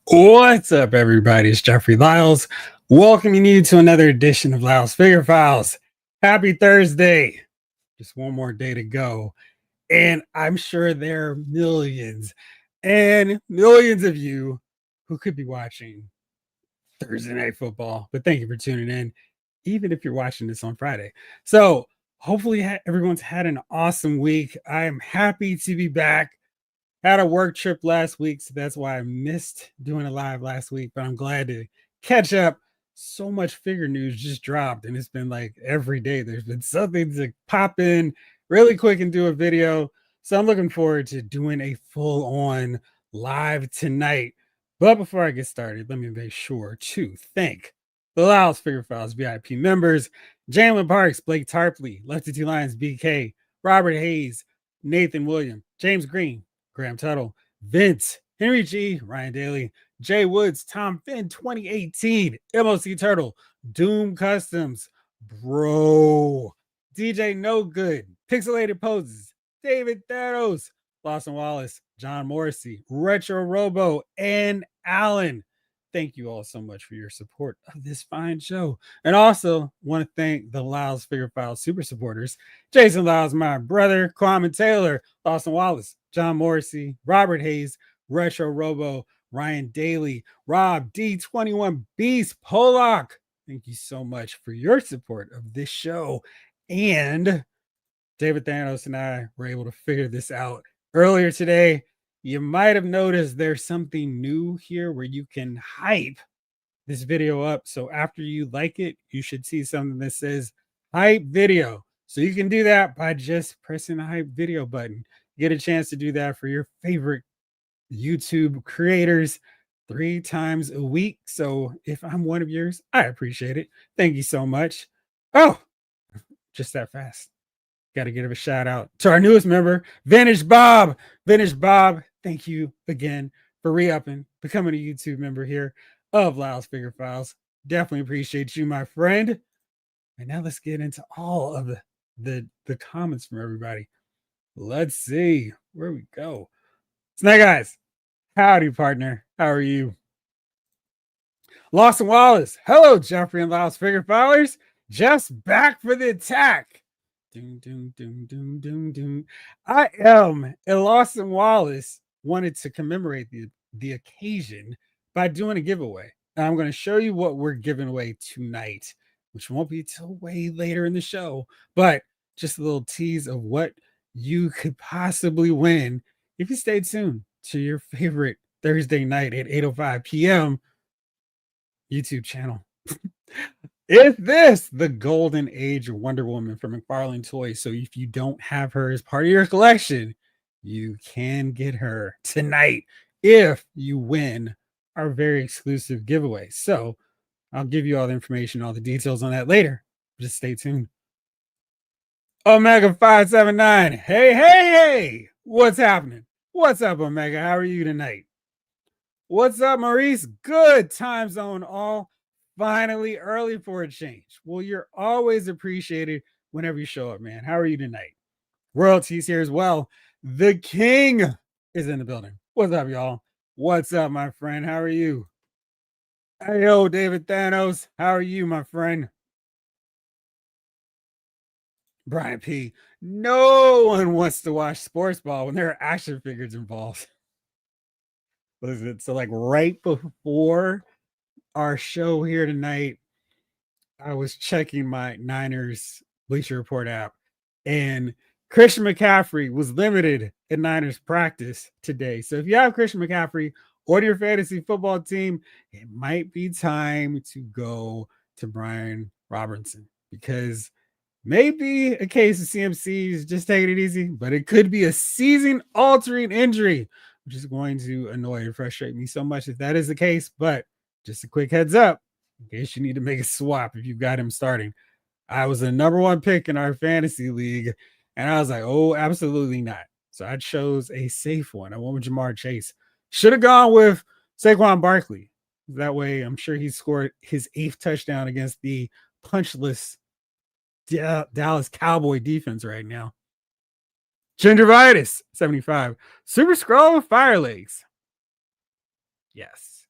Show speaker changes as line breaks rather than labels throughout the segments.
What's up, everybody? It's Jeffrey Lyles, welcoming you to another edition of Lyles Figure Files. Happy Thursday. Just one more day to go. And I'm sure there are millions and millions of you who could be watching Thursday Night Football. But thank you for tuning in, even if you're watching this on Friday. So hopefully everyone's had an awesome week. I am happy to be back. Had a work trip last week, so that's why I missed doing a live last week, but I'm glad to catch up. So much figure news just dropped, and it's been like every day there's been something to pop in really quick and do a video. So I'm looking forward to doing a full-on live tonight. But before I get started, let me make sure to thank the Lyles Figure Files VIP members: Jalen Parks, Blake Tarpley, Lefty Two Lions BK, Robert Hayes, Nathan William, James Green, Graham Tuttle, Vince, Henry G, Ryan Daly, Jay Woods, Tom Finn 2018, MOC Turtle, Doom Customs, Bro, DJ No Good, Pixelated Poses, David Thanos, Lawson Wallace, John Morrissey, Retro Robo, and Alan. Thank you all so much for your support of this fine show. And also want to thank the Lyles Figure Files super supporters: Jason Lyles, my brother, Kwame Taylor, Lawson Wallace, John Morrissey, Robert Hayes, Retro Robo, Ryan Daly, Rob D21 Beast, Polak. Thank you so much for your support of this show. And David Thanos and I were able to figure this out earlier today. You might have noticed there's something new here where you can hype this video up. So after you like it, you should see something that says hype video. So you can do that by just pressing the hype video button. Get a chance to do that for your favorite YouTube creators 3 times a week. So if I'm one of yours, I appreciate it. Thank you so much. Oh, just that fast. Got to give a shout out to our newest member, Vintage Bob. Vintage Bob, thank you again for re-upping, becoming a YouTube member here of Lyles Figure Files. Definitely appreciate you, my friend. And now let's get into all of the comments from everybody. Let's see where we go. Snake Eyes, howdy, partner. How are you? Lawson Wallace, hello, Jeffrey and Lyles Figure Filers. Just back for the attack. Doom, doom, doom, doom, doom, doom. I am, and Lawson Wallace wanted to commemorate the occasion by doing a giveaway. And I'm going to show you what we're giving away tonight, which won't be till way later in the show, but just a little tease of what you could possibly win if you stay tuned to your favorite Thursday night at 8:05 p.m. YouTube channel. Is this the golden age of Wonder Woman from McFarlane Toys? So if you don't have her as part of your collection, you can get her tonight if you win our very exclusive giveaway. So I'll give you all the information, all the details on that later. Just stay tuned. Omega 579. Hey. What's happening? What's up, Omega? How are you tonight? What's up, Maurice? Good time zone all. Finally early for a change. Well, you're always appreciated whenever you show up, man. How are you tonight? Royalty's here as well. The King is in the building. What's up, y'all? What's up, my friend? How are you? Hey, yo, David Thanos. How are you, my friend? Brian P. No one wants to watch sports ball when there are action figures involved. Listen, so like right before our show here tonight, I was checking my Niners Bleacher Report app, and Christian McCaffrey was limited at Niners practice today. So if you have Christian McCaffrey on your fantasy football team, it might be time to go to Brian Robinson, because maybe a case of CMC's just taking it easy, but it could be a season-altering injury, which is going to annoy and frustrate me so much if that is the case. But just a quick heads up, in case you need to make a swap if you've got him starting. I was the number 1 pick in our fantasy league, and I was like, oh, absolutely not. So I chose a safe one. I went with Jamar Chase. Should have gone with Saquon Barkley. That way, I'm sure he scored his 8th touchdown against the punchless Dallas Cowboy defense right now. Gingivitis 75. Super Scroll Fire Legs. Yes.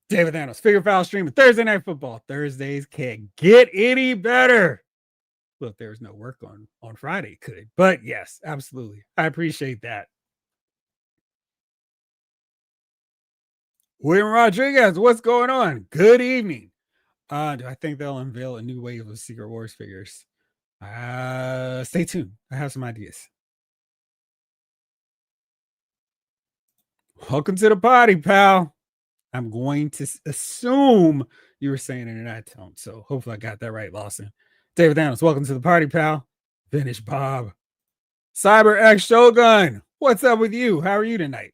David Thanos, Figure Foul streaming Thursday Night Football. Thursdays can't get any better. Well, if there was no work on Friday, it could. But yes, absolutely. I appreciate that. William Rodriguez, what's going on? Good evening. Do I think they'll unveil a new wave of Secret Wars figures? Stay tuned. I have some ideas. Welcome to the party, pal. I'm going to assume you were saying it in that tone. So hopefully I got that right, Lawson. David Thanos, welcome to the party, pal. Finish Bob. Cyber X Shogun, what's up with you? How are you tonight?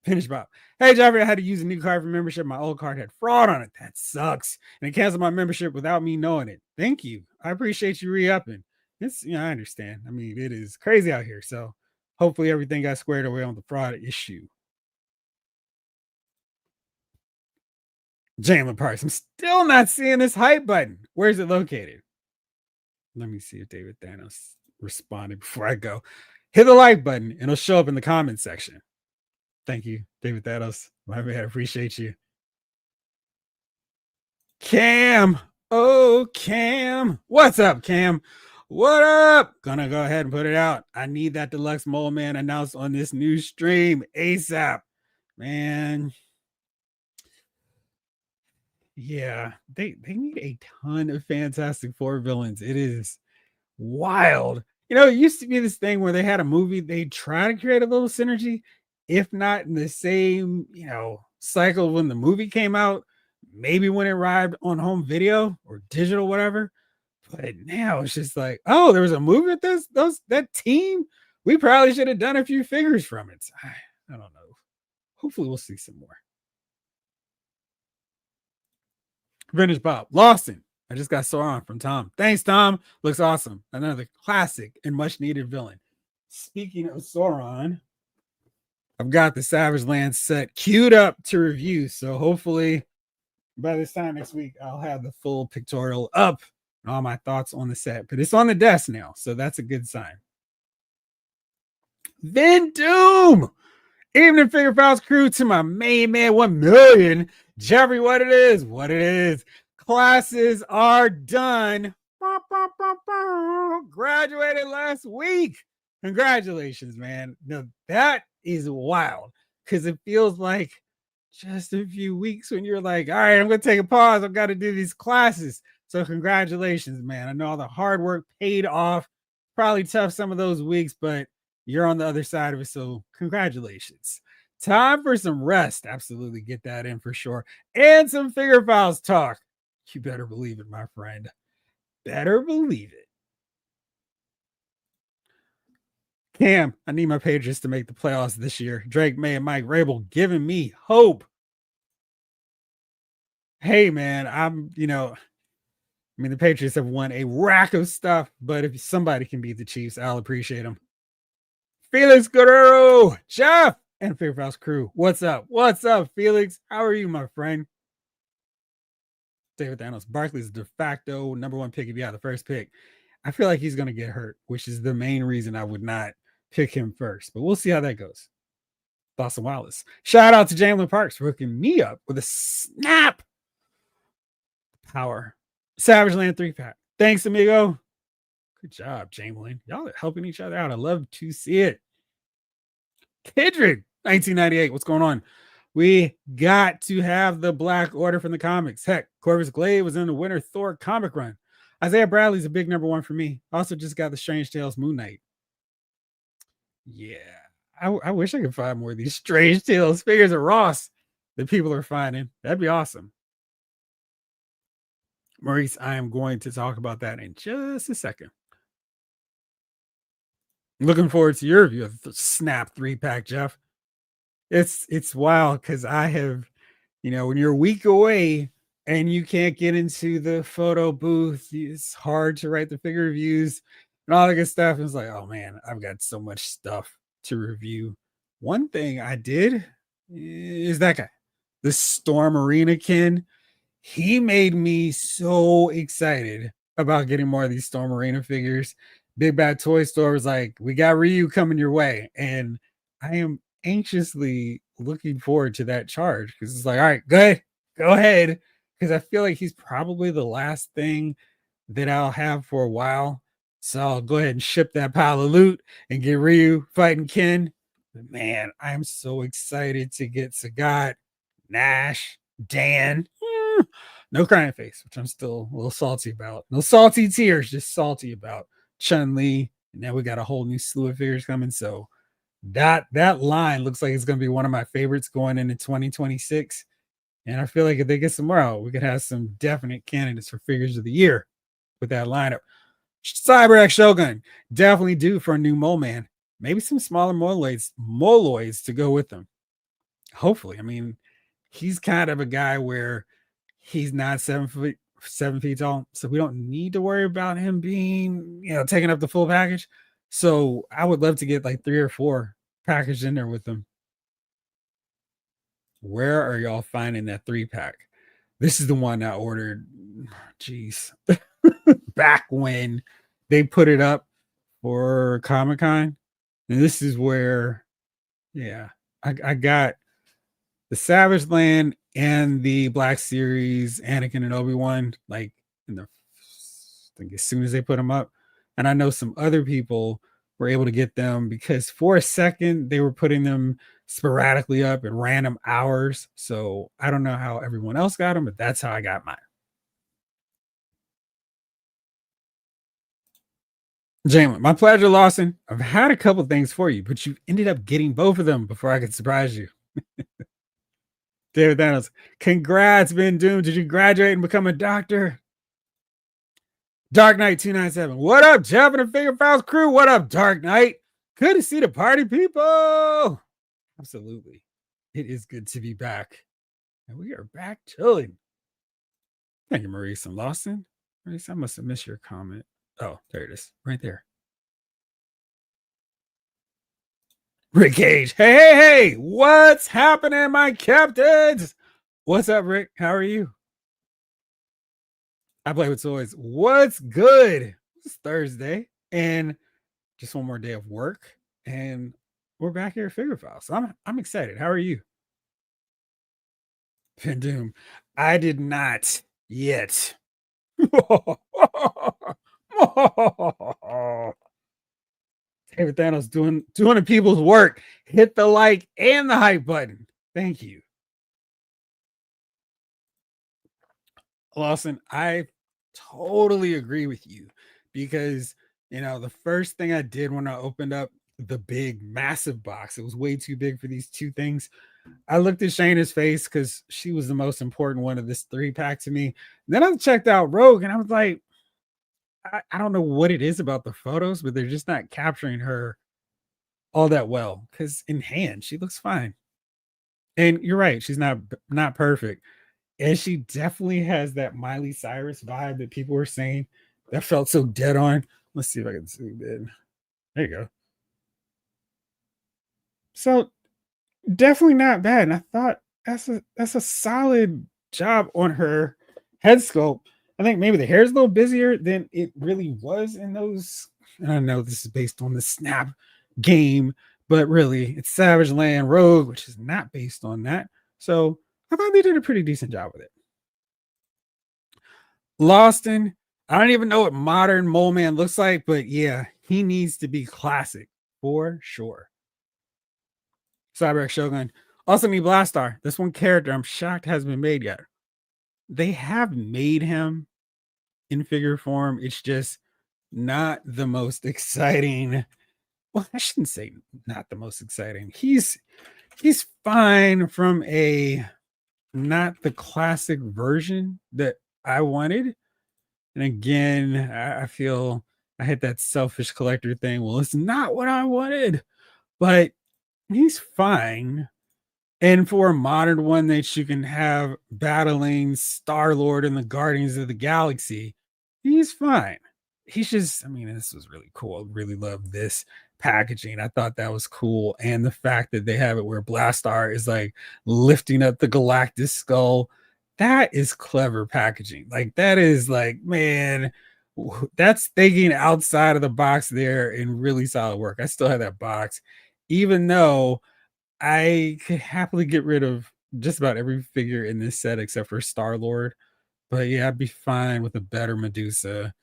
Finish Bob. Hey, Jeffrey, I had to use a new card for membership. My old card had fraud on it. That sucks. And it canceled my membership without me knowing it. Thank you. I appreciate you re-upping. It's, I understand. I mean, it is crazy out here. So hopefully everything got squared away on the fraud issue. Jalen Parks, I'm still not seeing this hype button. Where's it located? Let me see if David Thanos responded before I go. Hit the like button and it'll show up in the comment section. Thank you, David Thanos. My man, appreciate you. Cam. Oh, Cam. What's up, Cam? What up? Gonna go ahead and put it out. I need that deluxe Mole Man announced on this new stream ASAP. Man. Yeah, they need a ton of Fantastic Four villains. It is wild. It used to be this thing where they had a movie, they try to create a little synergy, if not in the same, cycle when the movie came out, maybe when it arrived on home video or digital, whatever. But now it's just like, oh, there was a movie with that team. We probably should have done a few figures from it. I don't know. Hopefully we'll see some more. Vintage Bob. Lawson. I just got Sauron from Tom. Thanks, Tom. Looks awesome. Another classic and much needed villain. Speaking of Sauron, I've got the Savage Land set queued up to review. So hopefully by this time next week, I'll have the full pictorial up and all my thoughts on the set. But it's on the desk now. So that's a good sign. Then Doom. Evening Figure Files crew, to my main man 1 million. Jeffrey, what it is. Classes are done. Graduated last week. Congratulations, man. No, that is wild because it feels like just a few weeks when you're like, all right, I'm going to take a pause. I've got to do these classes. So congratulations, man. I know all the hard work paid off. Probably tough some of those weeks, but you're on the other side of it. So congratulations. Time for some rest. Absolutely get that in for sure. And some Figure Files talk. You better believe it, my friend. Better believe it. Cam, I need my Patriots to make the playoffs this year. Drake May and Mike Rabel giving me hope. Hey, man, the Patriots have won a rack of stuff, but if somebody can beat the Chiefs, I'll appreciate them. Felix Guerrero, Jeff, and Figure Files crew. What's up? What's up, Felix? How are you, my friend? David Thanos. Barkley's de facto number one pick if you have the first pick. I feel like he's going to get hurt, which is the main reason I would not pick him first. But we'll see how that goes. Dawson Wallace. Shout out to Jalen Parks for hooking me up with a snap. Power. Savage Land 3-pack. Thanks, amigo. Good job, Jalen. Y'all are helping each other out. I love to see it. Kendrick, 1998. What's going on? We got to have the Black Order from the comics. Heck, Corvus Glade was in the Winter Thor comic run. Isaiah Bradley's a big number one for me. Also just got the Strange Tales Moon Knight. Yeah. I wish I could find more of these Strange Tales figures of Ross that people are finding. That'd be awesome. Maurice, I am going to talk about that in just a second. Looking forward to your review of the Snap 3-pack, Jeff. It's wild because I have, when you're a week away and you can't get into the photo booth, it's hard to write the figure reviews and all that good stuff. It's like, oh man, I've got so much stuff to review. One thing I did is that guy, the Storm Arena Kin. He made me so excited about getting more of these Storm Arena figures. Big Bad Toy Store was like, we got Ryu coming your way. And I am anxiously looking forward to that charge because it's like, all right, good, go ahead. Because I feel like he's probably the last thing that I'll have for a while. So I'll go ahead and ship that pile of loot and get Ryu fighting Ken. But man, I'm so excited to get Sagat, Nash, Dan. No crying face, which I'm still a little salty about. No salty tears, just salty about Chun Li. And now we got a whole new slew of figures coming. So that line looks like it's going to be one of my favorites going into 2026. And I feel like if they get some more out, we could have some definite candidates for figures of the year with that lineup. Cyber X Shogun, definitely due for a new Mole Man. Maybe some smaller Moloids to go with them. Hopefully. I mean, he's kind of a guy where he's not 7 feet tall, so we don't need to worry about him being, taking up the full package. So I would love to get like 3 or 4 packaged in there with them. Where are y'all finding that 3-pack? This is the one I ordered. Jeez. Back when they put it up for Comic-Con. And this is where, I got the Savage Land and the Black Series, Anakin and Obi-Wan, like I think as soon as they put them up. And I know some other people were able to get them because for a second they were putting them sporadically up at random hours. So I don't know how everyone else got them, but that's how I got mine. Jalen, my pleasure, Lawson. I've had a couple things for you, but you ended up getting both of them before I could surprise you. David Thanos, congrats, Ben Doom. Did you graduate and become a doctor? Dark Knight 297. What up, Jeff and the Figure Files crew? What up, Dark Knight? Good to see the party people. Absolutely. It is good to be back. And we are back chilling. Thank you, Maurice and Lawson. Maurice, I must have missed your comment. Oh, there it is. Right there. Rick Cage. Hey. What's happening, my captains? What's up, Rick? How are you? I play with toys. What's good? It's Thursday and just one more day of work. And we're back here at Figure Files. So I'm excited. How are you? Doom. I did not yet. David Thanos doing the people's work. Hit the like and the hype button. Thank you. Lawson, I totally agree with you because the first thing I did when I opened up the big massive box, it was way too big for these 2 things. I looked at Shayna's face because she was the most important one of this 3-pack to me. Then I checked out Rogue and I was like, I don't know what it is about the photos, but they're just not capturing her all that well. Because in hand, she looks fine. And you're right, she's not perfect. And she definitely has that Miley Cyrus vibe that people were saying that felt so dead on. Let's see if I can zoom in. There you go. So definitely not bad. And I thought that's a solid job on her head sculpt. I think maybe the hair is a little busier than it really was in those. I know this is based on the Snap game, but really it's Savage Land Rogue, which is not based on that. So I thought they did a pretty decent job with it. Lawson, I don't even know what modern Mole Man looks like, but yeah, he needs to be classic for sure. Cyber X Shogun. Also need Blastar. This one character I'm shocked hasn't been made yet. They have made him in figure form. It's just not the most exciting. Well, I shouldn't say not the most exciting. He's fine from a not the classic version that I wanted. And again, I feel I hit that selfish collector thing. Well, it's not what I wanted, but he's fine. And for a modern one that you can have battling Star-Lord and the Guardians of the Galaxy, he's fine. He's just, this was really cool. I really love this packaging. I thought that was cool. And the fact that they have it where Blastar is like lifting up the Galactus skull, that is clever packaging. Like, that is like, man, that's thinking outside of the box there in really solid work. I still have that box, even though I could happily get rid of just about every figure in this set except for Star-Lord, but yeah, I'd be fine with a better Medusa,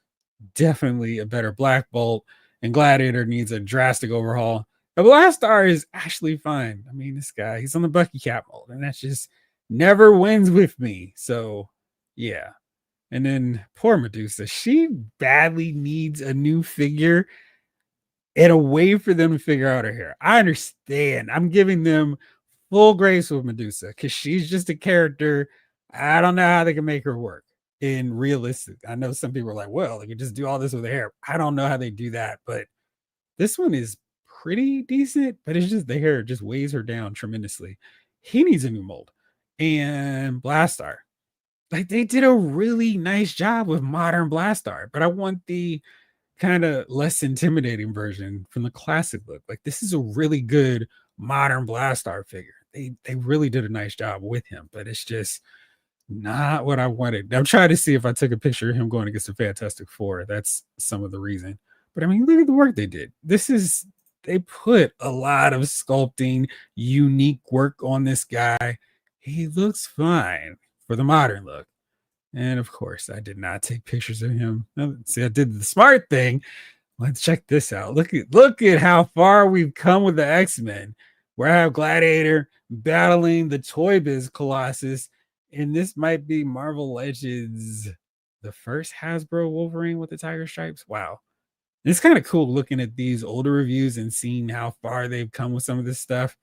definitely a better Black Bolt, and Gladiator needs a drastic overhaul. The Blast Star is actually fine. I mean, this guy, he's on the Bucky Cap mold, and that's just never wins with me. So, yeah. And then poor Medusa, she badly needs a new figure and a way for them to figure out her hair. I understand. I'm giving them full grace with Medusa because she's just a character. I don't know how they can make her work in realistic. I know some people are like, well, they could just do all this with her hair. I don't know how they do that, but this one is pretty decent, but it's just the hair just weighs her down tremendously. He needs a new mold. And Blastar, like they did a really nice job with modern Blastar, but I want the kind of less intimidating version from the classic look. Like this is a really good modern Blastar figure. They really did a nice job with him, but it's just not what I wanted. I'm trying to see if I took a picture of him going against the Fantastic Four. That's some of the reason. But I mean, look at the work they did. They put a lot of sculpting, unique work on this guy. He looks fine for the modern look. And of course, I did not take pictures of him. See, I did the smart thing. Let's check this out. Look at how far we've come with the X-Men. Where I have Gladiator battling the Toy Biz Colossus, and this might be Marvel Legends, the first Hasbro Wolverine with the tiger stripes. Wow. It's kind of cool looking at these older reviews and seeing how far they've come with some of this stuff.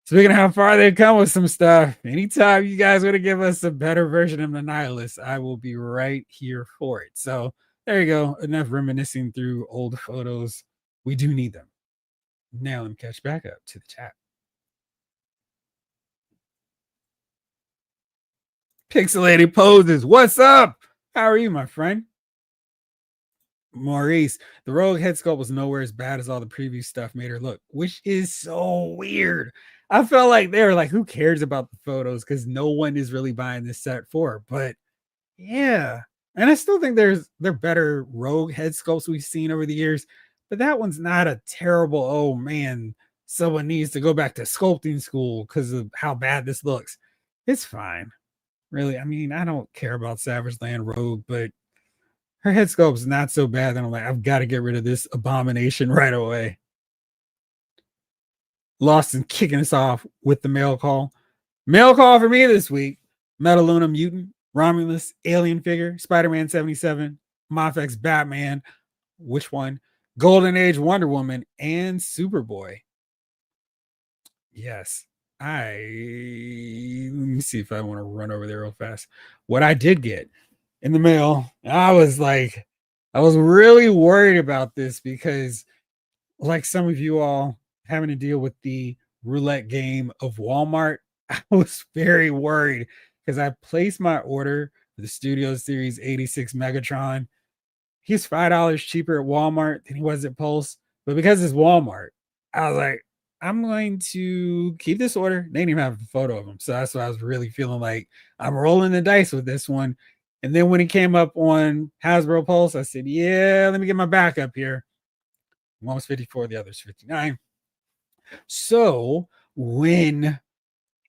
Speaking of how far they've come with some stuff, anytime you guys want to give us a better version of the Nihilist, I will be right here for it. So there you go. Enough reminiscing through old photos. We do need them. Now let me catch back up to the chat. Pixelated Poses, what's up? How are you, my friend? Maurice, the Rogue head sculpt was nowhere as bad as all the previous stuff made her look, which is so weird. I felt like they were like, who cares about the photos? Because no one is really buying this set for her. But yeah. And I still think they're better Rogue head sculpts we've seen over the years. But that one's not a terrible, oh man, someone needs to go back to sculpting school because of how bad this looks. It's fine. Really. I mean, I don't care about Savage Land Rogue, but her head sculpt's not so bad that I'm like, I've got to get rid of this abomination right away. Lost and kicking us off with the mail call. Mail call for me this week: Metaluna Mutant, Romulus, Alien Figure, Spider-Man 77, Moffex Batman, which one? Golden Age Wonder Woman, and Superboy. Yes. Let me see if I want to run over there real fast. What I did get in the mail, I was really worried about this because, like some of you all having to deal with the roulette game of Walmart, I was very worried because I placed my order for the Studio Series 86 Megatron. He's $5 cheaper at Walmart than he was at Pulse, but because it's Walmart, I was like, I'm going to keep this order. They didn't even have a photo of him, so that's why I was really feeling like I'm rolling the dice with this one. And then when it came up on Hasbro Pulse, I said, yeah, let me get my backup here. One was 54, the other's 59. So when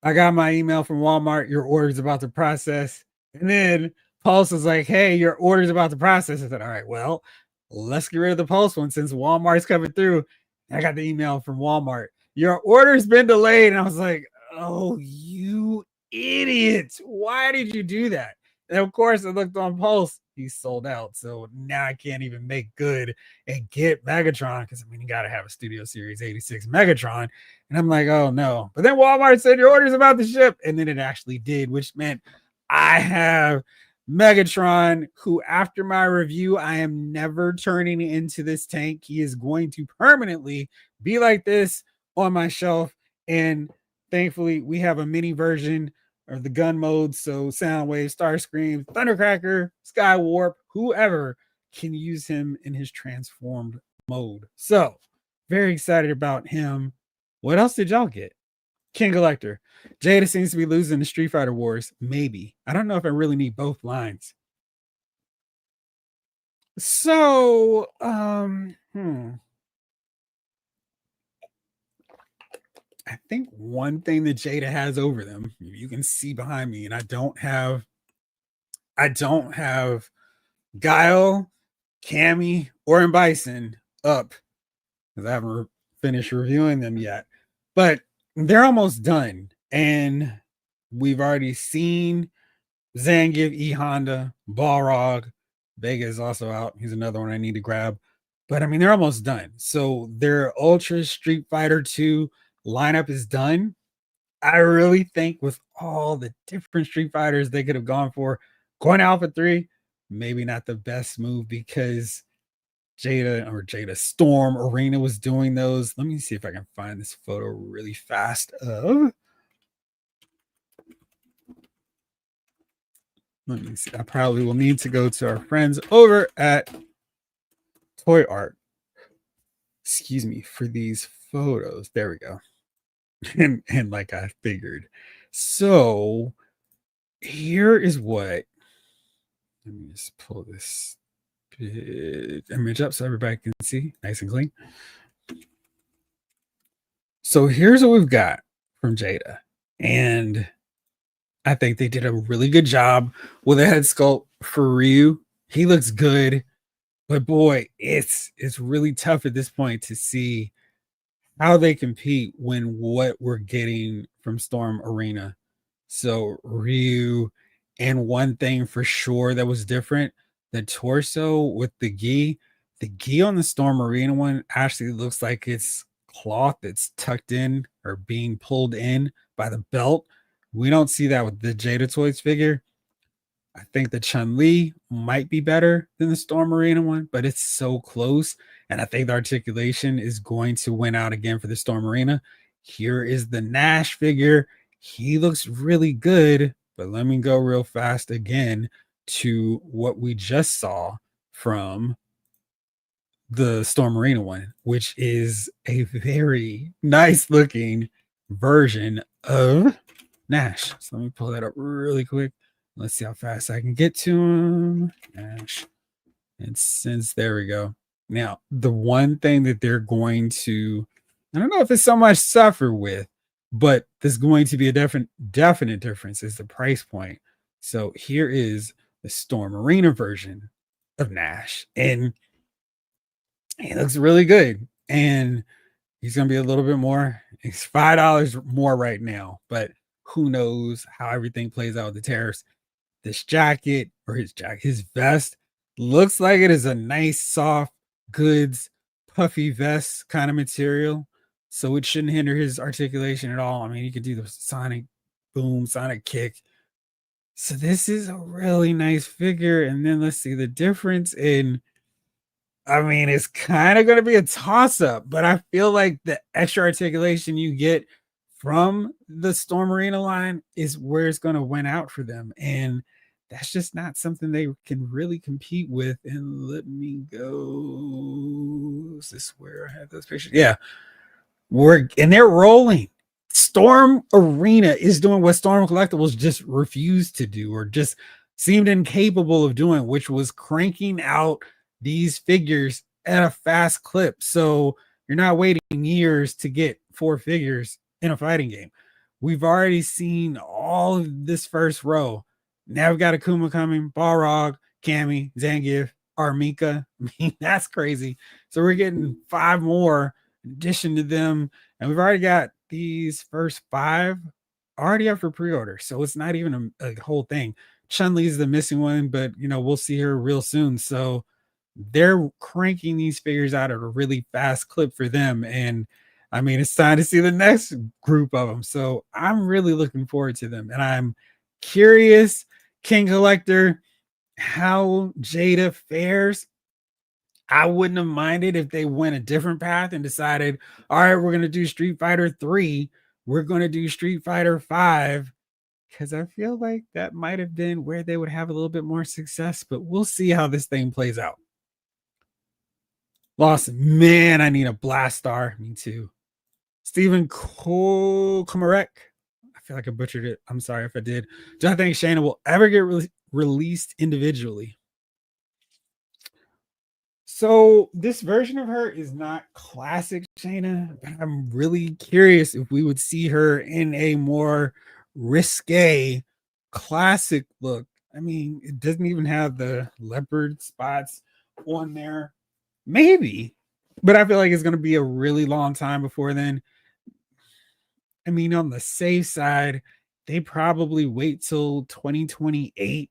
I got my email from Walmart, your order's about to process. And then Pulse was like, hey, your order's about to process. I said, all right, well, let's get rid of the Pulse one since Walmart's coming through. I got the email from Walmart. Your order's been delayed. And I was like, oh, you idiots. Why did you do that? And of course, I looked on Pulse. He's sold out. So now I can't even make good and get Megatron because, I mean, you got to have a Studio Series 86 Megatron. And I'm like, oh no. But then Walmart said your order's about to ship. And then it actually did, which meant I have Megatron, who after my review, I am never turning into this tank. He is going to permanently be like this on my shelf. And thankfully, we have a mini version of the gun mode. So Soundwave, Starscream, Thundercracker, Skywarp, whoever can use him in his transformed mode. So very excited about him. What else did y'all get? King Collector. Jada seems to be losing the Street Fighter Wars. Maybe. I don't know if I really need both lines. So, I think one thing that Jada has over them, you can see behind me, and I don't have Guile, Cammy, or Bison up because I haven't finished reviewing them yet. But they're almost done, and we've already seen Zangief, E Honda, Balrog. Vega is also out. He's another one I need to grab. But I mean, they're almost done. So their Ultra Street Fighter 2 lineup is done. I really think with all the different Street Fighters they could have gone for, going Alpha 3, maybe not the best move because Jada Storm Arena was doing those. Let me see if I can find this photo really fast of. Let me see. I probably will need to go to our friends over at Toy Art. Excuse me for these photos. There we go. And like I figured. So here is what. Let me just pull this image up so everybody can see nice and clean. So here's what we've got from Jada. And I think they did a really good job with a head sculpt for Ryu. He looks good, but boy, it's really tough at this point to see how they compete when what we're getting from Storm Arena. So Ryu, and one thing for sure that was different, the torso with the gi on the Storm Arena one actually looks like it's cloth that's tucked in or being pulled in by the belt. We don't see that with the Jada Toys figure. I think the Chun-Li might be better than the Storm Arena one, but it's so close. And I think the articulation is going to win out again for the Storm Arena. Here is the Nash figure. He looks really good, but let me go real fast again to what we just saw from the Storm Arena one, which is a very nice looking version of Nash. So let me pull that up really quick. Let's see how fast I can get to him. Nash. And since there we go. Now, the one thing that they're going to, I don't know if it's so much suffer with, but there's going to be a definite difference is the price point. So here is the Storm Arena version of Nash. And he looks really good. And he's going to be a little bit more. It's $5 more right now, but who knows how everything plays out with the tariffs. This jacket or his vest looks like it is a nice, soft goods, puffy vest kind of material. So it shouldn't hinder his articulation at all. I mean, he could do the sonic boom, sonic kick. So this is a really nice figure. And then let's see the difference in, I mean, it's kind of going to be a toss up, but I feel like the extra articulation you get from the Storm Arena line is where it's going to win out for them. And that's just not something they can really compete with. And let me go. Is this where I have those pictures? Yeah. They're rolling. Storm Arena is doing what Storm Collectibles just refused to do or just seemed incapable of doing, which was cranking out these figures at a fast clip. So you're not waiting years to get 4 figures in a fighting game. We've already seen all of this first row. Now we've got Akuma coming, Balrog, Cammy, Zangief, Armika. I mean, that's crazy. So we're getting 5 more in addition to them. And we've already got these first 5 already up for pre-order. So it's not even a whole thing. Chun-Li is the missing one, but we'll see her real soon. So they're cranking these figures out at a really fast clip for them. And I mean, it's time to see the next group of them. So I'm really looking forward to them. And I'm curious, King Collector, how Jada fares. I wouldn't have minded if they went a different path and decided, all right, we're going to do Street Fighter 3. We're going to do Street Fighter 5. Because I feel like that might have been where they would have a little bit more success. But we'll see how this thing plays out. Lawson, man, I need a Blast Star. Me too. Stephen Komarek. I feel like I butchered it. I'm sorry if I did. Do I think Shayna will ever get released individually? So this version of her is not classic Shayna, but I'm really curious if we would see her in a more risque classic look. I mean, it doesn't even have the leopard spots on there. Maybe, but I feel like it's going to be a really long time before then. I mean, on the safe side, they probably wait till 2028,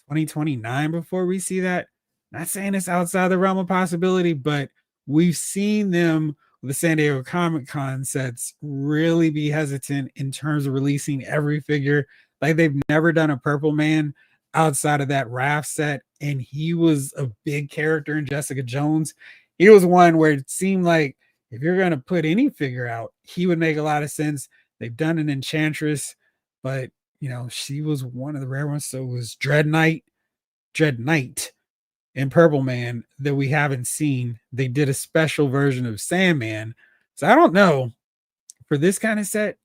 2029 before we see that. Not saying it's outside the realm of possibility, but we've seen them with the San Diego Comic Con sets really be hesitant in terms of releasing every figure. Like they've never done a Purple Man outside of that Raph set, and he was a big character in Jessica Jones. He was one where it seemed like if you're going to put any figure out, he would make a lot of sense. They've done an Enchantress, but she was one of the rare ones. So it was Dread Knight, and Purple Man that we haven't seen. They did a special version of Sandman. So I don't know. For this kind of set,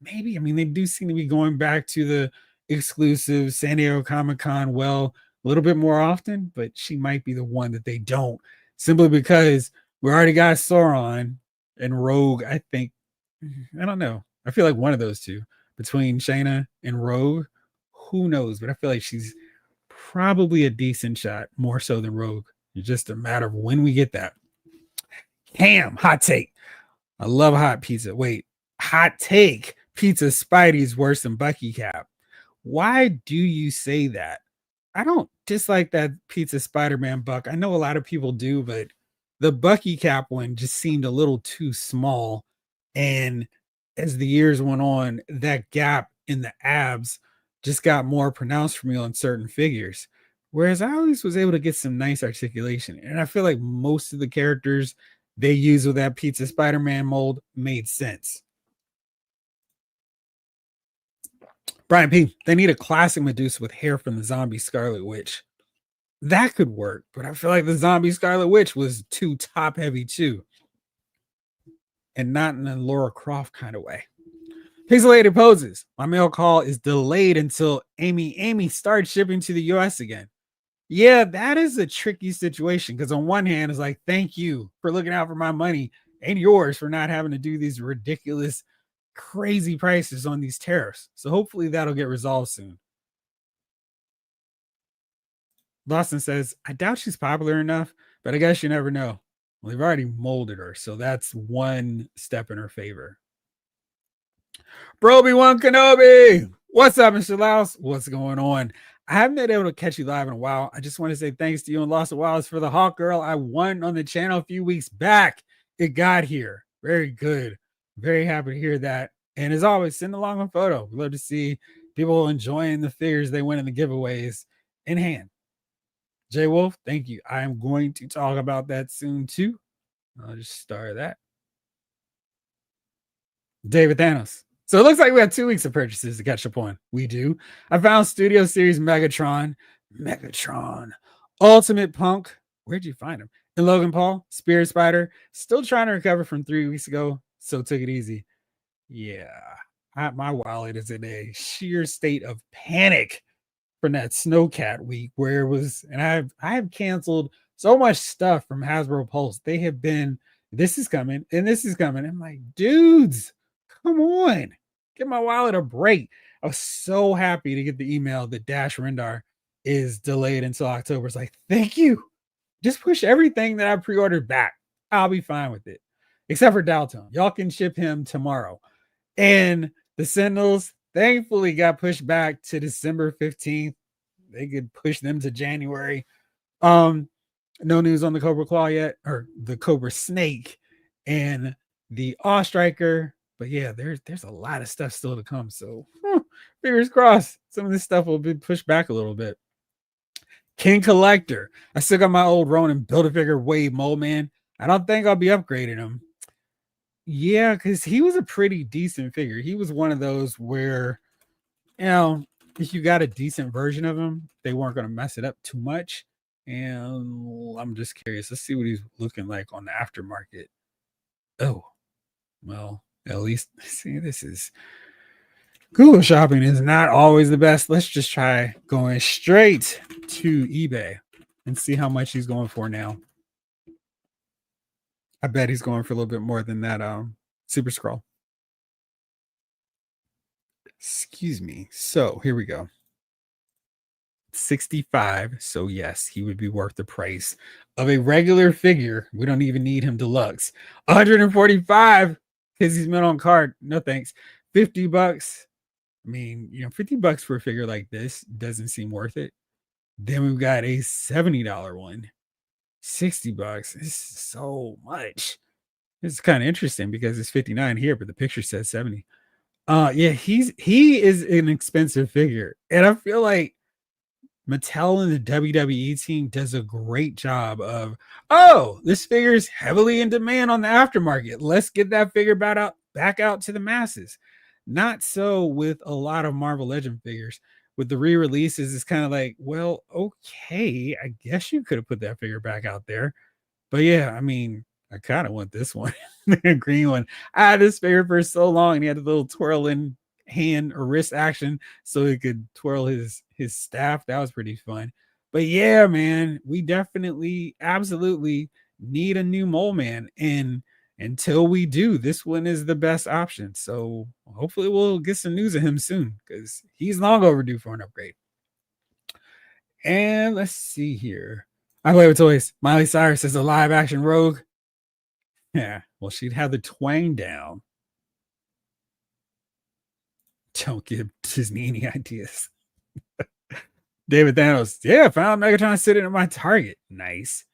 maybe. I mean, they do seem to be going back to the exclusive San Diego Comic Con a little bit more often, but she might be the one that they don't, simply because we already got Sauron and Rogue. I think, I don't know. I feel like one of those two between Shayna and Rogue. Who knows? But I feel like she's probably a decent shot, more so than Rogue. It's just a matter of when we get that. Cam, hot take. I love hot pizza. Wait, hot take. Pizza Spidey's worse than Bucky Cap. Why do you say that? I don't dislike that Pizza Spider-Man buck. I know a lot of people do, but the Bucky Cap one just seemed a little too small. And as the years went on, that gap in the abs just got more pronounced for me on certain figures. Whereas I always was able to get some nice articulation. And I feel like most of the characters they used with that Pizza Spider-Man mold made sense. Brian P., they need a classic Medusa with hair from the zombie Scarlet Witch. That could work, but I feel like the zombie Scarlet Witch was too top heavy too. And not in a Laura Croft kind of way. Pixelated poses. My mail call is delayed until Amy starts shipping to the US again. Yeah, that is a tricky situation because on one hand, it's like, thank you for looking out for my money and yours for not having to do these ridiculous, crazy prices on these tariffs. So hopefully that'll get resolved soon. Lawson says, I doubt she's popular enough, but I guess you never know. Well, they've already molded her, so that's one step in her favor. Broby1 Kenobi, what's up, Mr. Laos? What's going on? I haven't been able to catch you live in a while. I just want to say thanks to you and Lost of Wilds for the Hawk Girl I won on the channel a few weeks back. It got here. Very good. Very happy to hear that. And as always, send along a photo. We love to see people enjoying the figures they win in the giveaways in hand. Jay Wolf, thank you. I am going to talk about that soon too. I'll just start that. David Thanos. So it looks like we have 2 weeks of purchases to catch up on. We do. I found Studio Series Megatron, Ultimate Punk. Where'd you find him? And Logan Paul, Spirit Spider. Still trying to recover from 3 weeks ago, so took it easy. Yeah, my wallet is in a sheer state of panic from that Snowcat week where it was, and I have canceled so much stuff from Hasbro Pulse. They have been, this is coming and this is coming. I'm like, dudes, come on, give my wallet a break. I was so happy to get the email that Dash Rendar is delayed until October. It's like, thank you. Just push everything that I pre-ordered back. I'll be fine with it. Except for Dalton. Y'all can ship him tomorrow. And the Sentinels thankfully got pushed back to December 15th. They could push them to January. No news on the Cobra Claw yet, or the Cobra Snake and the Awe Striker. But yeah, there's a lot of stuff still to come. So fingers crossed, some of this stuff will be pushed back a little bit. King Collector. I still got my old Ronin Build-A-Figure Wave Mold Man. I don't think I'll be upgrading him. Yeah, because he was a pretty decent figure. He was one of those where, if you got a decent version of him, they weren't going to mess it up too much. And I'm just curious. Let's see what he's looking like on the aftermarket. Oh, well, at least, see, this is... Google shopping is not always the best. Let's just try going straight to eBay and see how much he's going for now. I bet he's going for a little bit more than that Super Scroll. Excuse me. So here we go. 65. So yes, he would be worth the price of a regular figure. We don't even need him deluxe. 145 because he's meant on card. No thanks. $50. I mean, $50 for a figure like this doesn't seem worth it. Then we've got a $70 one. $60. It's so much. It's kind of interesting because it's 59 here, but the picture says 70. Yeah, he is an expensive figure. And I feel like Mattel and the WWE team does a great job of, oh, this figure is heavily in demand on the aftermarket. Let's get that figure back out to the masses. Not so with a lot of Marvel Legend figures. With the re-releases, it's kind of like, well, okay, I guess you could have put that figure back out there. But yeah, I mean, I kind of want this one, the green one. I had this figure for so long, and he had a little twirling hand or wrist action so he could twirl his staff. That was pretty fun. But yeah, man, we definitely absolutely need a new mole man. And until we do, this one is the best option. So hopefully we'll get some news of him soon because he's long overdue for an upgrade. And let's see here. I play with toys. Miley Cyrus is a live action Rogue. Yeah, well, she'd have the twang down. Don't give Disney any ideas. David Thanos, yeah, found Megatron sitting at my target. Nice.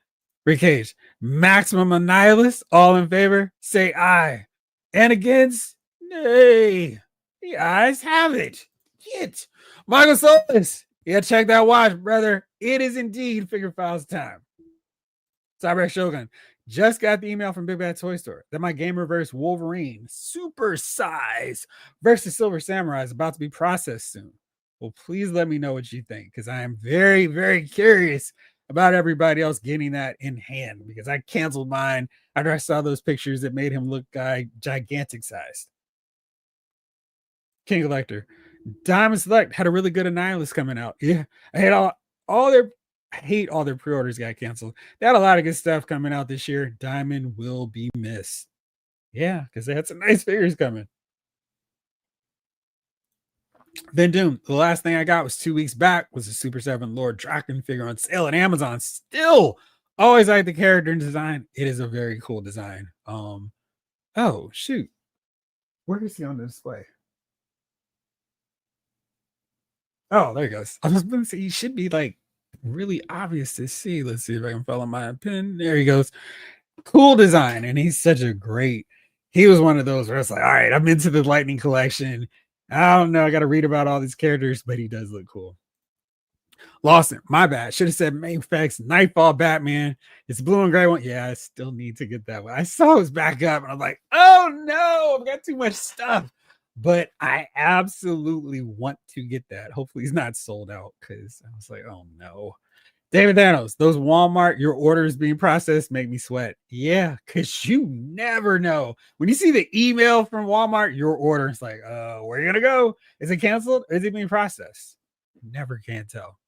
Rick Cage, Maximum Annihilus, all in favor, say aye. And against, nay. The ayes have it. Get. Michael Solis, yeah, check that watch, brother. It is indeed Figure Files time. Cyber Shogun, just got the email from Big Bad Toy Store that my Gamerverse Wolverine super size versus Silver Samurai is about to be processed soon. Well, please let me know what you think because I am very, very curious about everybody else getting that in hand because I canceled mine after I saw those pictures that made him look gigantic sized. King Collector, Diamond Select had a really good Annihilus coming out. Yeah, I had all their I hate all their pre-orders got canceled. They had a lot of good stuff coming out this year. Diamond will be missed. Yeah, because they had some nice figures coming. Then Doom, the last thing I got was 2 weeks back was a Super 7 Lord Draken figure on sale at Amazon. Still always like the character and design. It is a very cool design. Oh shoot. Where is he on the display? Oh, there he goes. I was going to say he should be like really obvious to see. Let's see if I can follow my pin. There he goes. Cool design. And he's such a great, he was one of those where it's like, all right, I'm into the Lightning collection. I don't know. I got to read about all these characters, but he does look cool. Lawson, my bad. Should have said Mainfex Nightfall Batman. It's blue and gray one. Yeah, I still need to get that one. I saw it was back up and I'm like, oh no, I've got too much stuff. But I absolutely want to get that. Hopefully he's not sold out because I was like, oh no. David Thanos, those Walmart, your orders being processed make me sweat. Yeah, because you never know. When you see the email from Walmart, your order is like, where are you going to go? Is it canceled? Or is it being processed? Never can tell.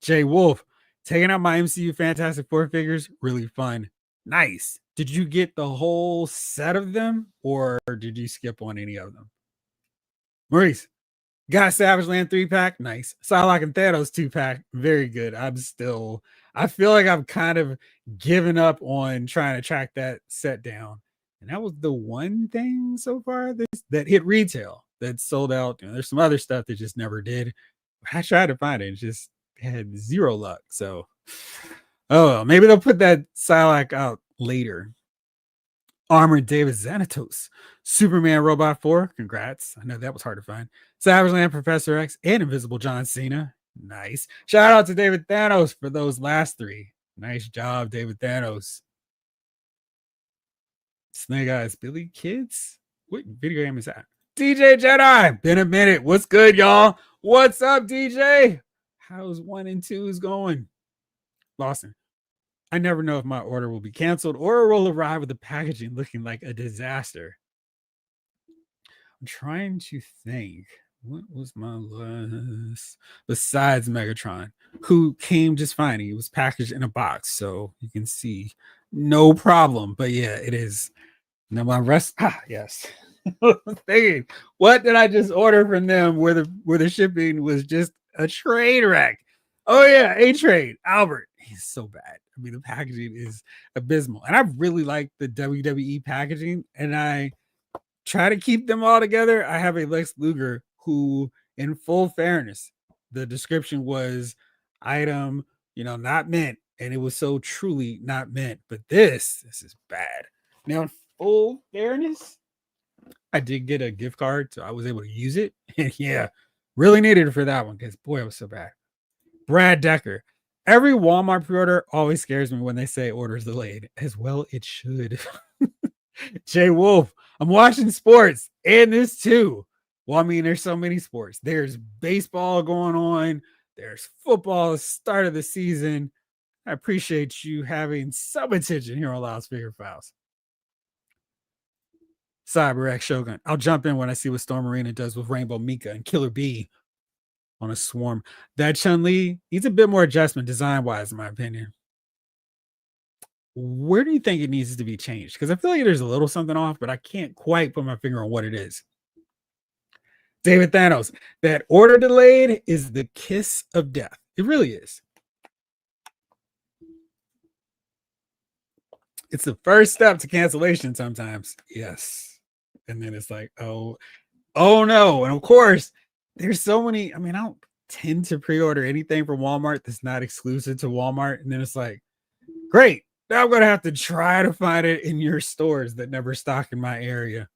Jay Wolf, taking out my MCU Fantastic Four figures, really fun. Nice. Did you get the whole set of them or did you skip on any of them? Maurice, got Savage Land 3-pack. Nice. Psylocke and Thanos 2-pack. Very good. I feel like I've kind of given up on trying to track that set down. And that was the one thing so far that hit retail that sold out. There's some other stuff that just never did. I tried to find it. It just had zero luck. So, oh, maybe they'll put that Psylocke out later. Armored David Xanatos, Superman Robot 4. Congrats. I know that was hard to find. Savage Land Professor X and Invisible John Cena. Nice. Shout out to David Thanos for those last three. Nice job, David Thanos. Snake Eyes Billy Kids? What video game is that? DJ Jedi. Been a minute. What's good, y'all? What's up, DJ? How's 1 and 2's going? Lawson. I never know if my order will be canceled or it will arrive with the packaging looking like a disaster. I'm trying to think. What was my last? Besides Megatron, who came just fine. He was packaged in a box, so you can see no problem. But yeah, it is. Now my rest. Yes. Thinking, what did I just order from them where the shipping was just a train wreck? Oh yeah, A Trade Albert. He's so bad. I mean, the packaging is abysmal, and I really like the WWE packaging, and I try to keep them all together. I have a Lex Luger who, in full fairness, the description was item, not meant, and it was so truly not meant. But this is bad. Now, in full fairness, I did get a gift card, so I was able to use it. And yeah, really needed it for that one because boy, it was so bad. Brad Decker. Every Walmart pre-order always scares me when they say orders delayed. As well, it should. Jay Wolf. I'm watching sports and this too. Well, I mean, there's so many sports. There's baseball going on. There's football, the start of the season. I appreciate you having some attention here on Loud Speaker Files. CyberX Shogun. I'll jump in when I see what Storm Arena does with Rainbow Mika and Killer Bee on a swarm. That Chun-Li needs a bit more adjustment design-wise, in my opinion. Where do you think it needs to be changed? Because I feel like there's a little something off, but I can't quite put my finger on what it is. David Thanos, that order delayed is the kiss of death. It really is. It's the first step to cancellation sometimes. Yes. And then it's like, oh no. And of course, there's so many. I mean, I don't tend to pre-order anything from Walmart that's not exclusive to Walmart. And then it's like, great. Now I'm going to have to try to find it in your stores that never stock in my area.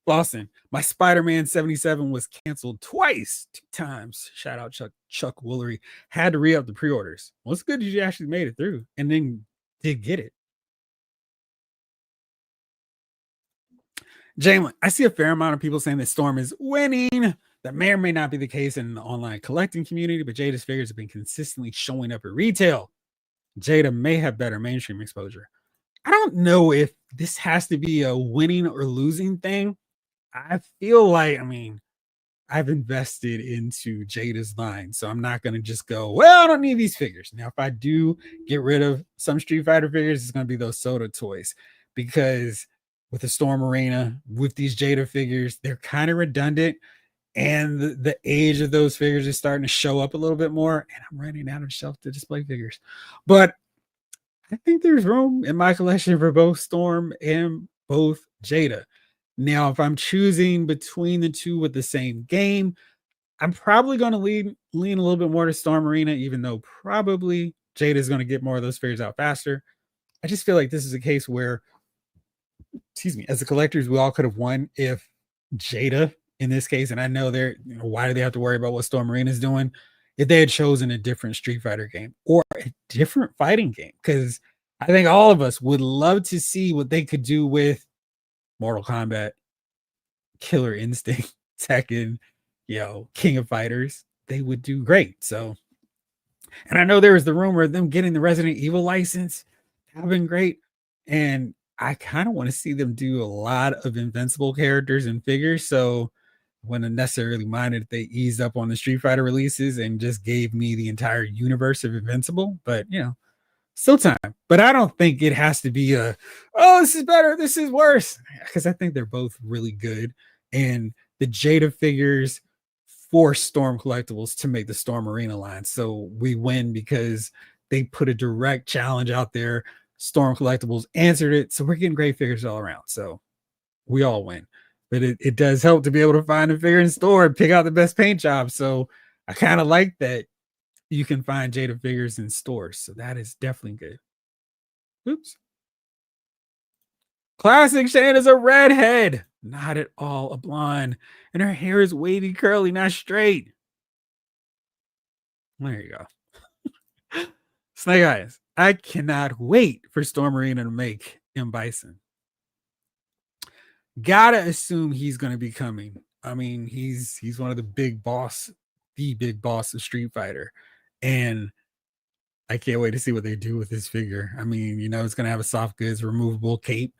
Lawson, my Spider-Man 77 was canceled twice, 2 times. Shout out Chuck Woolery. Had to re-up the pre-orders. Well, it's good that you actually made it through and then did get it. Jalen, I see a fair amount of people saying that Storm is winning. That may or may not be the case in the online collecting community, but Jada's figures have been consistently showing up at retail. Jada may have better mainstream exposure. I don't know if this has to be a winning or losing thing. I feel like, I've invested into Jada's line, so I'm not going to just go, well, I don't need these figures. Now, if I do get rid of some Street Fighter figures, it's going to be those Soda toys because with the Storm Arena, with these Jada figures, they're kind of redundant. And the age of those figures is starting to show up a little bit more. And I'm running out of shelf to display figures. But I think there's room in my collection for both Storm and both Jada. Now, if I'm choosing between the two with the same game, I'm probably going to lean a little bit more to Storm Arena, even though probably Jada is going to get more of those figures out faster. I just feel like this is a case where, as the collectors, we all could have won if Jada, in this case, and I know why do they have to worry about what Storm Arena is doing? If they had chosen a different Street Fighter game or a different fighting game, because I think all of us would love to see what they could do with Mortal Kombat, Killer Instinct, Tekken, King of Fighters. They would do great. So, and I know there was the rumor of them getting the Resident Evil license. That would have been great. And I kind of want to see them do a lot of Invincible characters and figures. So I wouldn't necessarily mind if they eased up on the Street Fighter releases and just gave me the entire universe of Invincible. But still time. But I don't think it has to be this is better, this is worse. Because I think they're both really good. And the Jada figures force Storm Collectibles to make the Storm Arena line. So we win because they put a direct challenge out there. Storm Collectibles answered it. So we're getting great figures all around. So we all win. But it does help to be able to find a figure in store and pick out the best paint job. So I kind of like that you can find Jada figures in stores. So that is definitely good. Oops. Classic Shane is a redhead. Not at all a blonde. And her hair is wavy, curly, not straight. There you go. Snake Eyes. I cannot wait for Storm Arena to make M. Bison. Gotta assume he's going to be coming. He's one of the big boss of Street Fighter. And I can't wait to see what they do with this figure. It's going to have a soft goods removable cape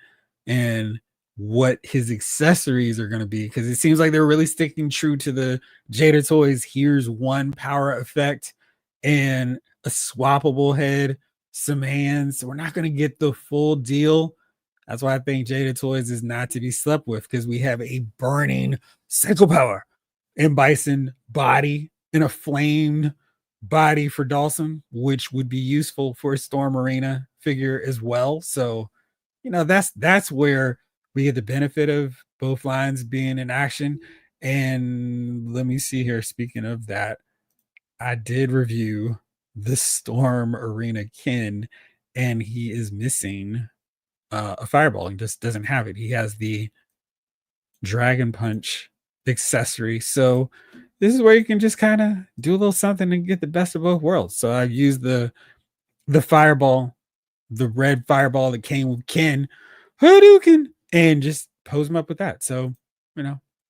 and what his accessories are going to be, because it seems like they're really sticking true to the Jada Toys. Here's one power effect and a swappable head. some hands. We're not going to get the full deal. That's why I think Jada Toys is not to be slept with, because we have a burning cycle power in Bison body and a flamed body for Dawson, which would be useful for a Storm Arena figure as well. So, that's where we get the benefit of both lines being in action. And let me see here. Speaking of that, I did review the Storm Arena Kin, and he is missing a fireball. He just doesn't have it. He has the Dragon Punch accessory. So this is where you can just kind of do a little something and get the best of both worlds. So I've used the fireball, the red fireball that came with Ken Hadouken, and just pose him up with that. So,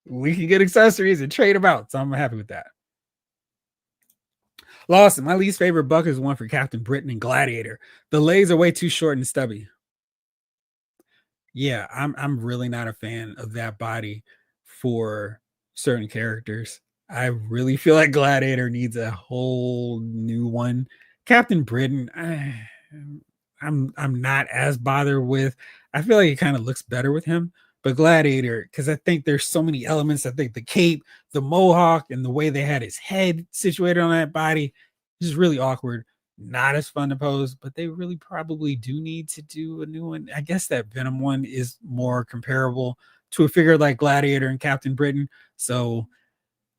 we can get accessories and trade them out. So I'm happy with that. Lawson, my least favorite buck is one for Captain Britain and Gladiator. The legs are way too short and stubby. Yeah, I'm really not a fan of that body for certain characters. I really feel like Gladiator needs a whole new one. Captain Britain, I'm not as bothered with. I feel like it kind of looks better with him. But Gladiator, because I think there's so many elements. I think the cape, the mohawk, and the way they had his head situated on that body is really awkward. Not as fun to pose, but they really probably do need to do a new one. I guess that Venom one is more comparable to a figure like Gladiator and Captain Britain. So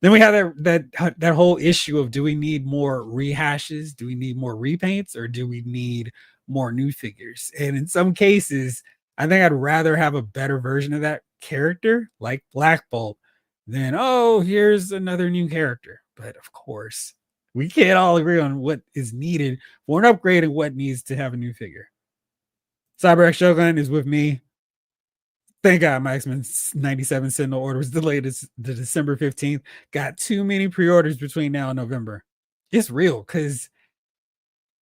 then we have that whole issue of, do we need more rehashes? Do we need more repaints, or do we need more new figures? And in some cases, I think I'd rather have a better version of that character, like Black Bolt, than, oh, here's another new character. But of course, we can't all agree on what is needed for an upgrade and what needs to have a new figure. CyberX Shogun is with me. Thank God my X-Men 97 Sentinel order was delayed to December 15th. Got too many pre-orders between now and November. It's real, because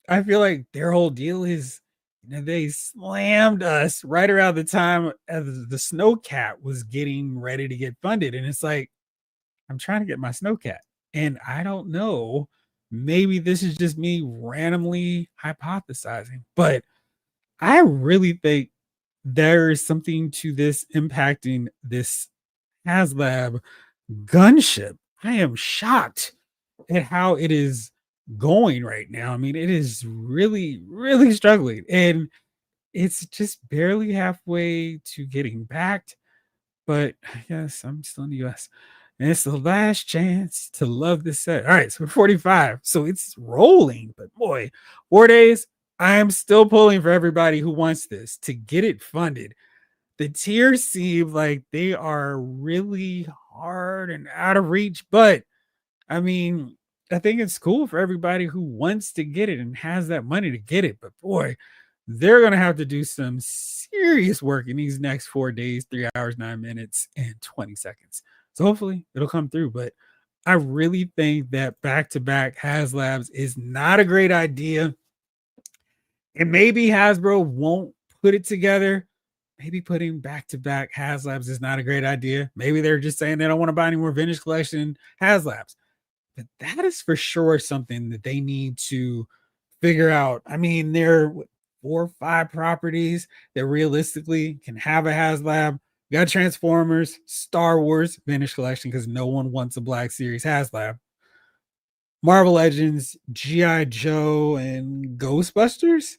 I feel like their whole deal is, they slammed us right around the time as the Snowcat was getting ready to get funded. And it's like, I'm trying to get my Snowcat, and I don't know. Maybe this is just me randomly hypothesizing, but I really think there is something to this impacting this Haslab gunship. I am shocked at how it is going right now. I mean, it is really, really struggling, and it's just barely halfway to getting backed. But yes, I'm still in the US. And it's the last chance to love this set. All right, so we're 45. So it's rolling, but boy, 4 days. I am still pulling for everybody who wants this to get it funded. The tiers seem like they are really hard and out of reach, but I mean, I think it's cool for everybody who wants to get it and has that money to get it. But boy, they're going to have to do some serious work in these next 4 days, 3 hours, 9 minutes, and 20 seconds. So hopefully it'll come through. But I really think that back-to-back Haslabs is not a great idea. And maybe Hasbro won't put it together. Maybe putting back-to-back Haslabs is not a great idea. Maybe they're just saying they don't want to buy any more Vintage Collection Haslabs. But that is for sure something that they need to figure out. I mean, there are 4 or 5 properties that realistically can have a Haslab. You got Transformers, Star Wars, Vintage Collection, because no one wants a Black Series Haslab. Marvel Legends, G.I. Joe, and Ghostbusters.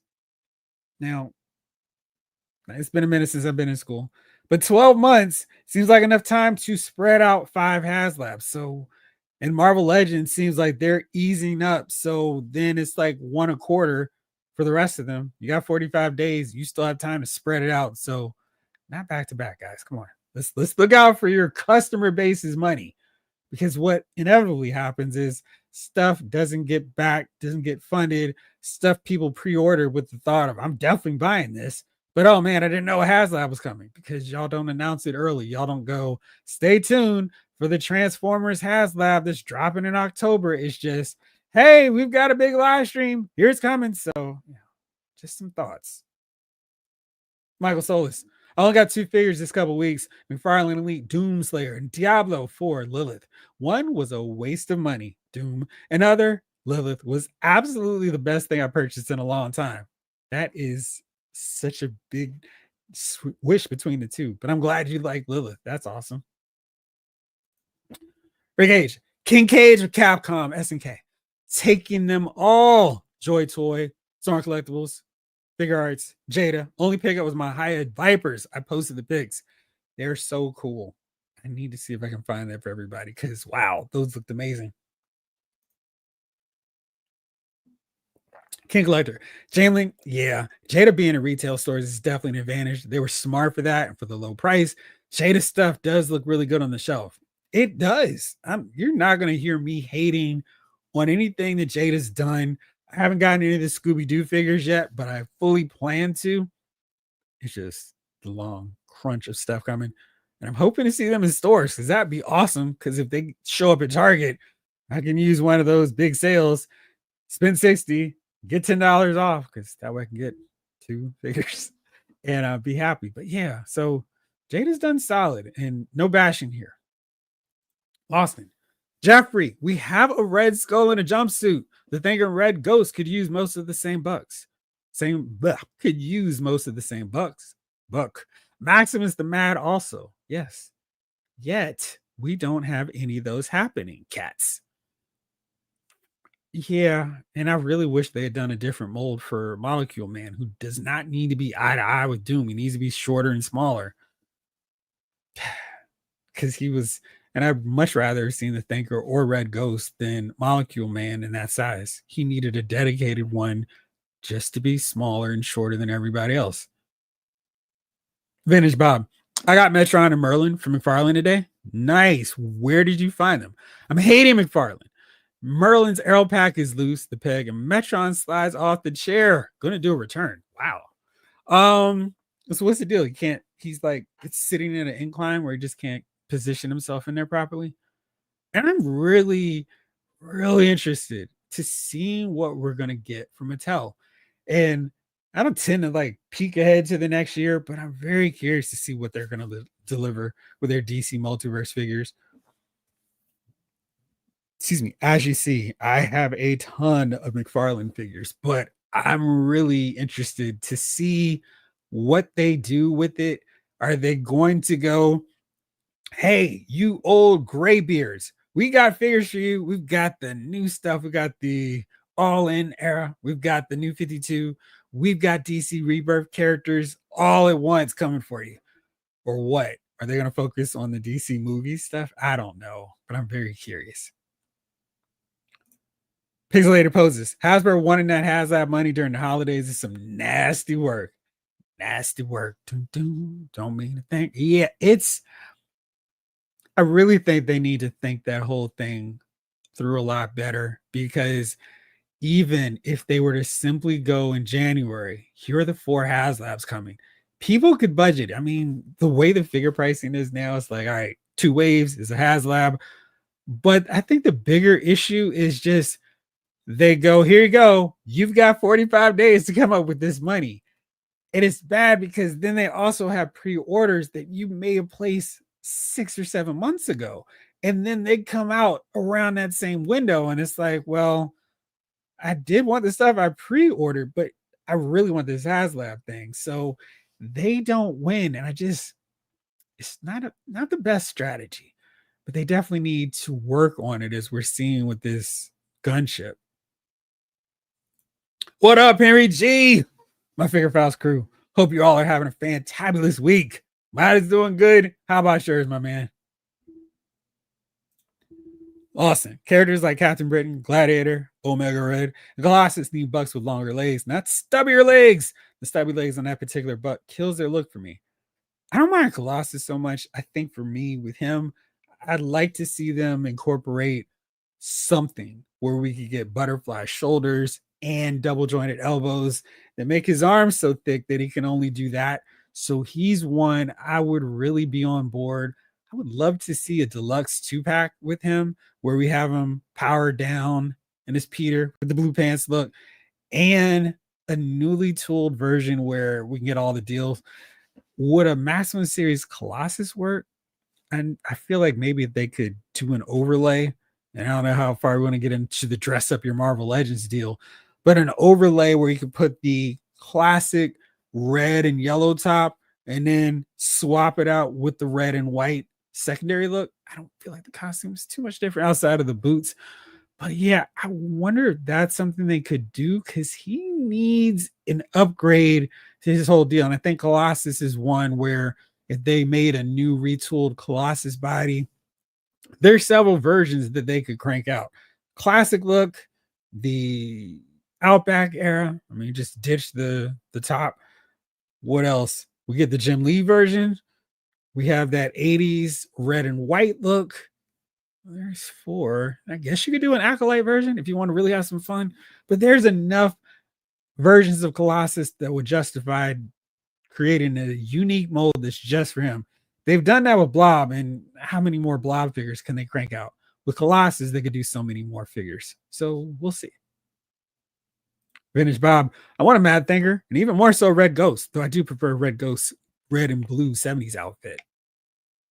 Now, it's been a minute since I've been in school, but 12 months seems like enough time to spread out 5 Haslabs. So, and Marvel Legends seems like they're easing up. So then it's like 1 a quarter for the rest of them. You got 45 days. You still have time to spread it out. So not back to back, guys. Come on. Let's look out for your customer base's money, because what inevitably happens is stuff doesn't get back, doesn't get funded. Stuff people pre-order with the thought of, I'm definitely buying this. But oh man, I didn't know a Haslab was coming, because y'all don't announce it early. Y'all don't go, stay tuned for the Transformers Haslab that's dropping in October. It's just, hey, we've got a big live stream. Here's coming. So, just some thoughts. Michael Solis. I only got 2 figures this couple weeks. McFarlane Elite Doomslayer and Diablo 4 Lilith. One was a waste of money, Doom. Another, Lilith, was absolutely the best thing I purchased in a long time. That is such a big wish between the two. But I'm glad you like Lilith. That's awesome. Rick Cage, King Cage with Capcom, SNK, taking them all. Joy Toy, Storm Collectibles, Figure Arts, Jada. Only pickup was my Hiya Vipers. I posted the pics. They're so cool. I need to see if I can find that for everybody because wow, those looked amazing. King Collector, Jameling, yeah, Jada being in retail stores is definitely an advantage. They were smart for that and for the low price. Jada stuff does look really good on the shelf. It does. You're not going to hear me hating on anything that Jada's done. I haven't gotten any of the Scooby Doo figures yet, but I fully plan to. It's just the long crunch of stuff coming. And I'm hoping to see them in stores because that'd be awesome. Because if they show up at Target, I can use one of those big sales, spend 60, get $10 off because that way I can get 2 figures and be happy. But yeah, so Jada's done solid and no bashing here. Austin, Jeffrey, we have a red skull in a jumpsuit. The thing in red ghost could use most of the same bucks. Could use most of the same bucks. Buck. Maximus the Mad also. Yes. Yet we don't have any of those happening, cats. Yeah, and I really wish they had done a different mold for Molecule Man, who does not need to be eye to eye with Doom. He needs to be shorter and smaller. Because he was, and I'd much rather have seen the Thinker or Red Ghost than Molecule Man in that size. He needed a dedicated one just to be smaller and shorter than everybody else. Vintage Bob, I got Metron and Merlin from McFarlane today. Nice. Where did you find them? I'm hating McFarlane. Merlin's arrow pack is loose, the peg, and Metron slides off the chair. Gonna do a return. Wow. So what's the deal? He's like, it's sitting in an incline where he just can't position himself in there properly. And I'm really, really interested to see what we're gonna get from Mattel. And I don't tend to like peek ahead to the next year, but I'm very curious to see what they're gonna deliver with their DC Multiverse figures. Excuse me, as you see, I have a ton of McFarlane figures, but I'm really interested to see what they do with it. Are they going to go, hey, you old graybeards, we got figures for you. We've got the new stuff. We got the all in era. We've got the new 52. We've got DC Rebirth characters all at once coming for you. Or what? Are they going to focus on the DC movie stuff? I don't know, but I'm very curious. Pixelated poses. Hasbro wanting that Haslab money during the holidays is some nasty work. Nasty work. Don't mean to think. Yeah, I really think they need to think that whole thing through a lot better because even if they were to simply go in January, here are the 4 Haslabs coming. People could budget. I mean, the way the figure pricing is now, it's like, all right, 2 waves is a Haslab. But I think the bigger issue is just they go, here you go. You've got 45 days to come up with this money. And it's bad because then they also have pre-orders that you may have placed 6 or 7 months ago. And then they come out around that same window. And it's like, well, I did want the stuff I pre-ordered, but I really want this Haslab thing. So they don't win. And it's not the best strategy, but they definitely need to work on it as we're seeing with this gunship. What up, Henry G? My Figure Files crew. Hope you all are having a fantabulous week. Mine is doing good. How about yours, my man? Awesome. Characters like Captain Britain, Gladiator, Omega Red, the Colossus need bucks with longer legs, not stubbier legs. The stubby legs on that particular buck kills their look for me. I don't mind Colossus so much. I think for me, with him, I'd like to see them incorporate something where we could get butterfly shoulders and double jointed elbows that make his arms so thick that he can only do that. So he's one I would really be on board. I would love to see a deluxe 2-pack with him where we have him powered down in his Peter with the blue pants look and a newly tooled version where we can get all the deals. Would a Maximum Series Colossus work? And I feel like maybe they could do an overlay. And I don't know how far we want to get into the dress up your Marvel Legends deal, but an overlay where you could put the classic red and yellow top and then swap it out with the red and white secondary look. I don't feel like the costume is too much different outside of the boots. But yeah, I wonder if that's something they could do because he needs an upgrade to his whole deal. And I think Colossus is one where if they made a new retooled Colossus body, there's several versions that they could crank out. Classic look, the Outback era. I mean, just ditch the top. What else? We get the Jim Lee version. We have that 80s red and white look. There's 4. I guess you could do an Acolyte version if you want to really have some fun. But there's enough versions of Colossus that would justify creating a unique mold that's just for him. They've done that with Blob, and how many more Blob figures can they crank out? With Colossus, they could do so many more figures. So we'll see. Vintage Bob, I want a Mad Thinker, and even more so Red Ghost, though I do prefer Red Ghost red and blue 70s outfit.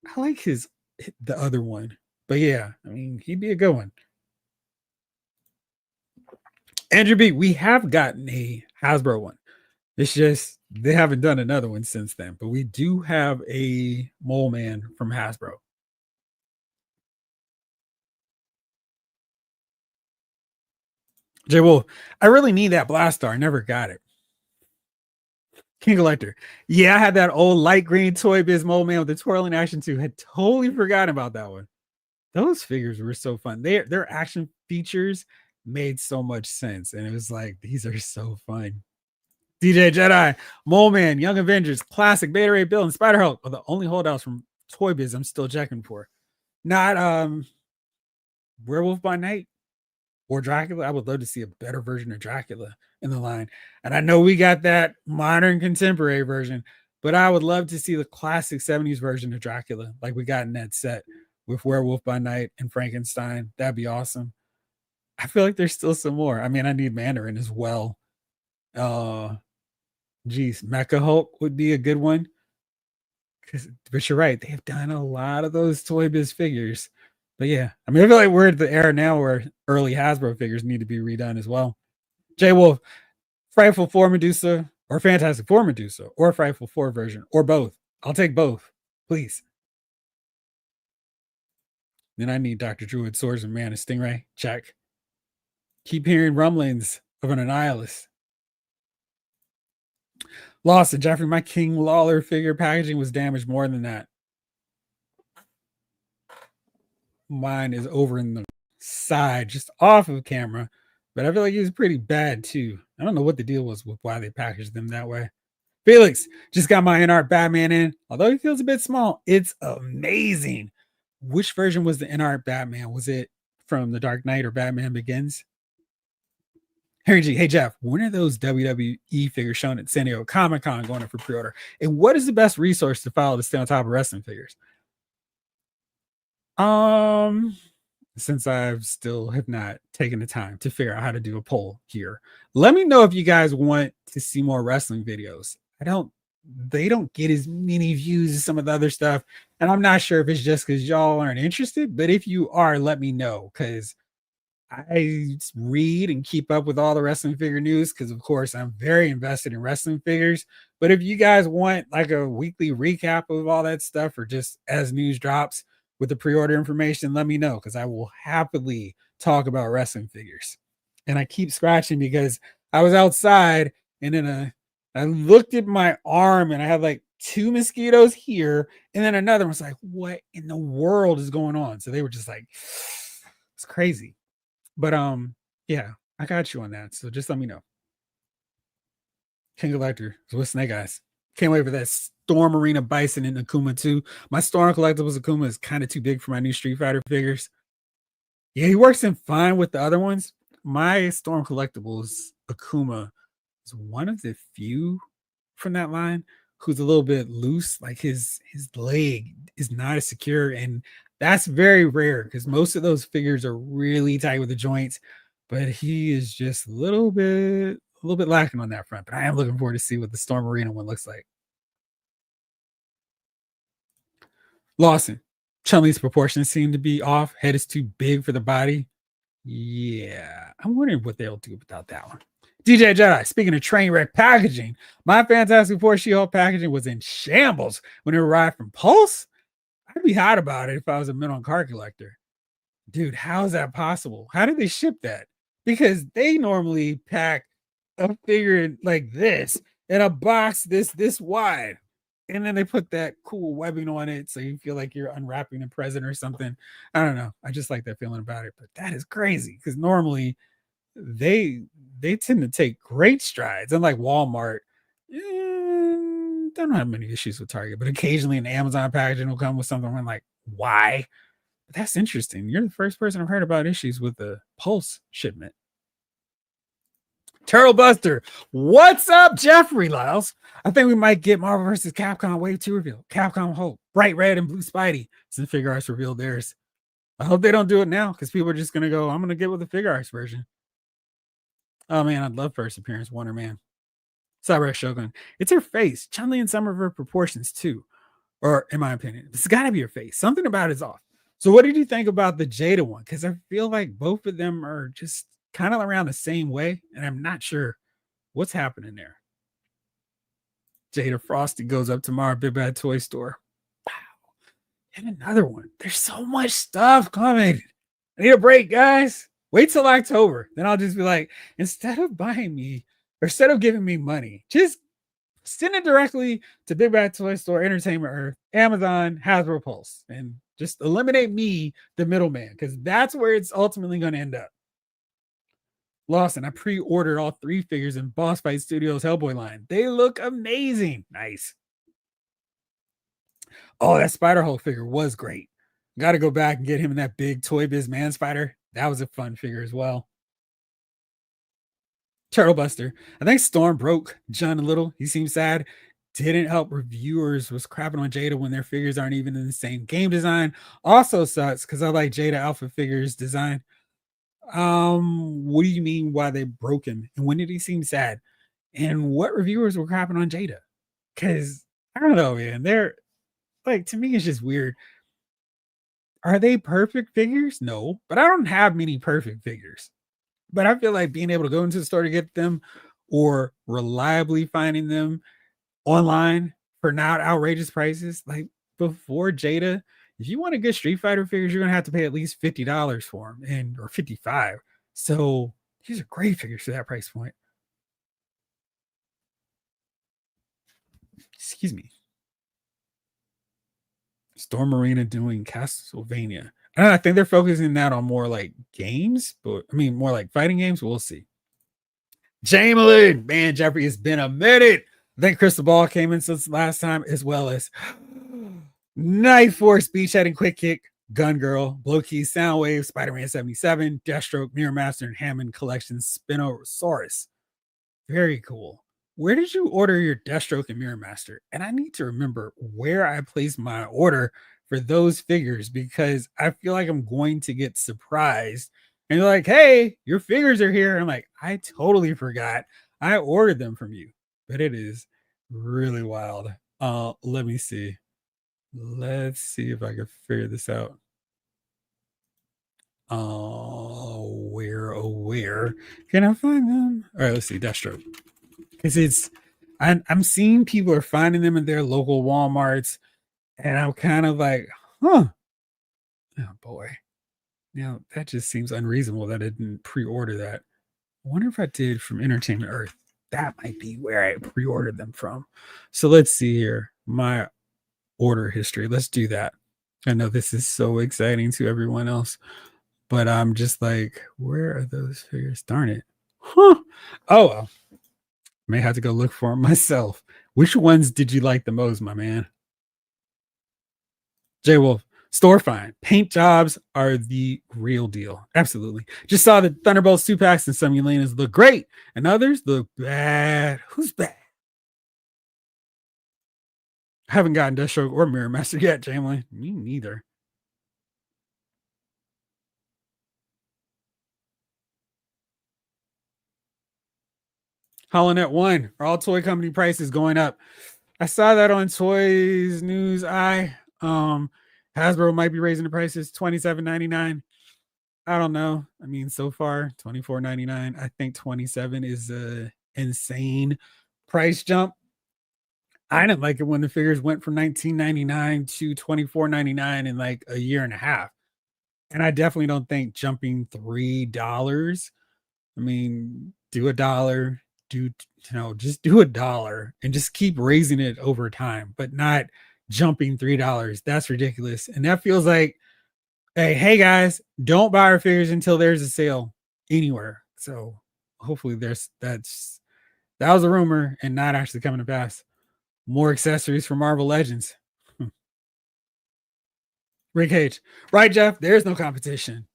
I like the other one. But yeah, I mean, he'd be a good one. Andrew B, we have gotten a Hasbro one. It's just they haven't done another one since then, but we do have a Mole Man from Hasbro. J Wolf, I really need that Blastar. I never got it. King Collector. Yeah, I had that old light green Toy Biz Mole Man with the twirling action too. Had totally forgotten about that one. Those figures were so fun. Their action features made so much sense. And it was like, these are so fun. DJ Jedi, Mole Man, Young Avengers, Classic, Beta Ray Bill, and Spider Hulk are the only holdouts from Toy Biz I'm still checking for. Not Werewolf by Night or Dracula. I would love to see a better version of Dracula in the line. And I know we got that modern contemporary version, but I would love to see the classic 70s version of Dracula like we got in that set with Werewolf by Night and Frankenstein. That'd be awesome. I feel like there's still some more. I mean, I need Mandarin as well. Geez, Mecha Hulk would be a good one. But you're right, they've done a lot of those Toy Biz figures. But yeah, I mean, I feel like we're at the era now where early Hasbro figures need to be redone as well. J Wolf, Frightful 4 Medusa, or Fantastic 4 Medusa, or Frightful 4 version, or both. I'll take both, please. Then I need Dr. Druid, Swordsman, Man, and Stingray. Check. Keep hearing rumblings of an Annihilus. Lost it, Jeffrey. My King Lawler figure packaging was damaged more than that. Mine is over in the side, just off of camera, but I feel like it was pretty bad too. I don't know what the deal was with why they packaged them that way. Felix just got my NR Batman in. Although he feels a bit small, it's amazing. Which version was the NR Batman? Was it from The Dark Knight or Batman Begins? Harry G, hey Jeff, when are those WWE figures shown at San Diego Comic-Con going up for pre-order? And what is the best resource to follow to stay on top of wrestling figures? Since I've still have not taken the time to figure out how to do a poll here, let me know if you guys want to see more wrestling videos. They don't get as many views as some of the other stuff, and I'm not sure if it's just because y'all aren't interested, but if you are, let me know, because I read and keep up with all the wrestling figure news because, of course, I'm very invested in wrestling figures. But if you guys want like a weekly recap of all that stuff or just as news drops with the pre-order information, let me know because I will happily talk about wrestling figures. And I keep scratching because I was outside and then I looked at my arm and I had like 2 mosquitoes here and then another one was like, what in the world is going on? So they were just like, it's crazy. But yeah, I got you on that. So just let me know. King Collector with Snake Eyes. Can't wait for that Storm Arena Bison and Akuma too. My Storm Collectibles Akuma is kind of too big for my new Street Fighter figures. Yeah, he works in fine with the other ones. My Storm Collectibles Akuma is one of the few from that line who's a little bit loose. Like his leg is not as secure, and that's very rare because most of those figures are really tight with the joints. But he is just a little bit lacking on that front. But I am looking forward to see what the Storm Arena one looks like. Lawson, Chun-Li's proportions seem to be off. Head is too big for the body. Yeah, I'm wondering what they'll do without that one. DJ Jedi, speaking of train wreck packaging, my Fantastic Four She-Hulk packaging was in shambles when it arrived from Pulse. I'd be hot about it if I was a middle car collector. Dude, how is that possible? How did they ship that? Because they normally pack a figure like this in a box this wide. And then they put that cool webbing on it so you feel like you're unwrapping a present or something. I don't know. I just like that feeling about it. But that is crazy because normally they they tend to take great strides. Unlike Walmart, don't have many issues with Target, but occasionally an Amazon packaging will come with something I'm like, why? But that's interesting. You're the first person I've heard about issues with the Pulse shipment. Turtle Buster, what's up, Jeffrey Lyles? I think we might get Marvel vs. Capcom Wave 2 reveal. Capcom Hope, Bright Red and Blue Spidey. Since Figure Arts revealed theirs. I hope they don't do it now because people are just going to go, I'm going to get with the Figure Arts version. Oh man, I'd love first appearance Wonder Man. Cyber Shogun. It's her face. Chun-Li in some of her proportions too. Or in my opinion, it's got to be her face. Something about it's off. So what did you think about the Jada one? Because I feel like both of them are just kind of around the same way. And I'm not sure what's happening there. Jada Frosty goes up tomorrow, Big Bad Toy Store. Wow. And another one. There's so much stuff coming. I need a break, guys. Wait till October. Then I'll just be like, instead of giving me money, just send it directly to Big Bad Toy Store, Entertainment Earth, Amazon, Hasbro Pulse, and just eliminate me, the middleman, because that's where it's ultimately going to end up. Lawson, I pre-ordered all 3 figures in Boss Fight Studios Hellboy line. They look amazing. Nice. Oh, that Spider-Hulk figure was great. Got to go back and get him in that big Toy Biz Man Spider. That was a fun figure as well. Turtle Buster. I think Storm broke John a little. He seemed sad. Didn't help reviewers was crapping on Jada when their figures aren't even in the same game design. Also sucks because I like Jada Alpha figures design. What do you mean why they broke him? And when did he seem sad? And what reviewers were crapping on Jada? Because I don't know, man. They're like, to me, it's just weird. Are they perfect figures? No, but I don't have many perfect figures. But I feel like being able to go into the store to get them or reliably finding them online for not outrageous prices, like before Jada, if you want to get Street Fighter figures, you're going to have to pay at least $50 for them or $55. So these are great figures for that price point. Excuse me. Storm Arena doing Castlevania. I think they're focusing that on more like games, but I mean more like fighting games. We'll see. Jamelin, man, Jeffrey, it's been a minute. I think Crystal Ball came in since last time, as well as Night Force, Beachhead and Quick Kick, Gun Girl, Blow Key, Soundwave, Spider-Man 77, Deathstroke, Mirror Master, and Hammond Collection Spinosaurus. Very cool. Where did you order your Deathstroke and Mirror Master? And I need to remember where I placed my order for those figures because I feel like I'm going to get surprised. And you're like, hey, your figures are here. I'm like, I totally forgot. I ordered them from you. But it is really wild. Let me see. Let's see if I can figure this out. Where can I find them? All right, let's see. Deathstroke. Because I'm seeing people are finding them in their local Walmarts, and I'm kind of like, huh. Oh boy. Now that just seems unreasonable that I didn't pre-order that. I wonder if I did from Entertainment Earth. That might be where I pre-ordered them from. So let's see here. My order history. Let's do that. I know this is so exciting to everyone else, but I'm just like, where are those figures? Darn it. Huh. Oh well. May have to go look for them myself. Which ones did you like the most, my man? J Wolf, store fine. Paint jobs are the real deal. Absolutely. Just saw the Thunderbolts 2-packs and some Elena's look great, and others look bad. Who's bad? I haven't gotten Deathstroke or Mirror Master yet, Jamie. Me neither. HoloNet 1. Are all toy company prices going up? I saw that on Toys News Eye. Hasbro might be raising the prices $27.99. I don't know. I mean, so far, $24.99. I think 27 is a insane price jump. I didn't like it when the figures went from 19.99 to 24.99 in like a year and a half. And I definitely don't think jumping $3. I mean, do a dollar, just do a dollar and just keep raising it over time, but not jumping $3. That's ridiculous. And that feels like, hey guys, don't buy our figures until there's a sale anywhere. So hopefully that was a rumor and not actually coming to pass. More accessories for Marvel Legends. Rick Cage. Right, Jeff? There's no competition.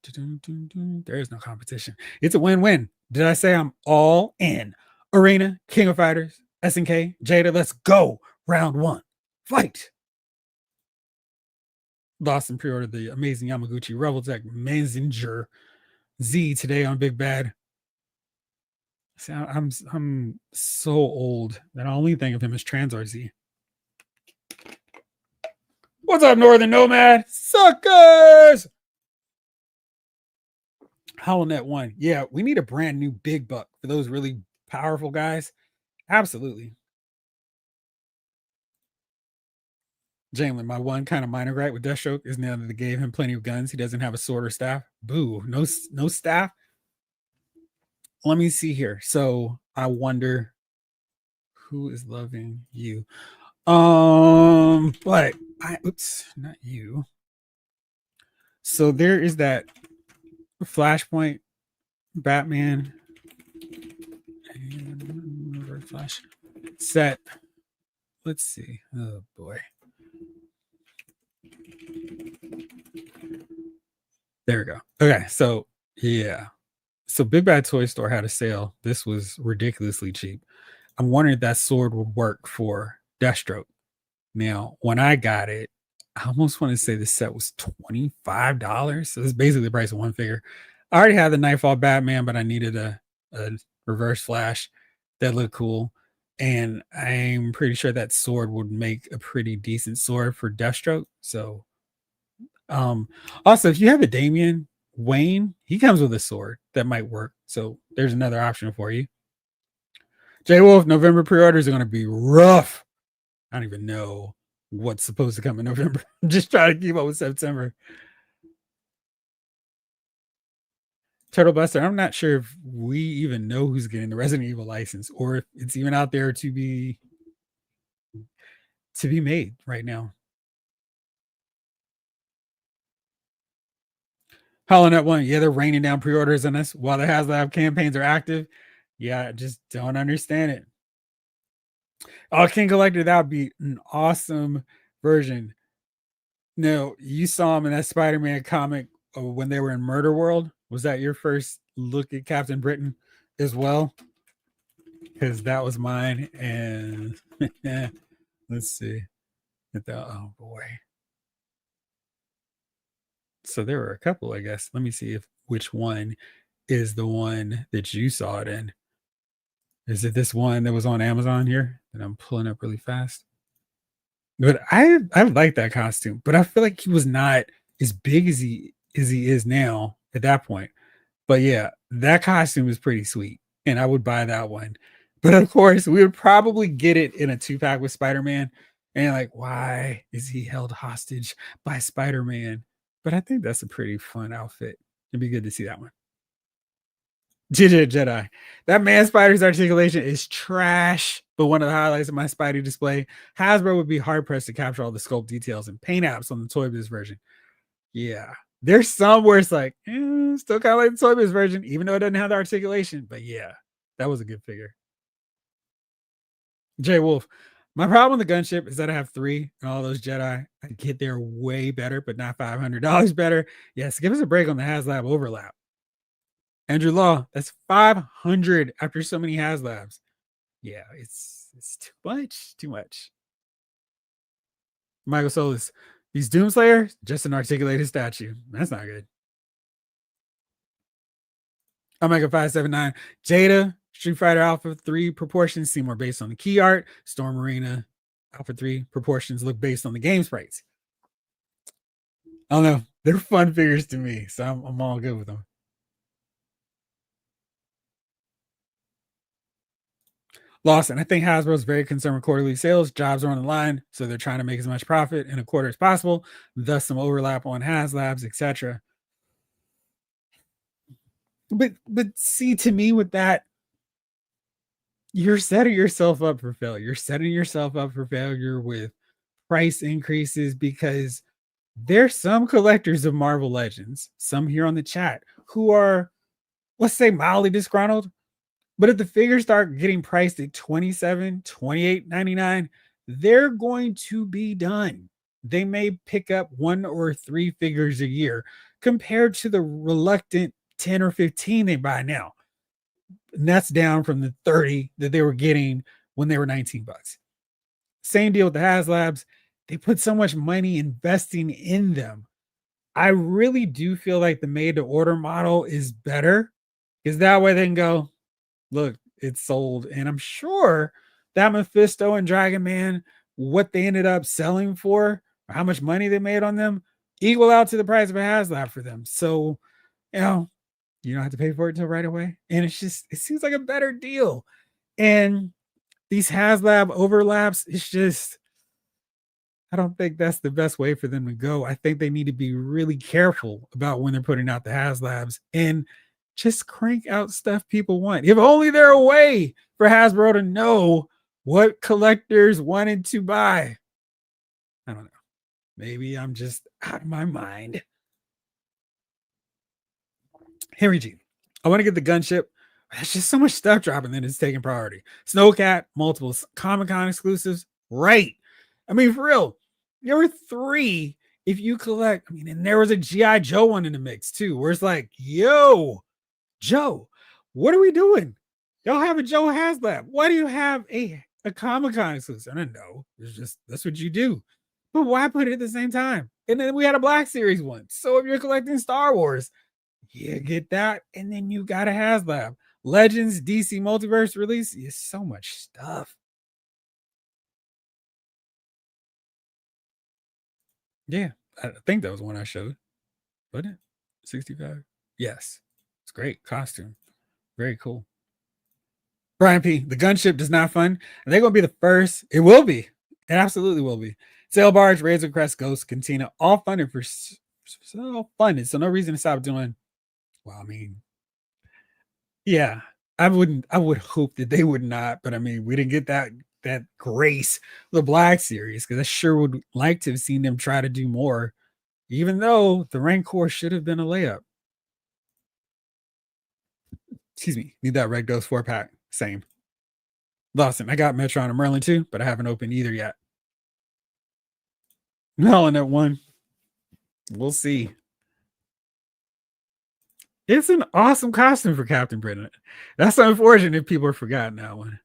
There is no competition. It's a win-win. Did I say I'm all in? Arena, King of Fighters, SNK, Jada, let's go. Round one. Fight. Lost and pre-ordered the amazing Yamaguchi Rebel Tech Messenger Z today on Big Bad. See, I'm so old that I only think of him as Transar Z. What's up, Northern Nomad? Suckers! HoloNet 1. Yeah, we need a brand new big buck for those really powerful guys. Absolutely. Jalen, my one kind of minor gripe with Deathstroke is now that they gave him plenty of guns, he doesn't have a sword or staff. Boo. No staff. Let me see here. So I wonder who is loving you. But oops, not you. So there is that Flashpoint Batman and Flash set. Let's see. Oh boy. There we go. Okay, so yeah. So Big Bad Toy Store had a sale. This was ridiculously cheap. I'm wondering if that sword would work for Deathstroke. Now, when I got it, I almost want to say the set was $25. So it's basically the price of one figure. I already had the Nightfall Batman, but I needed a reverse flash that looked cool. And I'm pretty sure that sword would make a pretty decent sword for Deathstroke. So also if you have a Damian Wayne, he comes with a sword that might work. So there's another option for you. J Wolf, November pre-orders are going to be rough. I don't even know what's supposed to come in November. I'm just trying to keep up with September. Turtle Buster, I'm not sure if we even know who's getting the Resident Evil license or if it's even out there to be made right now. HoloNet 1, yeah, they're raining down pre-orders on us while the Haslab campaigns are active. Yeah, I just don't understand it. Oh, King Collector, that would be an awesome version. No, you saw him in that Spider-Man comic when they were in Murder World. Was that your first look at Captain Britain as well? Because that was mine. And let's see. Oh boy. So there were a couple, I guess. Let me see which one is the one that you saw it in. Is it this one that was on Amazon here that I'm pulling up really fast? But I like that costume, but I feel like he was not as big as he is now at that point. But yeah, that costume is pretty sweet, and I would buy that one. But of course, we would probably get it in a 2-pack with Spider-Man. And like, why is he held hostage by Spider-Man? But I think that's a pretty fun outfit. It'd be good to see that one. Jedi. That man Spider's articulation is trash, but one of the highlights of my Spidey display. Hasbro would be hard pressed to capture all the sculpt details and paint apps on the Toy Biz version. Yeah, there's some where it's like, still kind of like the Toy Biz version, even though it doesn't have the articulation. But yeah, that was a good figure. Jay Wolf. My problem with the gunship is that I have 3 and all those Jedi. I get there way better, but not $500 better. Yes, give us a break on the Haslab overlap. Andrew Law, that's 500 after so many Haslabs. Yeah, it's too much. Too much. Michael Solis, these Doomslayers, just an articulated statue. That's not good. Omega 579, Jada, Street Fighter Alpha 3 proportions seem more based on the key art. Storm Arena Alpha 3 proportions look based on the game sprites. I don't know. They're fun figures to me, so I'm all good with them. Lawson, I think Hasbro is very concerned with quarterly sales. Jobs are on the line, so they're trying to make as much profit in a quarter as possible. Thus, some overlap on Haslabs, etc. But see, to me, with that, you're setting yourself up for failure. You're setting yourself up for failure with price increases because there's some collectors of Marvel Legends, some here on the chat, who are, let's say, mildly disgruntled. But if the figures start getting priced at $27, $28.99, they're going to be done. They may pick up 1 or 3 figures a year compared to the reluctant 10 or 15 they buy now. And that's down from the 30 that they were getting when they were 19 bucks. Same deal with the Haslabs. They put so much money investing in them. I really do feel like the made to order model is better because that way they can go, look, it's sold. And I'm sure that Mephisto and Dragon Man, what they ended up selling for, or how much money they made on them, equal out to the price of a Haslab for them. So, you don't have to pay for it until right away. And it's just, it seems like a better deal. And these Haslab overlaps, it's just, I don't think that's the best way for them to go. I think they need to be really careful about when they're putting out the Haslabs and just crank out stuff people want. If only there a way for Hasbro to know what collectors wanted to buy. I don't know. Maybe I'm just out of my mind. Henry G. I want to get the gunship. There's just so much stuff dropping that it's taking priority. Snowcat, multiple Comic-Con exclusives. Right. I mean, for real, there were 3 if you collect. I mean, and there was a G.I. Joe one in the mix too, where it's like, yo, Joe, what are we doing? Y'all have a Joe Haslab. Why do you have a Comic-Con exclusive? I don't know. It's just, that's what you do. But why put it at the same time? And then we had a Black Series one. So if you're collecting Star Wars, yeah, get that. And then you got a Haslab. Legends, DC Multiverse release. Is so much stuff. Yeah, I think that was one I showed. Wasn't it? 65. Yes. It's great. Costume. Very cool. Brian P. The gunship does not fund. And they're going to be the first. It will be. It absolutely will be. Sail Barge, Razor Crest, Ghost, Cantina, all funded for so funded. So no reason to stop doing. Well, I mean, yeah, I would hope that they would not, but I mean, we didn't get that grace the Black Series because I sure would like to have seen them try to do more, even though the Rancor should have been a layup. Excuse me, need that Red Ghost 4-pack. Same. Lawson, I got Metron and Merlin too, but I haven't opened either yet. Melon at 1. We'll see. It's an awesome costume for Captain Britain. That's unfortunate if people are forgotten that one.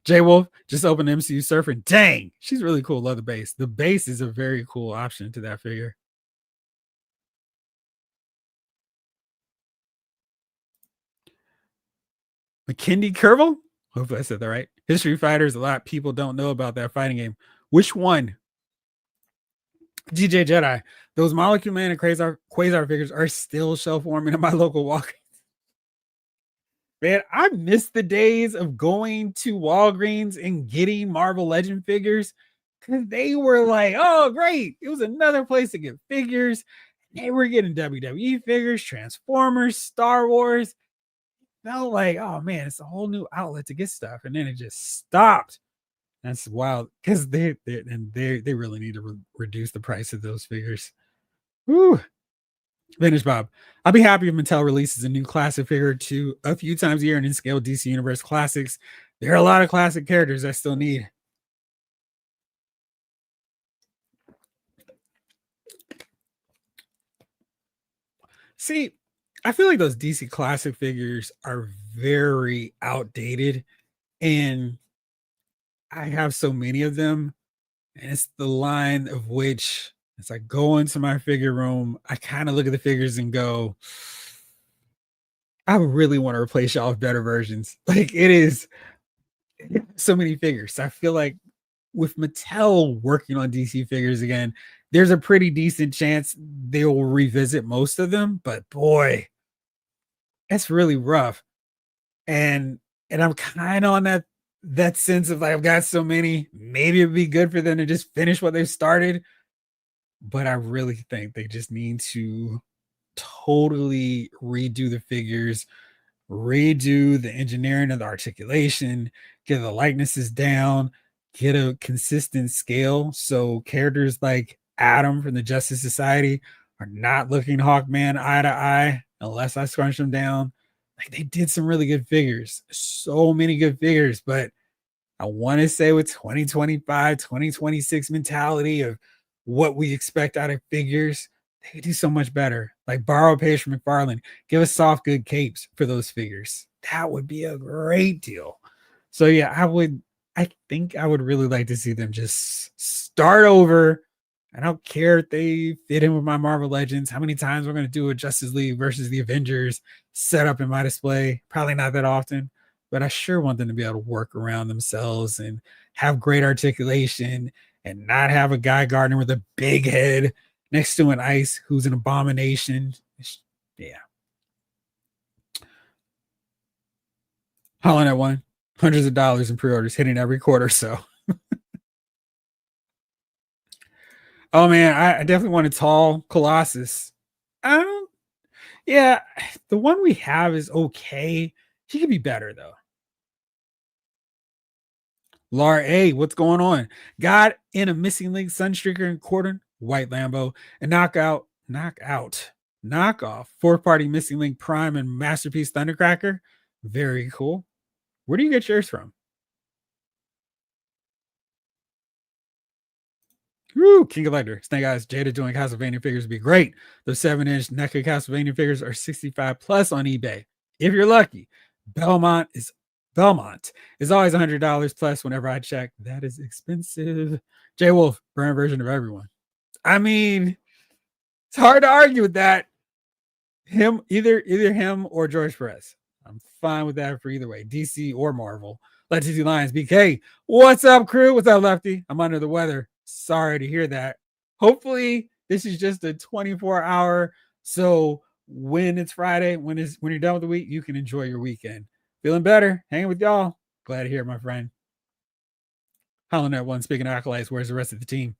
J Wolf just opened MCU Surfer. Dang, she's really cool. Love the base. The base is a very cool option to that figure. McKindy Kervel? Hopefully I said that right. History Fighters, a lot of people don't know about that fighting game. Which one? DJ Jedi. Those Molecule Man and Quasar figures are still shelf warming at my local Walgreens. Man, I miss the days of going to Walgreens and getting Marvel Legend figures because they were like, oh, great. It was another place to get figures. They were getting WWE figures, Transformers, Star Wars. Felt like, oh man, it's a whole new outlet to get stuff. And then it just stopped. That's wild because they really need to reduce the price of those figures. Woo. Vintage Bob. I'll be happy if Mattel releases a new classic figure or two a few times a year and in scale DC Universe classics. There are a lot of classic characters I still need. See, I feel like those DC classic figures are very outdated, and I have so many of them. And it's the line of which, as I go into my figure room, I kind of look at the figures and go, I really want to replace y'all with better versions. Like it is so many figures. I feel like with Mattel working on DC figures again, there's a pretty decent chance they will revisit most of them, but boy, it's really rough. And I'm kind of on that sense of like I've got so many, maybe it'd be good for them to just finish what they started. But I really think they just need to totally redo the figures, redo the engineering of the articulation, get the likenesses down, get a consistent scale. So characters like Adam from the Justice Society are not looking Hawkman eye to eye unless I scrunch them down. Like they did some really good figures, so many good figures, but I want to say with 2025, 2026 mentality of what we expect out of figures, they could do so much better. Like borrow a page from McFarlane, give us soft good capes for those figures. That would be a great deal. So yeah, I think I would really like to see them just start over. I don't care if they fit in with my Marvel Legends. How many times we're going to do a Justice League versus the Avengers set up in my display? Probably not that often, but I sure want them to be able to work around themselves and have great articulation and not have a Guy Gardner with a big head next to an Ice who's an abomination. Yeah. Holland at one, hundreds of dollars in pre-orders hitting every quarter. So, oh man, I definitely want a tall Colossus. Um, yeah, the one we have is okay. He could be better though. Lar A, what's going on? Got in a missing link, Sunstreaker and Cordon, White Lambo, and knockoff, fourth party missing link Prime and Masterpiece Thundercracker. Very cool. Where do you get yours from? Woo, King Elector, Snake Eyes, Jada doing Castlevania figures would be great. Those 7-inch NECA Castlevania figures are 65 plus on eBay. If you're lucky, Belmont is always $100 plus whenever I check. That is expensive. J Wolf, brand version of everyone. I mean, it's hard to argue with that. Either him or George Perez. I'm fine with that for either way, DC or Marvel. Let's see Lions. BK, what's up, crew? What's up, Lefty? I'm under the weather. Sorry to hear that. Hopefully, this is just a 24-hour. So when it's Friday, when you're done with the week, you can enjoy your weekend. Feeling better, hanging with y'all. Glad to hear it, my friend. Holland at one. Speaking of acolytes, where's the rest of the team?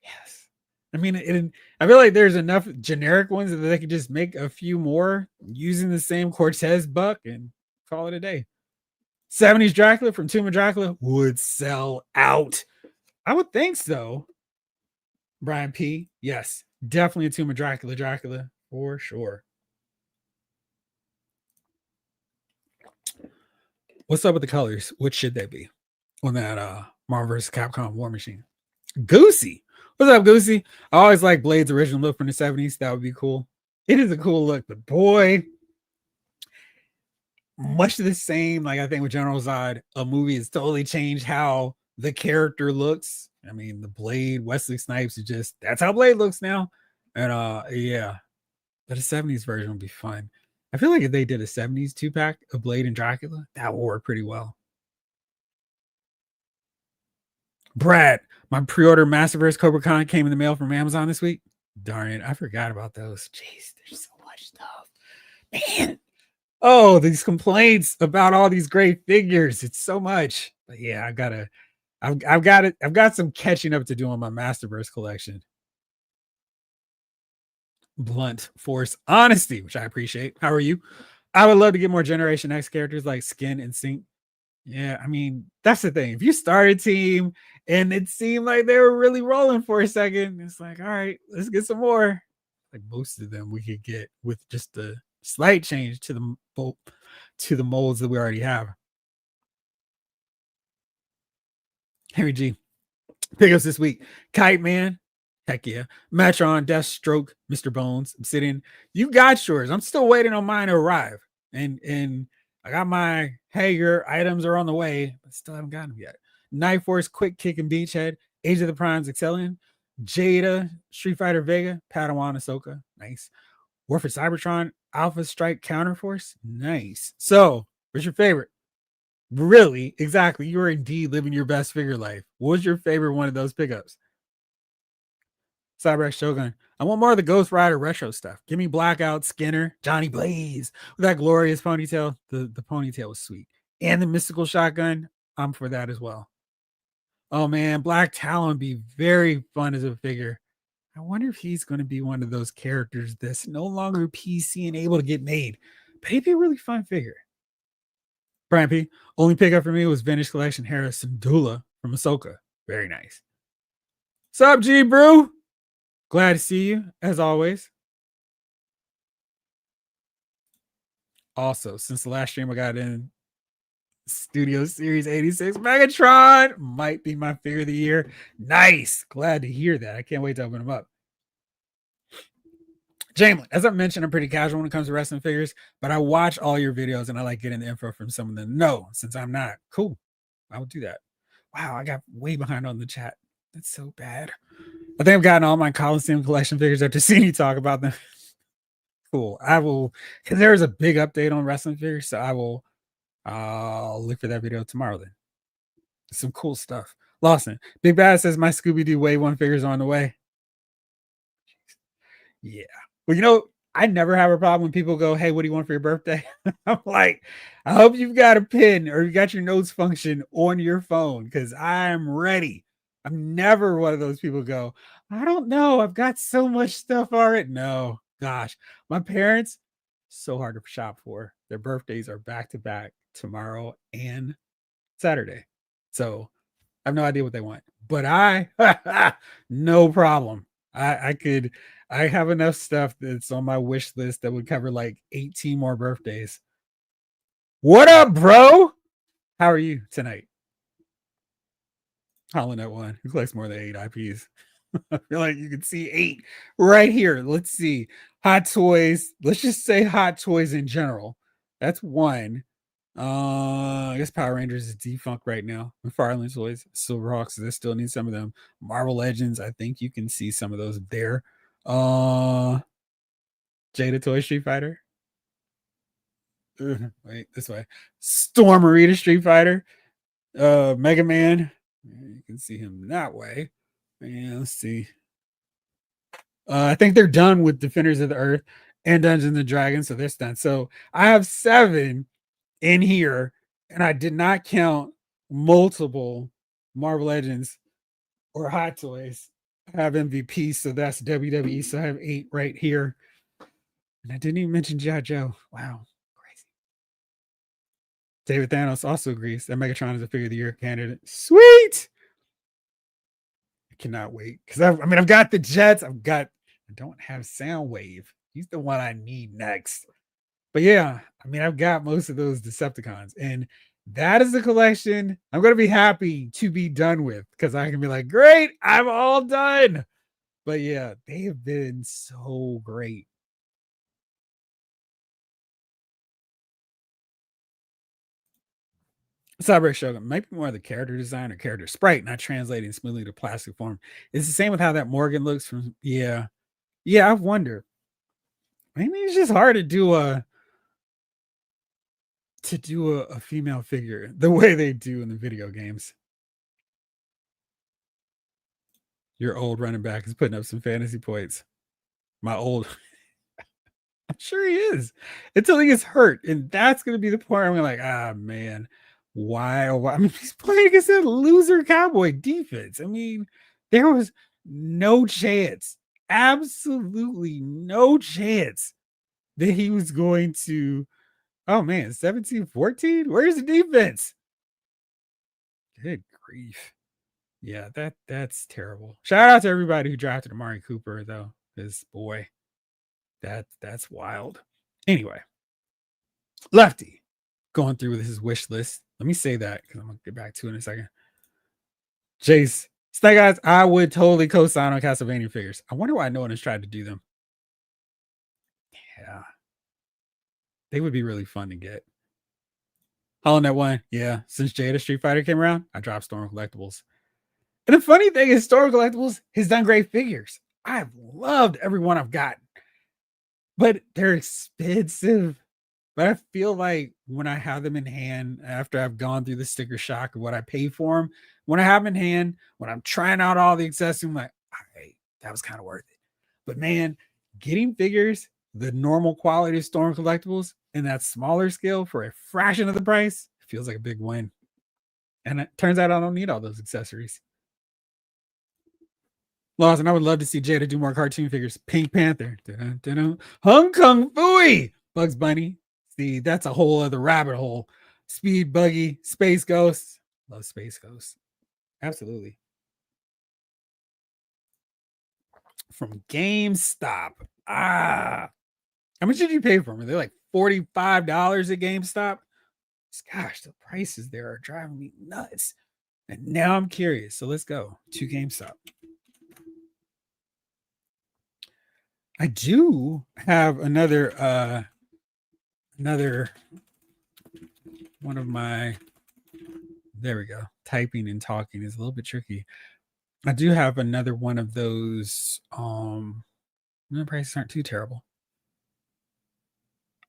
Yes. I mean, I feel like there's enough generic ones that they could just make a few more using the same Cortez buck and call it a day. 70s Dracula from Tomb of Dracula would sell out. I would think so. Brian P. Yes, definitely a Tomb of Dracula for sure. What's up with the colors? What should they be on that Marvel vs. Capcom War Machine? Goosey. What's up, Goosey? I always like Blade's original look from the 70s. That would be cool. It is a cool look, but boy, much the same. Like I think with General Zod, a movie has totally changed how the character looks. I mean, the Blade, Wesley Snipes, that's how Blade looks now. And yeah, but a 70s version would be fun. I feel like if they did a 70s 2-pack of Blade and Dracula, that would work pretty well. Brad, my pre-order Masterverse Cobra Khan came in the mail from Amazon this week. Darn it, I forgot about those. Jeez, there's so much stuff. Man. Oh, these complaints about all these great figures. It's so much. But yeah, I've got some catching up to do on my Masterverse collection. Blunt force honesty, which I appreciate. How are you? I would love to get more Generation X characters like Skin and Sync. Yeah, I mean, that's the thing. If you start a team and it seemed like they were really rolling for a second, it's like, all right, let's get some more. Like most of them we could get with just a slight change to the molds that we already have. Harry G. Pickups this week. Kite Man. Heck yeah. Metron, Deathstroke, Mr. Bones, Obsidian. You got yours. I'm still waiting on mine to arrive. And I got my your items are on the way, but still haven't gotten them yet. Night Force, Quick Kick and Beachhead, Age of the Primes, Excellion, Jada, Street Fighter Vega, Padawan, Ahsoka. Nice. War for Cybertron, Alpha Strike Counterforce. Nice. So, what's your favorite? Really? Exactly. You are indeed living your best figure life. What was your favorite one of those pickups? Cyber Shogun. I want more of the Ghost Rider retro stuff. Give me Blackout, Skinner, Johnny Blaze with that glorious ponytail. The ponytail was sweet. And the mystical shotgun. I'm for that as well. Oh man, Black Talon would be very fun as a figure. I wonder if he's going to be one of those characters that's no longer PC and able to get made. But he'd be a really fun figure. Brian P. Only pickup for me was Vintage Collection Harris Syndulla from Ahsoka. Very nice. Sup, G Brew? Glad to see you, as always. Also, since the last stream I got in, Studio Series 86 Megatron might be my figure of the year. Nice. Glad to hear that. I can't wait to open them up. Jamelin, as I mentioned, I'm pretty casual when it comes to wrestling figures, but I watch all your videos and I like getting the info from someone that know since I'm not. Cool. I will do that. Wow, I got way behind on the chat. That's so bad. I think I've gotten all my Coliseum collection figures after seeing you talk about them. Cool. I will, because there is a big update on wrestling figures, so I'll look for that video tomorrow then. Some cool stuff. Lawson, Big Bad says my Scooby-Doo Wave 1 figures on the way. Yeah. Well, I never have a problem when people go, hey, what do you want for your birthday? I'm like, I hope you've got a pin or you got your notes function on your phone because I'm ready. I'm never one of those people go, I don't know. I've got so much stuff already. No, gosh, my parents, so hard to shop for. Their birthdays are back to back tomorrow and Saturday. So I have no idea what they want, but no problem. I have enough stuff that's on my wish list that would cover like 18 more birthdays. What up, bro? How are you tonight? Holland at one. Who collects more than 8 IPs? I feel like you can see 8 right here. Let's see. Hot Toys. Let's just say Hot Toys in general. That's 1. I guess Power Rangers is defunct right now. McFarlane Toys, Silverhawks, they still need some of them. Marvel Legends, I think you can see some of those there. Jada Toy Street Fighter. Wait, this way. Storm Marita Street Fighter. Mega Man. You can see him that way. And let's see. I think they're done with Defenders of the Earth and Dungeons and Dragons, so they're done. So I have 7 in here, and I did not count multiple Marvel Legends or Hot Toys. I have MVP, so that's WWE. So I have 8 right here. And I didn't even mention G.I. Joe. Wow. Crazy. David Thanos also agrees that Megatron is a figure of the year candidate. Sweet. I cannot wait. Because I've got the Jets. I don't have Soundwave. He's the one I need next. But yeah, I've got most of those Decepticons. And that is the collection I'm going to be happy to be done with because I can be like, great, I'm all done. But yeah, they have been so great. Cyber Shogun might be more of the character design or character sprite, not translating smoothly to plastic form. It's the same with how that Morgan looks from. Yeah, I've wondered. Maybe it's just hard to do a female figure the way they do in the video games. Your old running back is putting up some fantasy points. My old, I'm sure he is until he gets hurt, and that's going to be the point where I'm like, man, why? He's playing against that loser Cowboy defense. There was no chance, absolutely no chance that he was going to. Oh man, 17-14. Where's the defense? Good grief. Yeah, that's terrible. Shout out to everybody who drafted Amari Cooper, though, because boy, that's wild. Anyway, Lefty going through with his wish list. Let me say that because I'm gonna get back to it in a second. Jace, Snake Eyes, I would totally co-sign on Castlevania figures. I wonder why no one has tried to do them. Yeah, they would be really fun to get. Hollow Knight 1, yeah. Since Jada Street Fighter came around, I dropped Storm Collectibles. And the funny thing is, Storm Collectibles has done great figures. I've loved every one I've gotten, but they're expensive. But I feel like when I have them in hand, after I've gone through the sticker shock of what I pay for them, when I have them in hand, when I'm trying out all the accessories, I'm like, all right, that was kind of worth it. But man, getting figures, the normal quality of Storm collectibles in that smaller scale for a fraction of the price feels like a big win. And it turns out I don't need all those accessories. Lawson, I would love to see Jada do more cartoon figures. Pink Panther, Hong Kong Fooey, Bugs Bunny. See, that's a whole other rabbit hole. Speed Buggy, Space Ghost. Love Space Ghost. Absolutely. From GameStop. How much did you pay for them? Are they like $45 at GameStop? Gosh, the prices there are driving me nuts. And now I'm curious. So let's go to GameStop. I do have another one of my, there we go. Typing and talking is a little bit tricky. I do have another one of those. The prices aren't too terrible.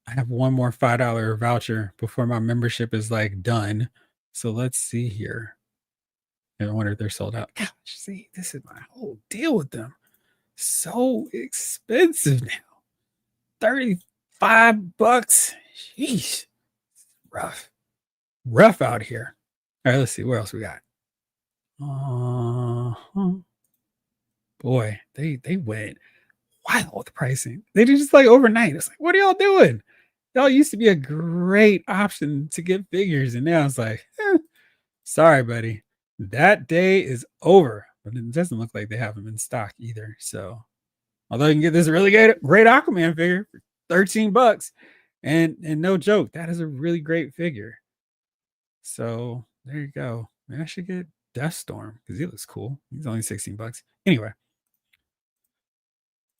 I have one more $5 voucher before my membership is like done. So let's see here. I wonder if they're sold out. Gosh, see, this is my whole deal with them. So expensive now. $35. Sheesh. Rough out here. All right, let's see. What else we got? Boy, they went wild with the pricing. They did just like overnight. It's like, what are y'all doing? Y'all used to be a great option to get figures, and now it's like, sorry, buddy. That day is over. But it doesn't look like they have them in stock either. So, although you can get this really great Aquaman figure for $13, and no joke, that is a really great figure. So there you go. Maybe I should get Deathstorm because he looks cool. He's only $16. Anyway,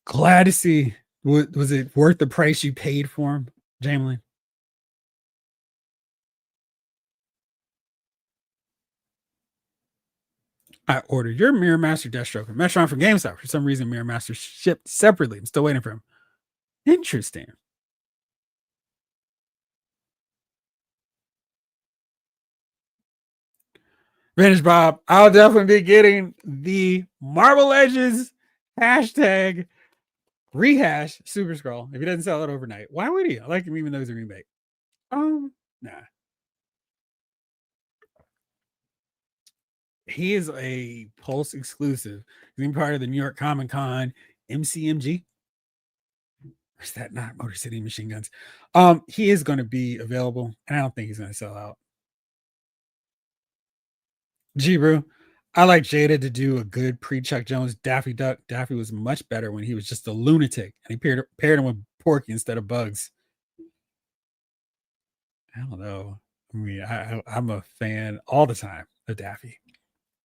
glad to see. Was it worth the price you paid for him, Jamelin? I ordered your Mirror Master Deathstroke and Metron from GameStop. For some reason, Mirror Master shipped separately. I'm still waiting for him. Interesting. Vintage Bob, I'll definitely be getting the Marvel Legends hashtag rehash Super Scroll if he doesn't sell it overnight. Why would he? I like him even though he's a remake. Nah. He is a Pulse exclusive. He's part of the New York Comic Con MCMG. Or is that not Motor City Machine Guns? He is going to be available, and I don't think he's going to sell out. G-Brew, I like Jada to do a good pre-Chuck Jones Daffy Duck. Daffy was much better when he was just a lunatic, and he paired him with Porky instead of Bugs. I don't know. I mean, I'm a fan all the time of Daffy.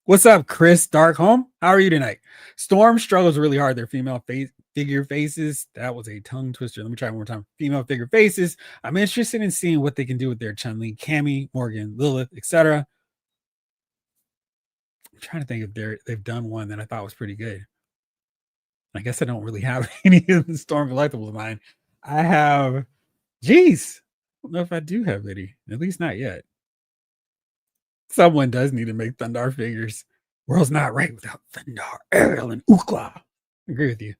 What's up, Chris Darkholm? How are you tonight? Storm struggles really hard. Their female figure faces. That was a tongue twister. Let me try one more time. Female figure faces. I'm interested in seeing what they can do with their Chun-Li, Cammy, Morgan, Lilith, etc. I'm trying to think if they've done one that I thought was pretty good. I guess I don't really have any of the Storm collectibles of mine. I have, geez, I don't know if I do have any. At least not yet. Someone does need to make Thundar figures. World's not right without Thundar, Ariel, and Ookla. Agree with you.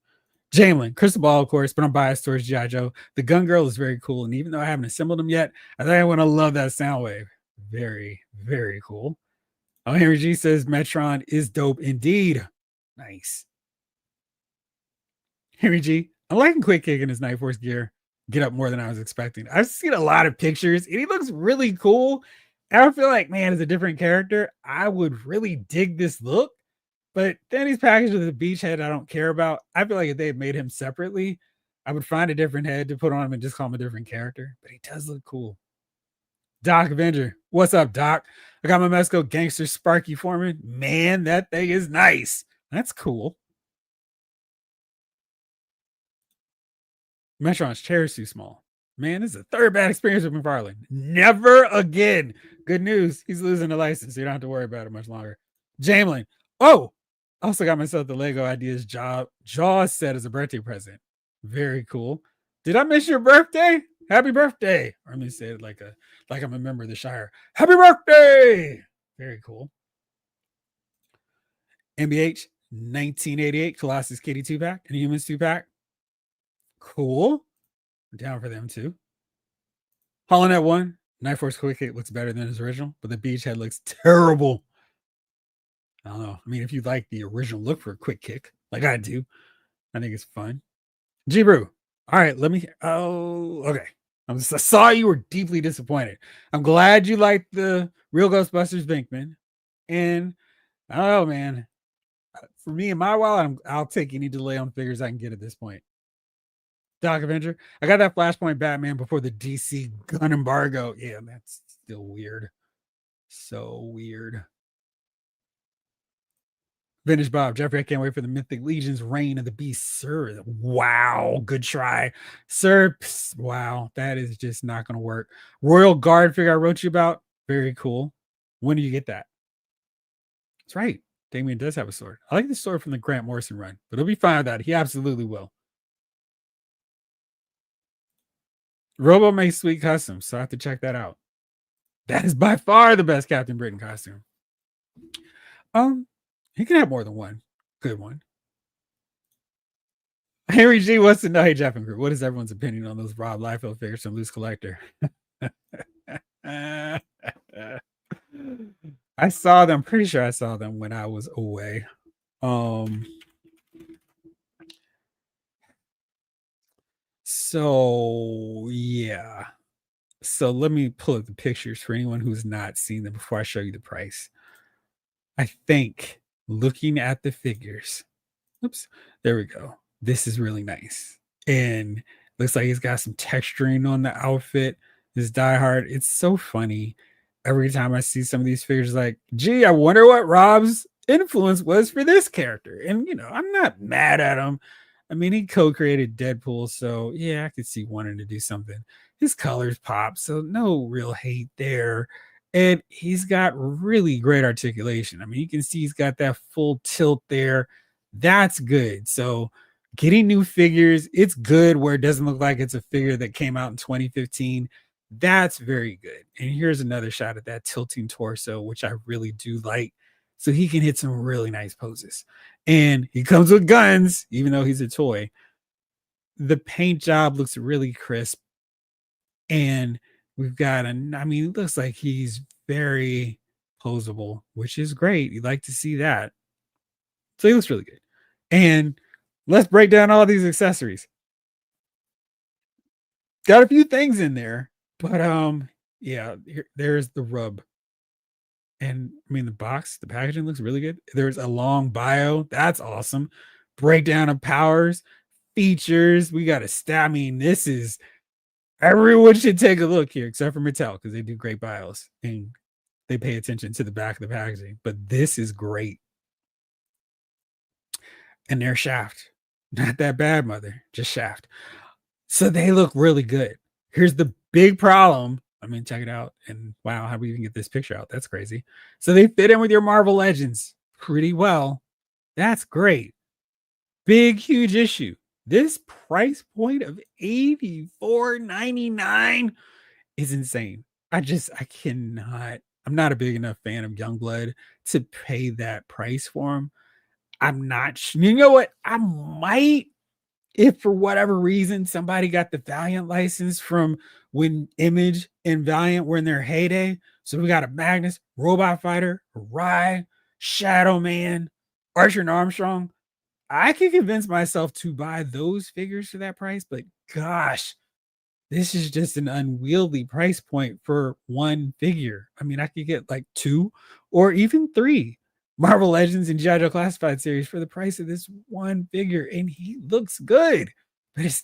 Jamelin, Crystal Ball, of course, but I'm biased towards G.I. Joe. The Gun Girl is very cool, and even though I haven't assembled them yet, I think I'm going to love that sound wave. Very, very cool. Oh, Henry G says Metron is dope indeed. Nice. Henry G, I'm liking Quick Kick in his Night Force gear. Get up more than I was expecting. I've seen a lot of pictures, and he looks really cool. I feel like, man, as a different character, I would really dig this look. But then he's packaged with a beach head I don't care about. I feel like if they had made him separately, I would find a different head to put on him and just call him a different character. But he does look cool. Doc Avenger. What's up, Doc? I got my Mesco Gangster Sparky Foreman. Man, that thing is nice. That's cool. Metron's chair is too small. Man, this is the third bad experience with McFarlane. Never again. Good news. He's losing the license. So you don't have to worry about it much longer. Jamelin. Oh, I also got myself the Lego Ideas Jaws set as a birthday present. Very cool. Did I miss your birthday? Happy birthday. Or let me say it like I'm a member of the Shire. Happy birthday. Very cool. MBH, 1988 Colossus Kitty 2-pack and Humans 2-pack. Cool. I'm down for them too. Hollow Knight 1. Night Force Quick Hit looks better than his original, but the Beachhead looks terrible. I don't know. I mean, if you like the original look for a quick kick, like I do, I think it's fun. G Brew. All right, let me. Oh, okay. I saw you were deeply disappointed. I'm glad you liked the Real Ghostbusters Binkman. And I don't know, man. For me and my wallet, I'll take any delay on figures I can get at this point. Doc Avenger. I got that Flashpoint Batman before the DC gun embargo. Yeah, that's still weird. So weird. Vintage Bob. Jeffrey, I can't wait for the Mythic Legion's Reign of the Beast. Sir, wow. Good try. Sir, wow. That is just not going to work. Royal Guard figure I wrote you about. Very cool. When do you get that? That's right. Damien does have a sword. I like the sword from the Grant Morrison run, but he'll be fine with that. He absolutely will. Robo makes sweet customs, so I have to check that out. That is by far the best Captain Britain costume. He can have more than one good one. Henry G wants to know, hey Jeff and Group, what is everyone's opinion on those Rob Liefeld figures from Loose Collector? I saw them. Pretty sure I saw them when I was away. So yeah. So let me pull up the pictures for anyone who's not seen them before I show you the price. I think looking at the figures, oops, there we go. This is really nice. And looks like he's got some texturing on the outfit. This Die Hard. It's so funny. Every time I see some of these figures, like, gee, I wonder what Rob's influence was for this character. And, I'm not mad at him. I mean, he co-created Deadpool, so yeah, I could see wanting to do something. His colors pop, so no real hate there. And he's got really great articulation. I mean, you can see he's got that full tilt there. That's good. So getting new figures, it's good where it doesn't look like it's a figure that came out in 2015. That's very good. And here's another shot at that tilting torso, which I really do like. So he can hit some really nice poses. And he comes with guns, even though he's a toy. The paint job looks really crisp. And we've got it looks like he's very posable, which is great. You'd like to see that. So he looks really good. And let's break down all these accessories. Got a few things in there, but yeah, there's the rub. And the box, the packaging looks really good. There's a long bio. That's awesome. Breakdown of powers, features. We got a stat. This is everyone should take a look here, except for Mattel, because they do great bios and they pay attention to the back of the packaging. But this is great. And their Shaft. Not that bad, mother. Just Shaft. So they look really good. Here's the big problem. Check it out. And wow, how do we even get this picture out? That's crazy. So they fit in with your Marvel Legends pretty well. That's great. Big, huge issue. This price point of $84.99 is insane. I cannot. I'm not a big enough fan of Youngblood to pay that price for him. I'm not. You know what? I might, if for whatever reason somebody got the Valiant license from when Image and Valiant were in their heyday. So we got a Magnus, Robot Fighter, Rye, Shadow Man, Archer and Armstrong. I can convince myself to buy those figures for that price, but gosh, this is just an unwieldy price point for one figure. I could get like 2 or even 3 Marvel Legends and G.I. Joe Classified series for the price of this one figure, and he looks good, but it's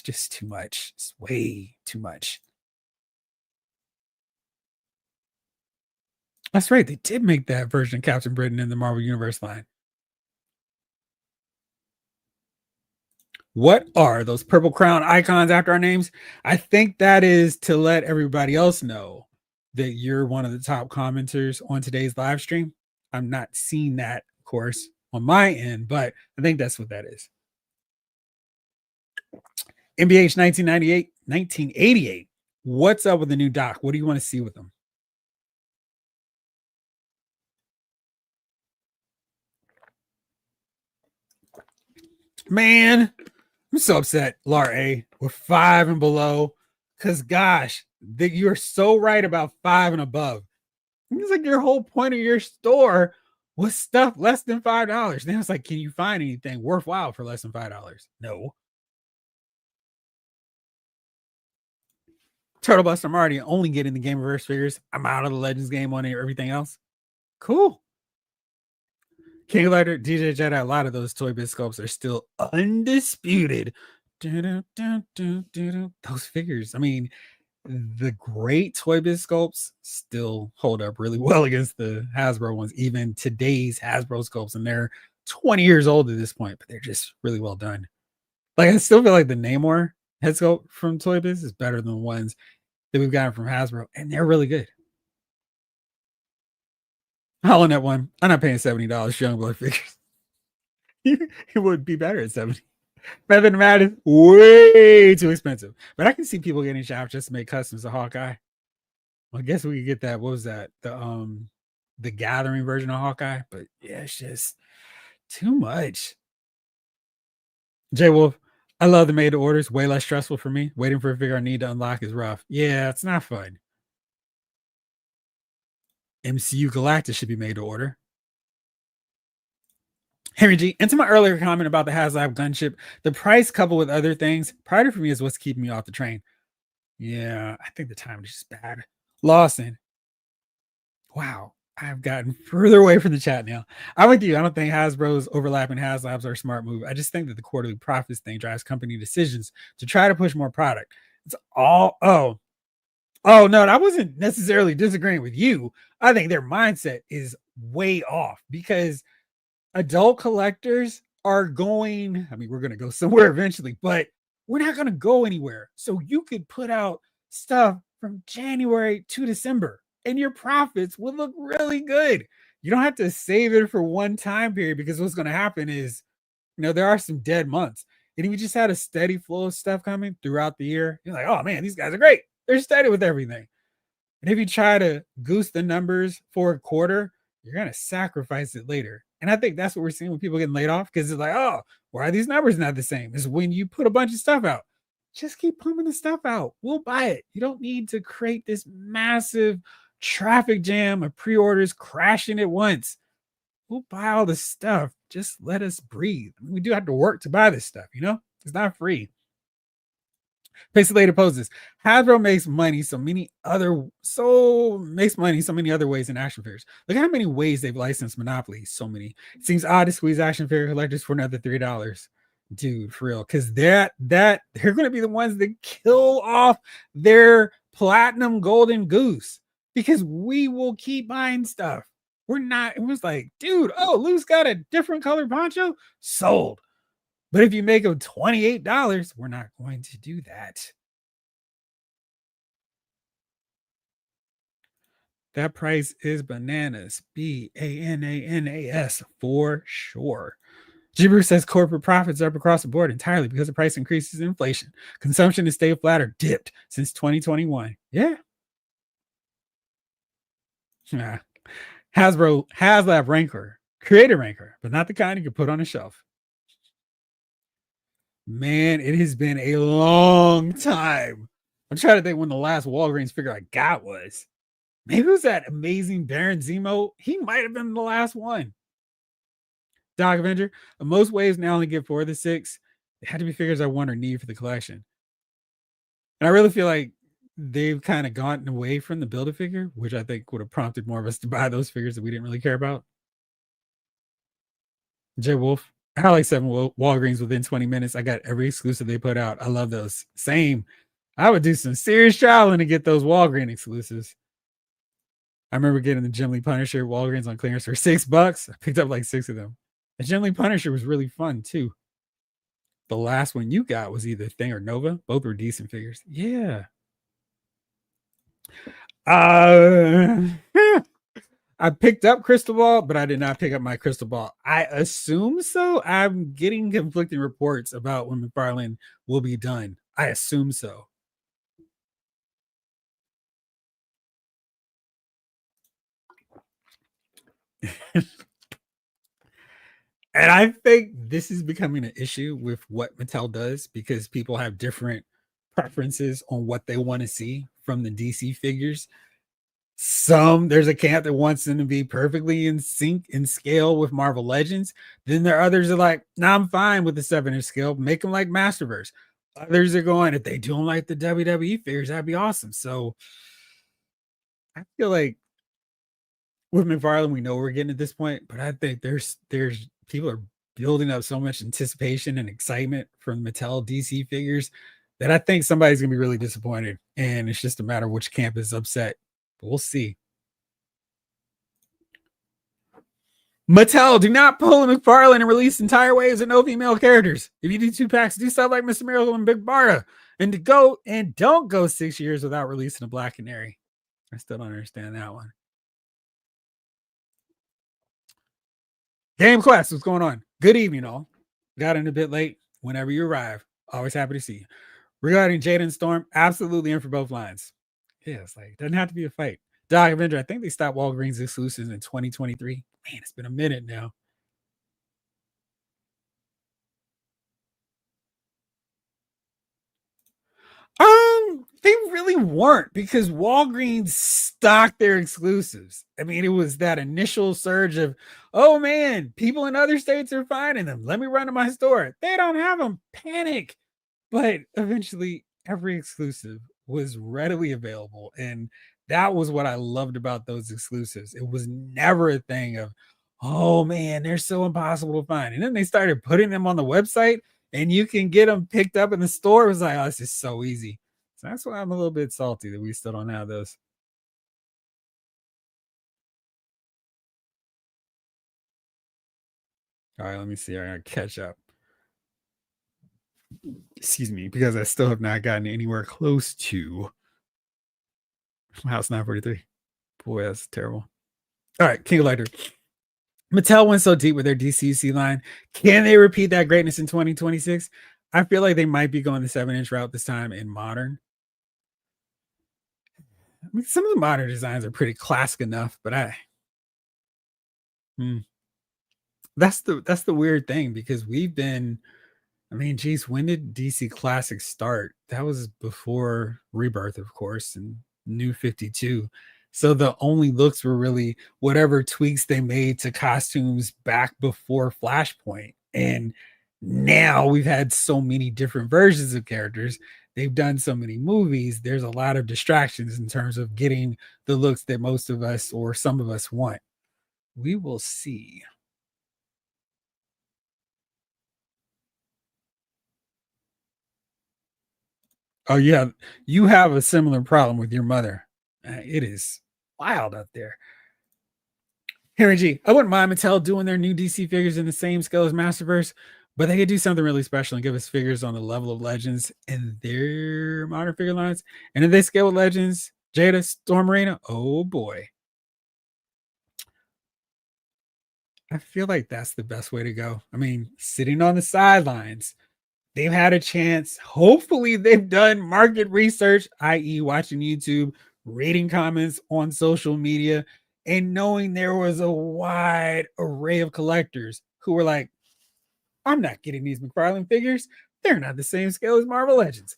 just too much. It's way too much. That's right. They did make that version of Captain Britain in the Marvel Universe line. What are those purple crown icons after our names? I think that is to let everybody else know that you're one of the top commenters on today's live stream. I'm not seeing that, of course, on my end, but I think that's what that is. MBH 1988. What's up with the new doc? What do you want to see with them? Man, I'm so upset, Lar A, with 5 and below. Cause gosh, you're so right about 5 and above. It's like your whole point of your store was stuff less than $5. Then it's like, can you find anything worthwhile for less than $5? No. Turtle Buster, I'm already only getting the Gameverse figures. I'm out of the Legends game on everything else. Cool. King Lighter, DJ Jedi, a lot of those Toy Biz sculpts are still undisputed. Those figures, I mean, the great Toy Biz sculpts still hold up really well against the Hasbro ones, even today's Hasbro sculpts, and they're 20 years old at this point, but they're just really well done. Like, I still feel like the Namor head sculpt from Toy Biz is better than the ones that we've gotten from Hasbro, and they're really good. Hollow Net one, I'm not paying $70 for Youngblood figures. It would be better at 70. Better than that is way too expensive. But I can see people getting shops just to make customs of Hawkeye. Well, I guess we could get that. What was that? The Gathering version of Hawkeye. But yeah, it's just too much. J Wolf, I love the made to orders. Way less stressful for me. Waiting for a figure I need to unlock is rough. Yeah, it's not fun. MCU Galactus should be made to order. Henry G, and to my earlier comment about the Haslab gunship, the price coupled with other things, priority for me is what's keeping me off the train. Yeah, I think the time is just bad. Lawson, wow, I've gotten further away from the chat now. I'm with you. I don't think Hasbro's overlapping Haslabs are a smart move. I just think that the quarterly profits thing drives company decisions to try to push more product. It's all, oh no, I wasn't necessarily disagreeing with you. I think their mindset is way off because adult collectors are going, I mean, we're going to go somewhere eventually, but we're not going to go anywhere. So you could put out stuff from January to December and your profits would look really good. You don't have to save it for one time period because what's going to happen is, there are some dead months. And if you just had a steady flow of stuff coming throughout the year, you're like, oh man, these guys are great. They're steady with everything. And if you try to goose the numbers for a quarter, you're going to sacrifice it later. And I think that's what we're seeing with people getting laid off because it's like, oh, why are these numbers not the same? It's when you put a bunch of stuff out. Just keep pumping the stuff out. We'll buy it. You don't need to create this massive traffic jam of pre-orders crashing at once. We'll buy all the stuff. Just let us breathe. I mean, we do have to work to buy this stuff, It's not free. Pixelated poses. Hasbro makes money so many other ways in action figures. Look at how many ways they've licensed Monopoly. So many. It seems odd to squeeze action figure collectors for another $3. Dude, for real. Because that they're going to be the ones that kill off their platinum golden goose. Because we will keep buying stuff. We're not, it was like, dude, oh, Lou's got a different color poncho. Sold. But if you make them $28, we're not going to do that. That price is bananas. BANANAS for sure. G. Bruce says corporate profits are up across the board entirely because of price increases in inflation. Consumption has stayed flat or dipped since 2021. Yeah. Haslab Rancor, creator Rancor, but not the kind you can put on a shelf. Man, it has been a long time. I'm trying to think when the last Walgreens figure I got was. Maybe it was that amazing Baron Zemo. He might have been the last one. Doc Avenger. Most waves now only get 4 of the 6. It had to be figures I want or need for the collection. And I really feel like they've kind of gotten away from the Build-A-Figure, which I think would have prompted more of us to buy those figures that we didn't really care about. Jay Wolf. I had like 7 Walgreens within 20 minutes. I got every exclusive they put out. I love those. Same. I would do some serious traveling to get those Walgreens exclusives. I remember getting the Jim Lee Punisher Walgreens on clearance for $6. I picked up like 6 of them. The Jim Lee Punisher was really fun too. The last one you got was either Thing or Nova. Both were decent figures. Yeah. I picked up Crystal Ball, but I did not pick up my Crystal Ball. I assume so. I'm getting conflicting reports about when McFarlane will be done. I assume so. And I think this is becoming an issue with what Mattel does because people have different preferences on what they want to see from the DC figures. There's a camp that wants them to be perfectly in sync in scale with Marvel Legends. Then there are others that are like, nah, I'm fine with the 7-inch scale. Make them like Masterverse. Others are going, if they don't like the WWE figures, that'd be awesome. So I feel like with McFarlane, we know we're getting at this point, but I think there's people are building up so much anticipation and excitement from Mattel DC figures that I think somebody's gonna be really disappointed, and it's just a matter of which camp is upset. But we'll see. Mattel, do not pull a McFarlane and release entire waves of no female characters. If you do 2 packs, do stuff like Mr. Miracle and Big Barda, and don't go 6 years without releasing a Black Canary. I still don't understand that one. Game Quest, what's going on? Good evening, all. Got in a bit late. Whenever you arrive, always happy to see you. Regarding Jaden Storm, absolutely in for both lines. Yeah, it's like, doesn't have to be a fight. Doc Avenger, I think they stopped Walgreens exclusives in 2023. Man, it's been a minute now. They really weren't because Walgreens stocked their exclusives. I mean, it was that initial surge of, oh man, people in other states are finding them. Let me run to my store. They don't have them. Panic. But eventually, every exclusive was readily available. And that was what I loved about those exclusives. It was never a thing of, oh man, they're so impossible to find. And then they started putting them on the website and you can get them picked up in the store. It was like, oh, this is so easy. So that's why I'm a little bit salty that we still don't have those. All right, let me see. I gotta catch up. Excuse me, because I still have not gotten anywhere close to House 943. Boy, that's terrible. All right, King Elector. Mattel went so deep with their DCC line. Can they repeat that greatness in 2026? I feel like they might be going the 7-inch route this time in modern. I mean, some of the modern designs are pretty classic enough, but hmm, that's the weird thing because we've been. I mean, geez, when did DC Classics start? That was before Rebirth, of course, and New 52. So the only looks were really whatever tweaks they made to costumes back before Flashpoint. And now we've had so many different versions of characters. They've done so many movies. There's a lot of distractions in terms of getting the looks that most of us or some of us want. We will see. Oh, yeah, you have a similar problem with your mother. It is wild out there. Harry G, I wouldn't mind Mattel doing their new DC figures in the same scale as Masterverse, but they could do something really special and give us figures on the level of Legends in their modern figure lines. And if they scale with Legends, Jada, Storm Arena, oh boy. I feel like that's the best way to go. I mean, sitting on the sidelines, they've had a chance. Hopefully, they've done market research, i.e., watching YouTube, reading comments on social media, and knowing there was a wide array of collectors who were like, I'm not getting these McFarlane figures. They're not the same scale as Marvel Legends.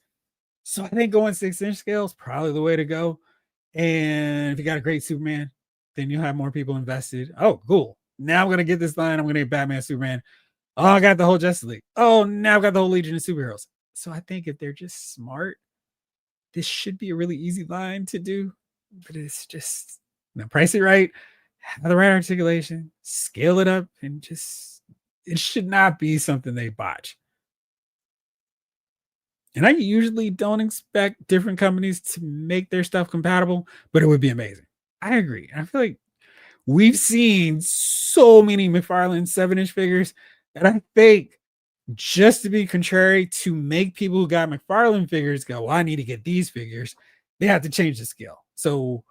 So I think going 6-inch scale is probably the way to go. And if you got a great Superman, then you'll have more people invested. Oh, cool. Now I'm going to get this line. I'm going to get Batman, Superman. Oh, I got the whole Justice League. Oh, now I've got the whole Legion of Superheroes. So I think if they're just smart, this should be a really easy line to do. But it's just, price it right, have the right articulation, scale it up, and just, it should not be something they botch. And I usually don't expect different companies to make their stuff compatible, but it would be amazing. I agree. I feel like we've seen so many McFarlane 7-inch figures that I think just to be contrary to make people who got McFarlane figures go, well, I need to get these figures, they have to change the scale. So,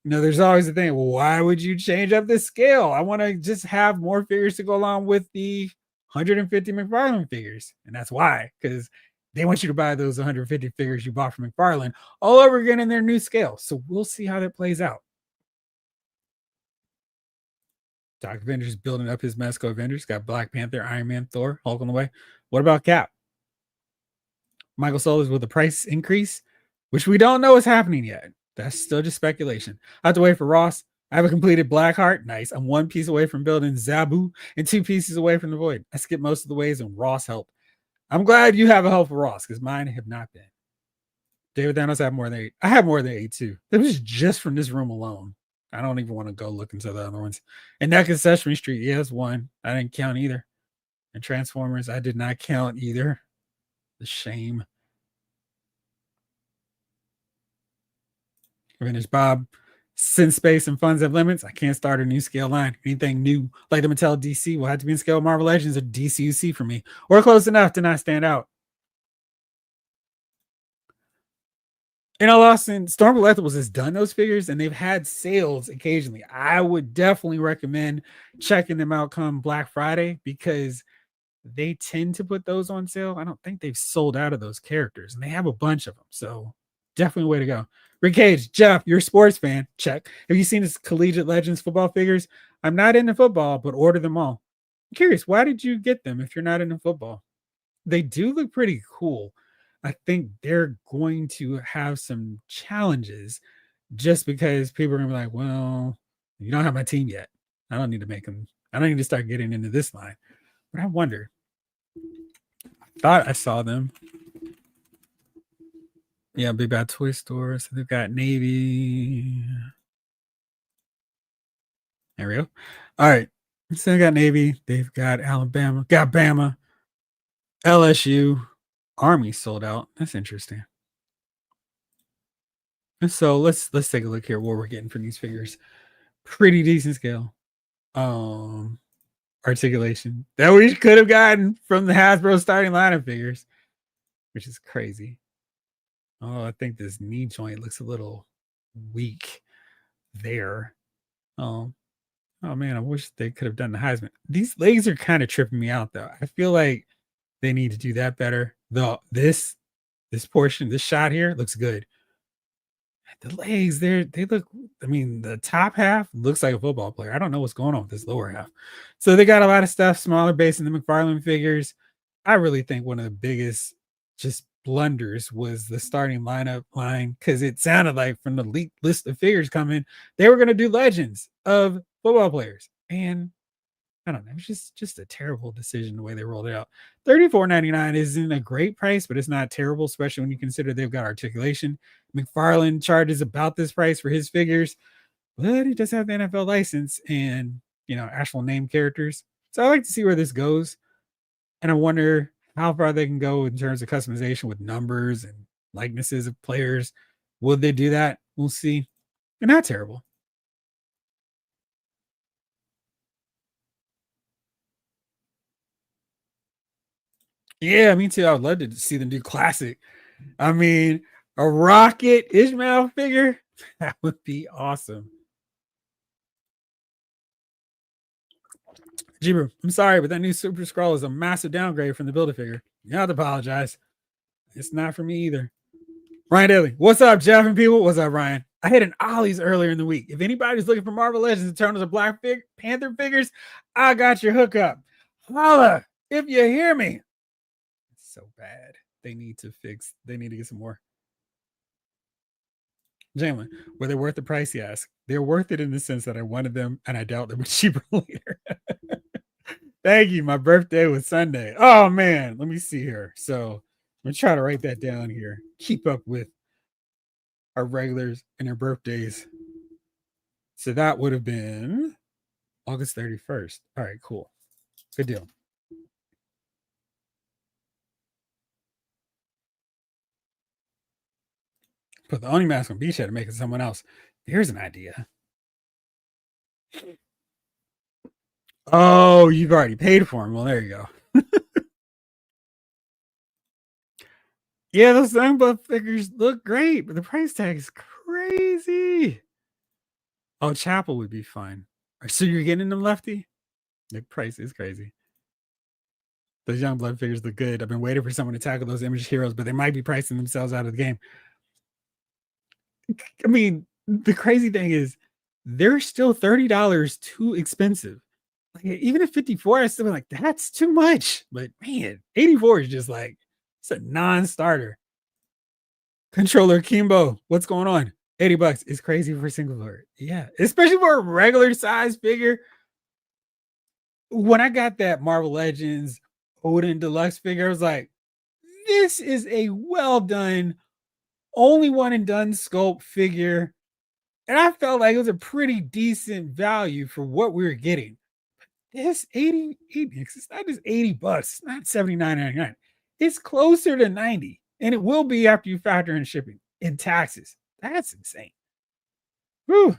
there's always the thing, well, why would you change up the scale? I want to just have more figures to go along with the 150 McFarlane figures. And that's why, because they want you to buy those 150 figures you bought from McFarlane all over again in their new scale. So we'll see how that plays out. Dr. Avengers building up his Mezco Avengers. Got Black Panther, Iron Man, Thor, Hulk on the way. What about Cap? Michael Solis with a price increase, which we don't know is happening yet. That's still just speculation. I have to wait for Ross. I have a completed Blackheart. Nice. I'm one piece away from building Zabu and 2 pieces away from the Void. I skipped most of the ways and Ross helped. I'm glad you have a helpful Ross because mine have not been. David Thanos have more than 8. I have more than 8 too. That was just from this room alone. I don't even want to go look into the other ones. And Neck is Sesame Street. Yeah, that's one. I didn't count either. And Transformers, I did not count either. The shame. Finish Bob. Since space and funds have limits, I can't start a new scale line. Anything new, like the Mattel DC, will have to be in scale Marvel Legends or DCUC for me, or close enough to not stand out. In all Austin, Storm Collectibles has done those figures and they've had sales occasionally. I would definitely recommend checking them out come Black Friday because they tend to put those on sale. I don't think they've sold out of those characters and they have a bunch of them. So definitely a way to go. Rick Cage, Jeff, you're a sports fan. Check. Have you seen his Collegiate Legends football figures? I'm not into football, but order them all. I'm curious, why did you get them if you're not into football? They do look pretty cool. I think they're going to have some challenges just because people are going to be like, well, you don't have my team yet. I don't need to make them. I don't need to start getting into this line. But I wonder. I thought I saw them. Yeah, Big Bad Toy Store. So they've got Navy. There we go. All right. So they got Navy. They've got Alabama. Got Bama. LSU. Army sold out. That's interesting. And so let's take a look here what we're getting from these figures. Pretty decent scale. Articulation that we could have gotten from the Hasbro starting lineup figures, which is crazy. Oh, I think this knee joint looks a little weak there. Oh man, I wish they could have done the Heisman. These legs are kind of tripping me out though. I feel like they need to do that better. Though this portion, this shot here looks good. The legs, they look. I mean, the top half looks like a football player. I don't know what's going on with this lower half. So they got a lot of stuff, smaller base in the McFarlane figures. I really think one of the biggest just blunders was the starting lineup line because it sounded like from the leaked list of figures coming, they were going to do legends of football players, and I don't know. It was just a terrible decision the way they rolled it out. $34.99 isn't a great price, but it's not terrible, especially when you consider they've got articulation. McFarlane charges about this price for his figures, but he does have the NFL license and actual name characters. So I like to see where this goes. And I wonder how far they can go in terms of customization with numbers and likenesses of players. Will they do that? We'll see. They're not terrible. Yeah, me too. I would love to see them do classic. I mean, a Rocket Ishmael figure, that would be awesome. Jibber, I'm sorry, but that new Super Scroll is a massive downgrade from the Build-A-Figure. You don't have to apologize. It's not for me either. Ryan Daly, what's up, Jeff and people? What's up, Ryan? I hit an Ollie's earlier in the week. If anybody's looking for Marvel Legends Eternals or Black Panther figures, I got your hookup. Holla if you hear me. It's so bad. They need to get some more. Jalen, were they worth the price? Yes. They're worth it in the sense that I wanted them and I doubt they were cheaper later. Thank you. My birthday was Sunday. Oh man, let me see here. So I'm gonna try to write that down here. Keep up with our regulars and their birthdays. So that would have been August 31st. All right, cool. Good deal. Put the Oni mask on Beachhead to make it someone else. Here's an idea. Oh, you've already paid for them. Well, there you go. Yeah, those Youngblood figures look great, but the price tag is crazy. Oh, Chapel would be fine. So you're getting them, Lefty? The price is crazy. Those Youngblood figures look good. I've been waiting for someone to tackle those Image heroes, but they might be pricing themselves out of the game. I mean, the crazy thing is they're still $30 too expensive. Like, even at 54, I still be like, that's too much. But man, 84 is just like, it's a non-starter. Controller Kimbo, what's going on? $80 is crazy for a single player. Yeah, especially for a regular size figure. When I got that Marvel Legends Odin Deluxe figure, I was like, this is a well done, only one and done sculpt figure. And I felt like it was a pretty decent value for what we were getting. This 80, it's not just $80, it's not $79.99. It's closer to 90. And it will be after you factor in shipping and taxes. That's insane. Whew.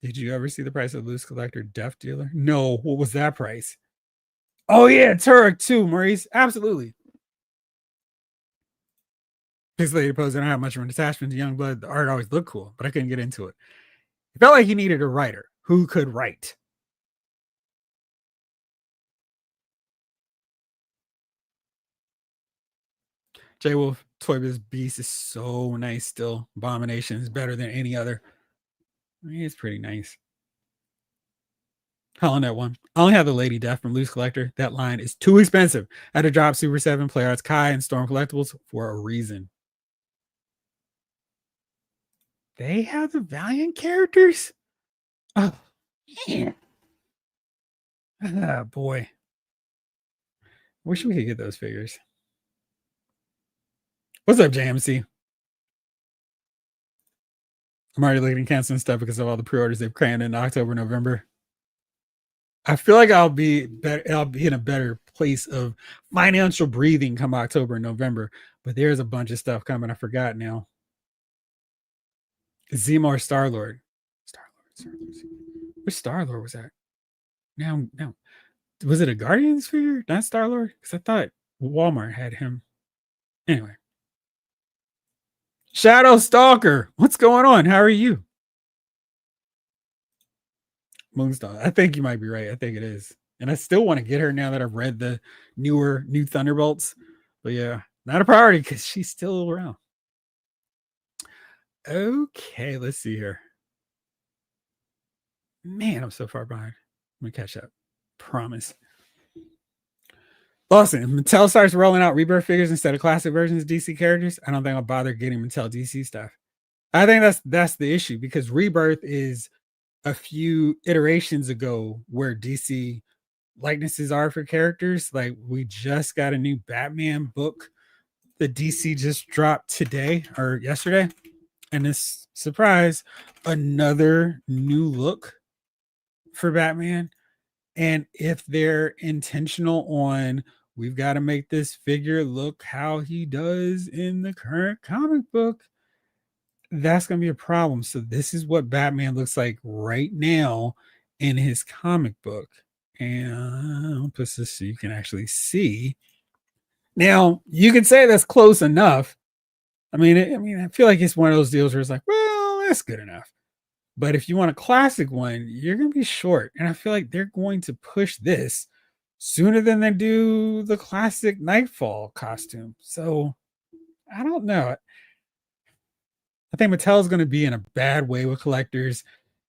Did you ever see the price of Loose Collector Def Dealer? No. What was that price? Oh, yeah, Turek too, Maurice. Absolutely. This lady posed, I don't have much of an attachment to Youngblood. The art always looked cool, but I couldn't get into it. It felt like he needed a writer who could write. J Wolf Toy Biz Beast is so nice still. Abomination is better than any other. I mean, it's pretty nice. Hell on that one. I only have the Lady Death from Loose Collector. That line is too expensive. I had to drop Super 7, Play Arts Kai, and Storm Collectibles for a reason. They have the Valiant characters? Oh, man. Ah, boy. Wish we could get those figures. What's up, JMC? I'm already looking at canceling stuff because of all the pre-orders they've crammed in October, November. I feel like I'll be in a better place of financial breathing come October and November, but there's a bunch of stuff coming. I forgot now. Zemo or Star-Lord? Star-Lord. Which Star-Lord was that? No. Was it a Guardians figure? Not Star-Lord? Because I thought Walmart had him. Anyway. Shadow Stalker. What's going on? How are you? Moonstar. I think you might be right. I think it is. And I still want to get her now that I've read the new Thunderbolts. But yeah, not a priority because she's still around. Okay, let's see here. Man, I'm so far behind. I'm gonna catch up. Promise. Lawson, if Mattel starts rolling out Rebirth figures instead of classic versions of DC characters, I don't think I'll bother getting Mattel DC stuff. I think that's the issue because Rebirth is a few iterations ago where DC likenesses are for characters. Like we just got a new Batman book that DC just dropped today or yesterday. And this surprise, another new look for Batman. And if they're intentional on we've got to make this figure look how he does in the current comic book, that's going to be a problem. So this is what Batman looks like right now in his comic book. And I'll put this so you can actually see. Now, you can say that's close enough. I feel like it's one of those deals where it's like, well, that's good enough. But if you want a classic one, you're going to be short. And I feel like they're going to push this sooner than they do the classic Nightfall costume. So I don't know. I think Mattel is going to be in a bad way with collectors.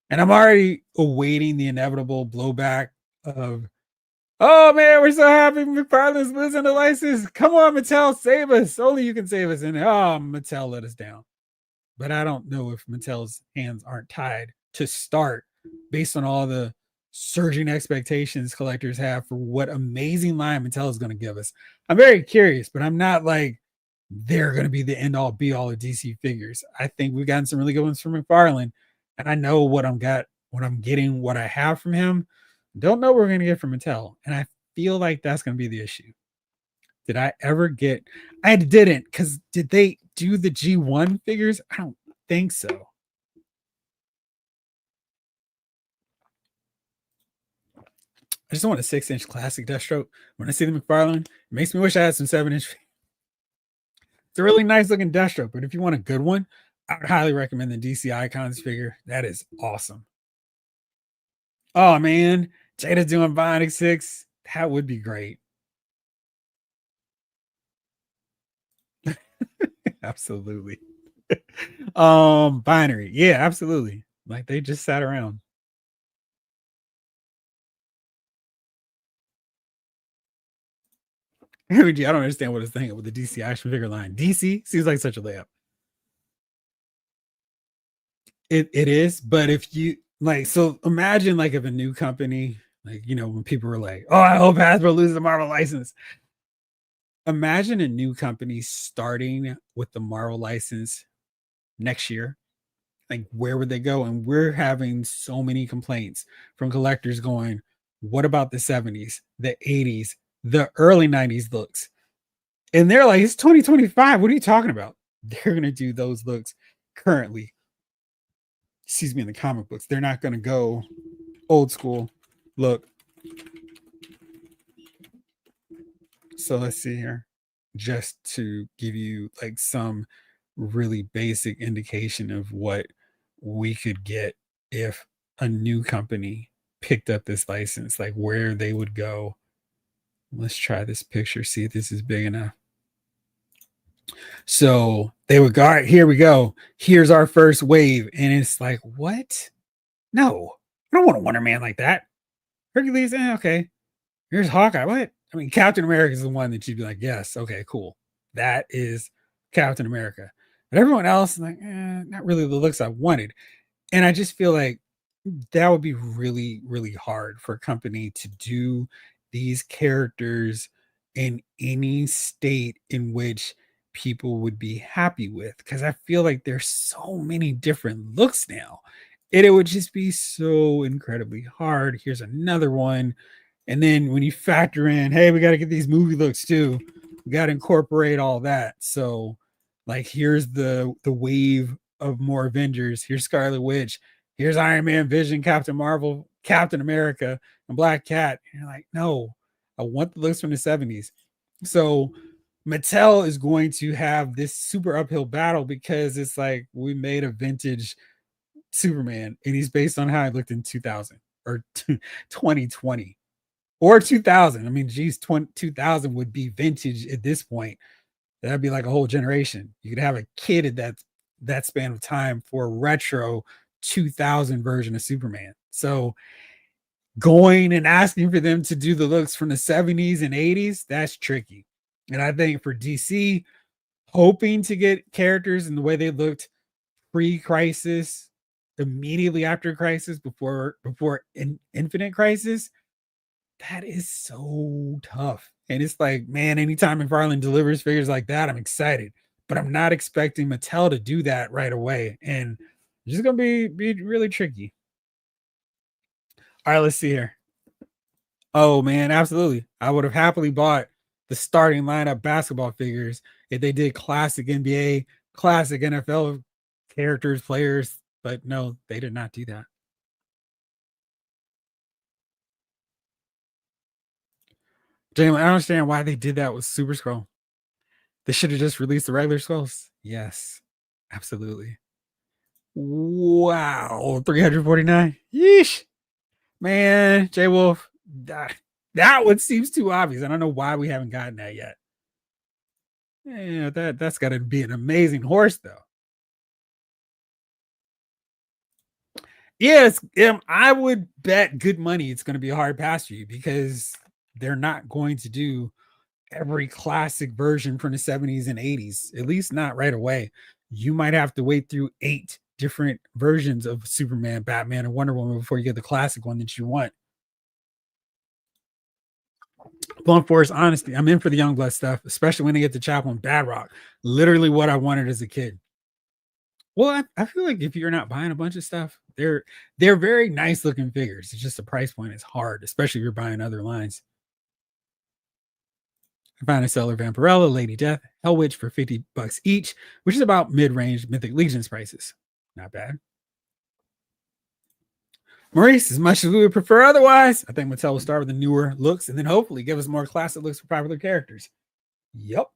And I'm already awaiting the inevitable blowback of, oh man, we're so happy McFarlane's losing the license. Come on, Mattel, save us. Only you can save us. And Mattel let us down. But I don't know if Mattel's hands aren't tied to start based on all the surging expectations collectors have for what amazing line Mattel is going to give us. I'm very curious, but I'm not like they're going to be the end all be all of DC figures. I think we've gotten some really good ones from McFarlane, and I know what I'm getting, what I have from him. Don't know what we're going to get from Mattel, and I feel like that's going to be the issue. Did I ever get? I didn't, because did they do the G1 figures? I don't think so. I just don't want a 6-inch classic Deathstroke. When I see the McFarlane, it makes me wish I had some 7-inch. It's a really nice looking Deathstroke, but if you want a good one, I would highly recommend the DC Icons figure. That is awesome. Oh man, Jada's doing Bionic 6. That would be great. Absolutely. Binary. Yeah, absolutely. Like they just sat around. I don't understand what it's thinking with the DC action figure line. DC seems like such a layup. It is, but if you like, so imagine like if a new company, like when people were like, "Oh, I hope Hasbro loses the Marvel license." Imagine a new company starting with the Marvel license next year. Like, where would they go? And we're having so many complaints from collectors going, "What about the '70s, the '80s, the early '90s looks?" And they're like, "It's 2025. What are you talking about?" They're gonna do those looks currently. Excuse me, in the comic books. They're not gonna go old school look. So let's see here. Just to give you like some really basic indication of what we could get if a new company picked up this license, like where they would go. Let's try this picture, see if this is big enough. So they would go, all right, here we go. Here's our first wave. And it's like, what? No, I don't want a Wonder Man like that. Hercules, okay. Here's Hawkeye. What? I mean, Captain America is the one that you'd be like, yes, okay, cool. That is Captain America. But everyone else, like, not really the looks I wanted. And I just feel like that would be really, really hard for a company to do these characters in any state in which people would be happy with. Because I feel like there's so many different looks now. And it would just be so incredibly hard. Here's another one. And then when you factor in, hey, we got to get these movie looks too. We got to incorporate all that. So, like, here's the wave of more Avengers. Here's Scarlet Witch. Here's Iron Man, Vision, Captain Marvel, Captain America, and Black Cat. And you're like, no, I want the looks from the '70s. So Mattel is going to have this super uphill battle because it's like we made a vintage Superman, and he's based on how he looked in 2000 or 2020 or 2000. I mean, geez, 2000 would be vintage at this point. That'd be like a whole generation. You could have a kid at that span of time for a retro 2000 version of Superman. So going and asking for them to do the looks from the '70s and '80s, that's tricky. And I think for DC, hoping to get characters in the way they looked pre-Crisis, immediately after Crisis, before Infinite Crisis, that is so tough. And it's like, man, anytime McFarlane delivers figures like that, I'm excited. But I'm not expecting Mattel to do that right away. And it's just gonna be really tricky. All right, let's see here. Oh man, absolutely. I would have happily bought the starting lineup basketball figures if they did classic NBA, classic NFL characters, players, but no, they did not do that. Jalen, I don't understand why they did that with Super Scroll. They should have just released the regular scrolls. Yes, absolutely. Wow, 349. Yeesh, man, J Wolf. That one seems too obvious. I don't know why we haven't gotten that yet. Yeah, that's got to be an amazing horse, though. Yes, I would bet good money it's going to be a hard pass for you because they're not going to do every classic version from the '70s and '80s, at least not right away. You might have to wait through 8 different versions of Superman, Batman, and Wonder Woman before you get the classic one that you want. Blunt Force, honestly, I'm in for the Youngblood stuff, especially when they get to Chaplain Bad Rock. Literally what I wanted as a kid. Well, I feel like if you're not buying a bunch of stuff, they're very nice looking figures. It's just the price point is hard, especially if you're buying other lines. I found a seller Vampirella, Lady Death, Hell Witch for $50 each, which is about mid-range Mythic Legions prices. Not bad. Maurice, as much as we would prefer otherwise, I think Mattel will start with the newer looks and then hopefully give us more classic looks for popular characters. Yep.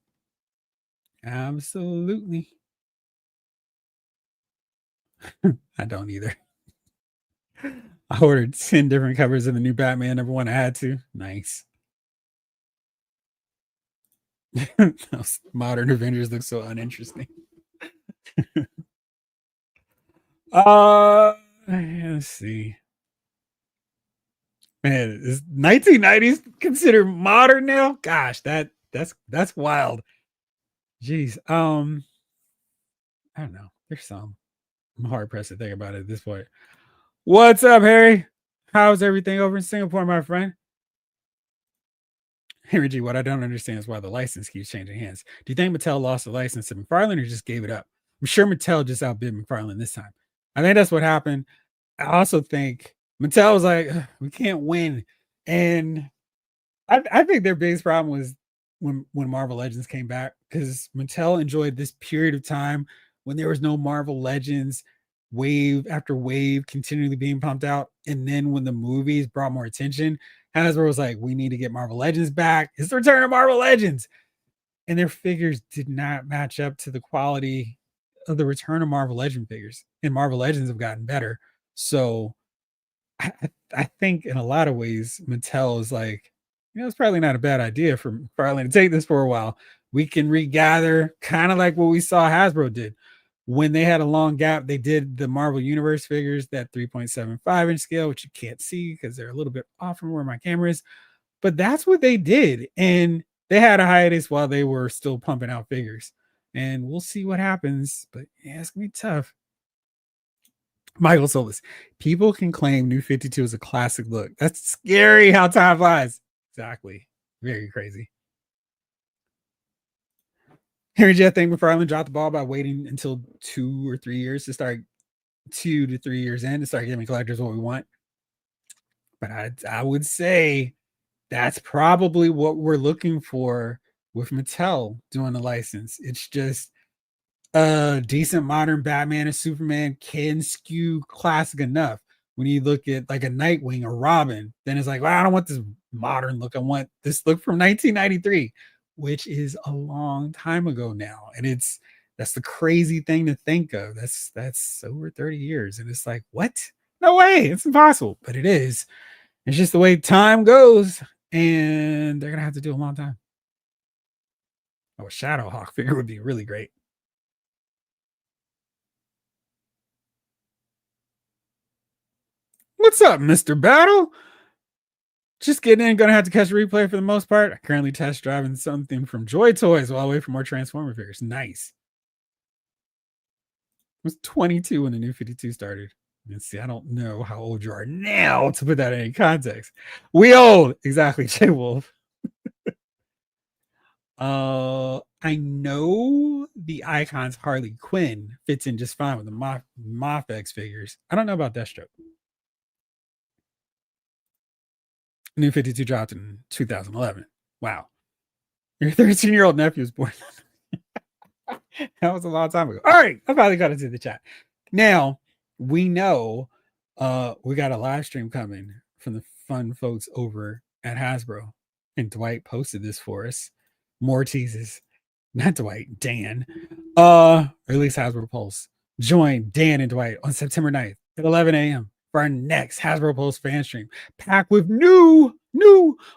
Absolutely. I don't either. I ordered 10 different covers of the new Batman, every one I had to. Nice. Those modern Avengers look so uninteresting. Let's see. Man, is 1990s considered modern now? Gosh, that That's wild. Jeez. I don't know. There's some. I'm hard pressed to think about it at this point. What's up, Harry? How's everything over in Singapore, my friend? Henry G, what I don't understand is why the license keeps changing hands. Do you think Mattel lost the license to McFarlane or just gave it up? I'm sure Mattel just outbid McFarlane this time. I think that's what happened. I also think Mattel was like, we can't win. And I think their biggest problem was when Marvel Legends came back because Mattel enjoyed this period of time when there was no Marvel Legends wave after wave continually being pumped out. And then when the movies brought more attention, Hasbro was like, we need to get Marvel Legends back. It's the return of Marvel Legends. And their figures did not match up to the quality of the return of Marvel Legend figures. And Marvel Legends have gotten better. So I, I think in a lot of ways, Mattel is like, it's probably not a bad idea for McFarlane to take this for a while. We can regather, kind of like what we saw Hasbro did. When they had a long gap, they did the Marvel Universe figures, that 3.75 inch scale, which you can't see because they're a little bit off from where my camera is. But that's what they did. And they had a hiatus while they were still pumping out figures. And we'll see what happens. But yeah, it's going to be tough. Michael Solis, people can claim New 52 is a classic look. That's scary how time flies. Exactly. Very crazy. Henry J, I think McFarlane dropped the ball by waiting until 2 or 3 years to start 2 to 3 years in to start giving collectors what we want. But I would say that's probably what we're looking for with Mattel doing the license. It's just a decent modern Batman and Superman can skew classic enough. When you look at like a Nightwing or Robin, then it's like, well, I don't want this modern look. I want this look from 1993, which is a long time ago now. And that's the crazy thing to think of. That's over 30 years. And it's like, what? No way. It's impossible. But it is. It's just the way time goes. And they're gonna have to do a long time. Oh, a Shadowhawk figure would be really great. What's up, Mr. Battle? Just getting in, gonna have to catch a replay for the most part. I'm currently test driving something from Joy Toys while I wait for more Transformer figures. Nice. I was 22 when the New 52 started. And see, I don't know how old you are now to put that in any context. We old, exactly, J Wolf. I know the Icons Harley Quinn fits in just fine with the Mofex figures. I don't know about Deathstroke. New 52 dropped in 2011. Wow. Your 13-year-old nephew was born. That was a long time ago. All right. I finally got into the chat. Now, we know we got a live stream coming from the fun folks over at Hasbro. And Dwight posted this for us. More teases. Not Dwight, Dan. Or at least Hasbro Pulse. Join Dan and Dwight on September 9th at 11 a.m. for our next Hasbro Pulse fan stream, packed with new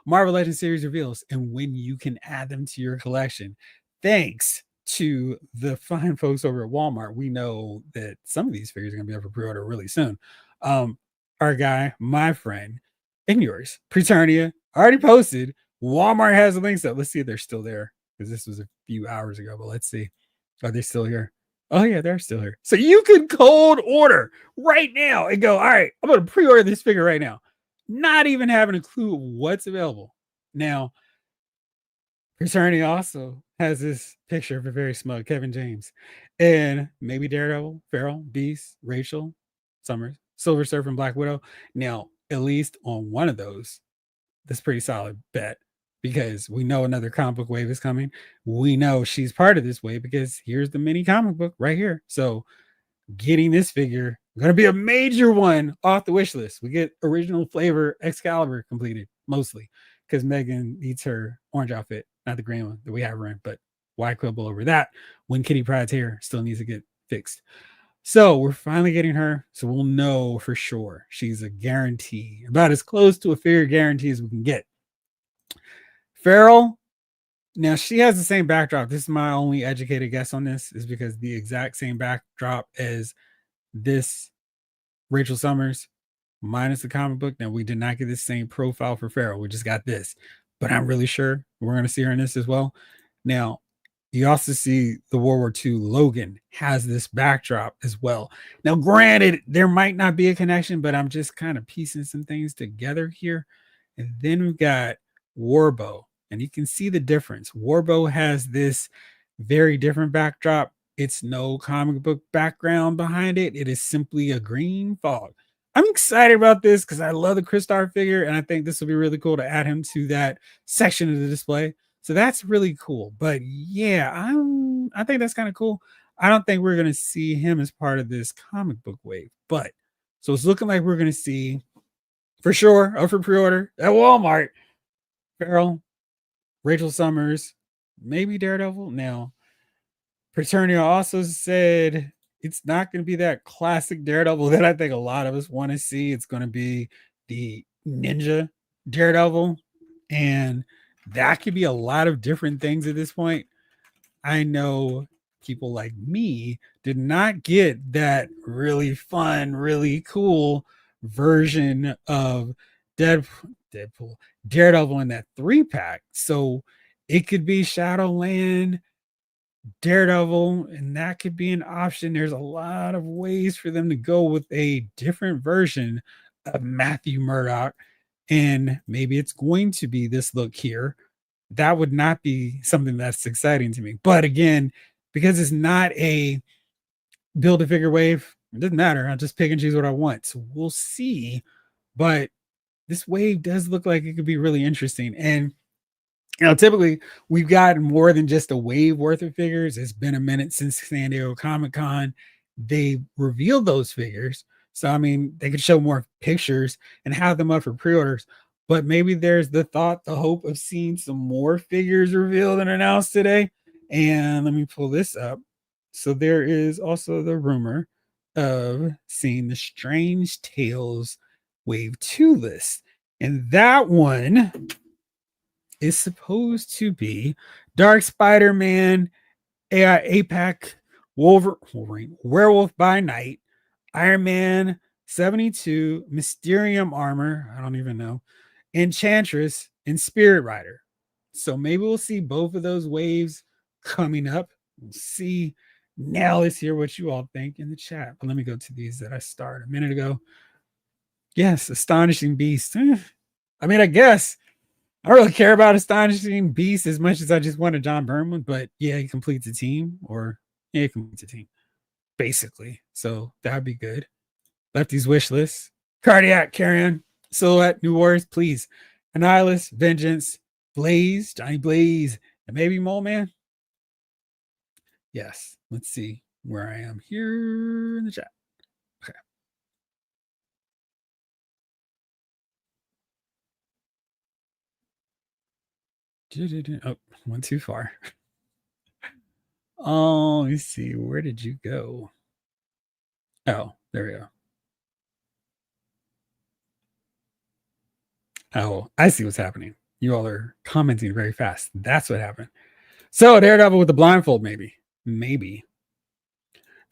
Marvel Legends series reveals and when you can add them to your collection. Thanks to the fine folks over at Walmart, we know that some of these figures are going to be up for pre-order really soon. Our guy, my friend, and yours, Preternia, already posted. Walmart has the links up. Let's see if they're still there because this was a few hours ago, but let's see. Are they still here? Oh, yeah, they're still here. So you can cold order right now and go, all right, I'm going to pre-order this figure right now. Not even having a clue what's available. Now, Preternia also has this picture of a very smug Kevin James. And maybe Daredevil, Feral, Beast, Rachel, Summers, Silver Surfer, and Black Widow. Now, at least on one of those, that's pretty solid bet because we know another comic book wave is coming. We know she's part of this wave because here's the mini comic book right here. So getting this figure going to be a major one off the wish list. We get original flavor Excalibur completed mostly because Megan needs her orange outfit, not the green one that we have her in, but why quibble over that when Kitty Pryde's hair still needs to get fixed. So we're finally getting her. So we'll know for sure. She's a guarantee, about as close to a figure guarantee as we can get. Feral. Now she has the same backdrop. This is my only educated guess on this is because the exact same backdrop as this Rachel Summers minus the comic book. Now we did not get the same profile for Feral. We just got this. but I'm really sure we're going to see her in this as well. Now, you also see the World War II Logan has this backdrop as well. Now, granted, there might not be a connection, but I'm just kind of piecing some things together here. And then we've got Warbow, and you can see the difference. Warbow has this very different backdrop. It's no comic book background behind it. It is simply a green fog. I'm excited about this because I love the Crystar figure, and I think this will be really cool to add him to that section of the display. So that's really cool. But yeah, I think that's kind of cool. I don't think we're gonna see him as part of this comic book wave, but so it's looking like we're gonna see for sure up for pre-order at Walmart. Farrell, Rachel Summers, maybe Daredevil. Now, Paternia also said it's not going to be that classic Daredevil that I think a lot of us want to see. It's going to be the ninja Daredevil, and that could be a lot of different things at this point. I know people like me did not get that really fun, really cool version of Deadpool, Daredevil in that 3-pack. So it could be Shadowland, Daredevil, and that could be an option. There's a lot of ways for them to go with a different version of Matthew Murdock, and maybe it's going to be this look here. That would not be something that's exciting to me. But again, because it's not a build a figure wave, it doesn't matter. I'll just pick and choose what I want. So we'll see. But this wave does look like it could be really interesting. And typically we've gotten more than just a wave worth of figures. It's been a minute since San Diego Comic-Con. They revealed those figures. So, I mean, they could show more pictures and have them up for pre-orders. But maybe there's the thought, the hope of seeing some more figures revealed and announced today. And let me pull this up. So there is also the rumor of seeing the Strange Tales Wave 2 list. And that one is supposed to be Dark Spider-Man, APAC, Wolverine, Werewolf by Night, Iron Man 72, Mysterium Armor, I don't even know, Enchantress, and Spirit Rider. So maybe we'll see both of those waves coming up. We'll see. Now let's hear what you all think in the chat. But let me go to these that I started a minute ago. Yes, Astonishing Beast. I mean, I guess I don't really care about Astonishing Beast as much as I just want a John Byrne one, but yeah, he completes a team, or yeah, he completes a team, basically. So that'd be good. Lefty's wish list. Cardiac, Carrion, Silhouette, New Warriors, please. Annihilus, Vengeance, Blaze, Johnny Blaze, and maybe Mole Man. Yes, let's see where I am here in the chat. Okay. Oh, went too far. Oh, let me see. Where did you go? Oh, there we go. Oh, I see what's happening. You all are commenting very fast. That's what happened. So Daredevil with the blindfold, maybe. Maybe.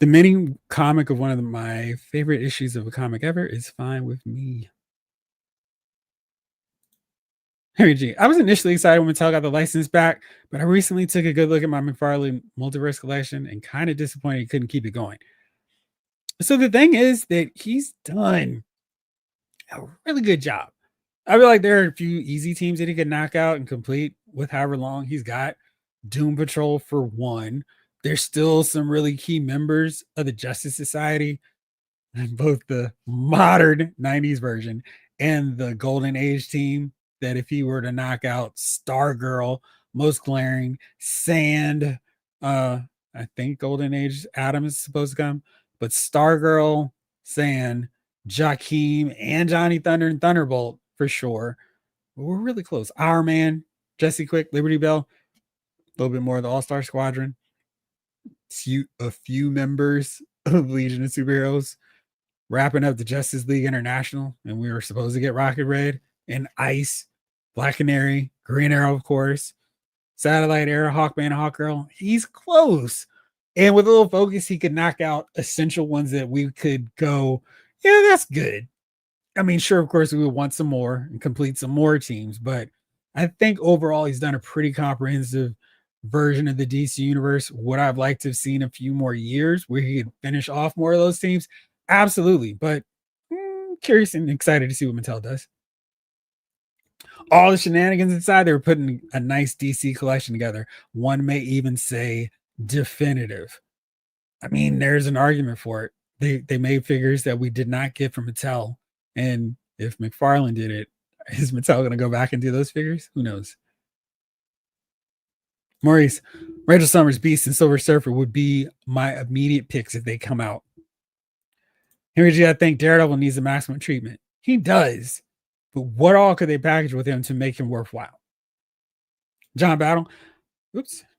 The mini comic of one of my favorite issues of a comic ever is fine with me. Henry G. I was initially excited when Mattel got the license back, but I recently took a good look at my McFarlane Multiverse collection and kind of disappointed he couldn't keep it going. So the thing is that he's done a really good job. I feel like there are a few easy teams that he could knock out and complete with however long he's got. Doom Patrol for one. There's still some really key members of the Justice Society, both the modern 90s version and the Golden Age team, that if he were to knock out Stargirl, most glaring, Sand, I think Golden Age Adam is supposed to come, but Stargirl, Sand, Jakeem, and Johnny Thunder and Thunderbolt for sure. But we're really close. Our Man, Jesse Quick, Liberty Bell, a little bit more of the All-Star Squadron. A few members of Legion of Superheroes, wrapping up the Justice League International, and we were supposed to get Rocket Red and Ice, Black Canary, Green Arrow, of course, Satellite Arrow, Hawkman, Hawkgirl. He's close. And with a little focus, he could knock out essential ones that we could go, yeah, that's good. I mean, sure, of course, we would want some more and complete some more teams, but I think overall he's done a pretty comprehensive version of the DC universe. Would I've liked to have seen a few more years where he could finish off more of those teams? Absolutely. But curious and excited to see what Mattel does. All the shenanigans inside, they were putting a nice DC collection together. One may even say definitive. I mean, there's an argument for it. They made figures that we did not get from Mattel. And if McFarlane did it, is Mattel going to go back and do those figures? Who knows? Maurice, Rachel Summers, Beast, and Silver Surfer would be my immediate picks if they come out. Henry G, I think Daredevil needs the maximum treatment. He does. But what all could they package with him to make him worthwhile? John Battle.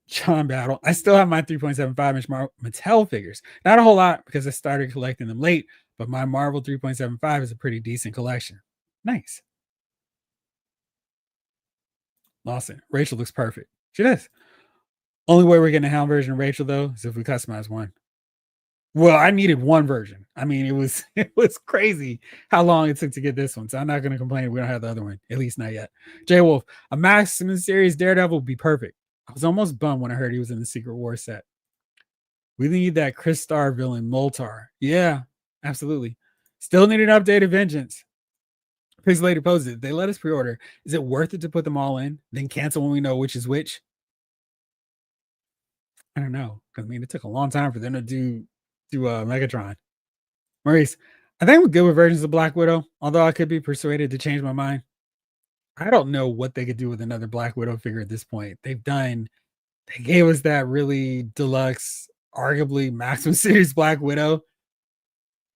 John Battle. I still have my 3.75 inch Mattel figures. Not a whole lot because I started collecting them late, but my Marvel 3.75 is a pretty decent collection. Nice. Lawson. Rachel looks perfect. She does. Only way we're getting a Hound version of Rachel, though, is if we customize one. Well, I needed one version. I mean, it was crazy how long it took to get this one. So I'm not going to complain if we don't have the other one, at least not yet. Jay Wolf, a Maximum Series Daredevil would be perfect. I was almost bummed when I heard he was in the Secret War set. We need that Chris Starr villain, Moltar. Yeah, absolutely. Still need an updated Vengeance. Pixelated posed it. They let us pre-order. Is it worth it to put them all in, then cancel when we know which is which? I don't know. I mean, it took a long time for them to do Megatron. Maurice, I think we're good with versions of Black Widow, although I could be persuaded to change my mind. I don't know what they could do with another Black Widow figure at this point. They gave us that really deluxe, arguably Maximum Series Black Widow.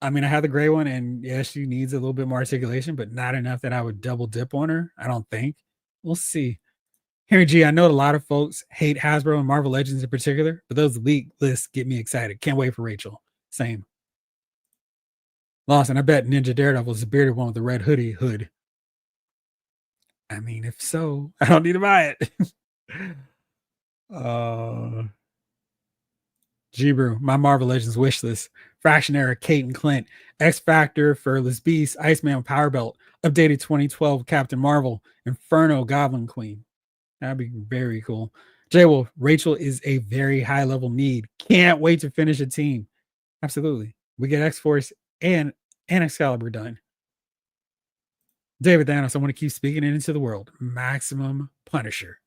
I mean, I have the gray one, and yeah, she needs a little bit more articulation, but not enough that I would double dip on her. I don't think. We'll see. Henry G, I know a lot of folks hate Hasbro and Marvel Legends in particular, but those leak lists get me excited. Can't wait for Rachel. Same. Lawson, I bet Ninja Daredevil is the bearded one with the red hood. I mean, if so, I don't need to buy it. G-Brew, my Marvel Legends wish list. Fraction Era, Kate and Clint, X Factor, Furless Beast, Iceman Power Belt, updated 2012 Captain Marvel, Inferno Goblin Queen. That'd be very cool. J-Wolf, Rachel is a very high level need. Can't wait to finish a team. Absolutely. We get X-Force and Excalibur done. David Thanos, I want to keep speaking it into the world. Maximum Punisher.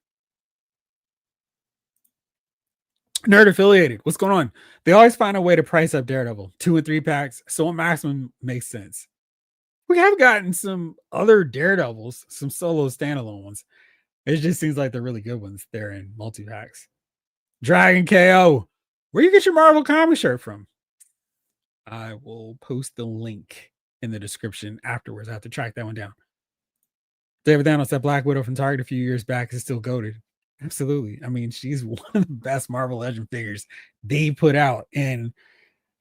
Nerd Affiliated, what's going on? They always find a way to price up Daredevil. 2 and 3 packs. So Maximum makes sense. We have gotten some other Daredevils, some solo standalone ones. It just seems like they're really good ones. They're in multi-packs. Dragon KO. Where you get your Marvel comic shirt from? I will post the link in the description afterwards. I have to track that one down. David Thanos, that Black Widow from Target a few years back is still goated. Absolutely. I mean, she's one of the best Marvel Legend figures they put out. And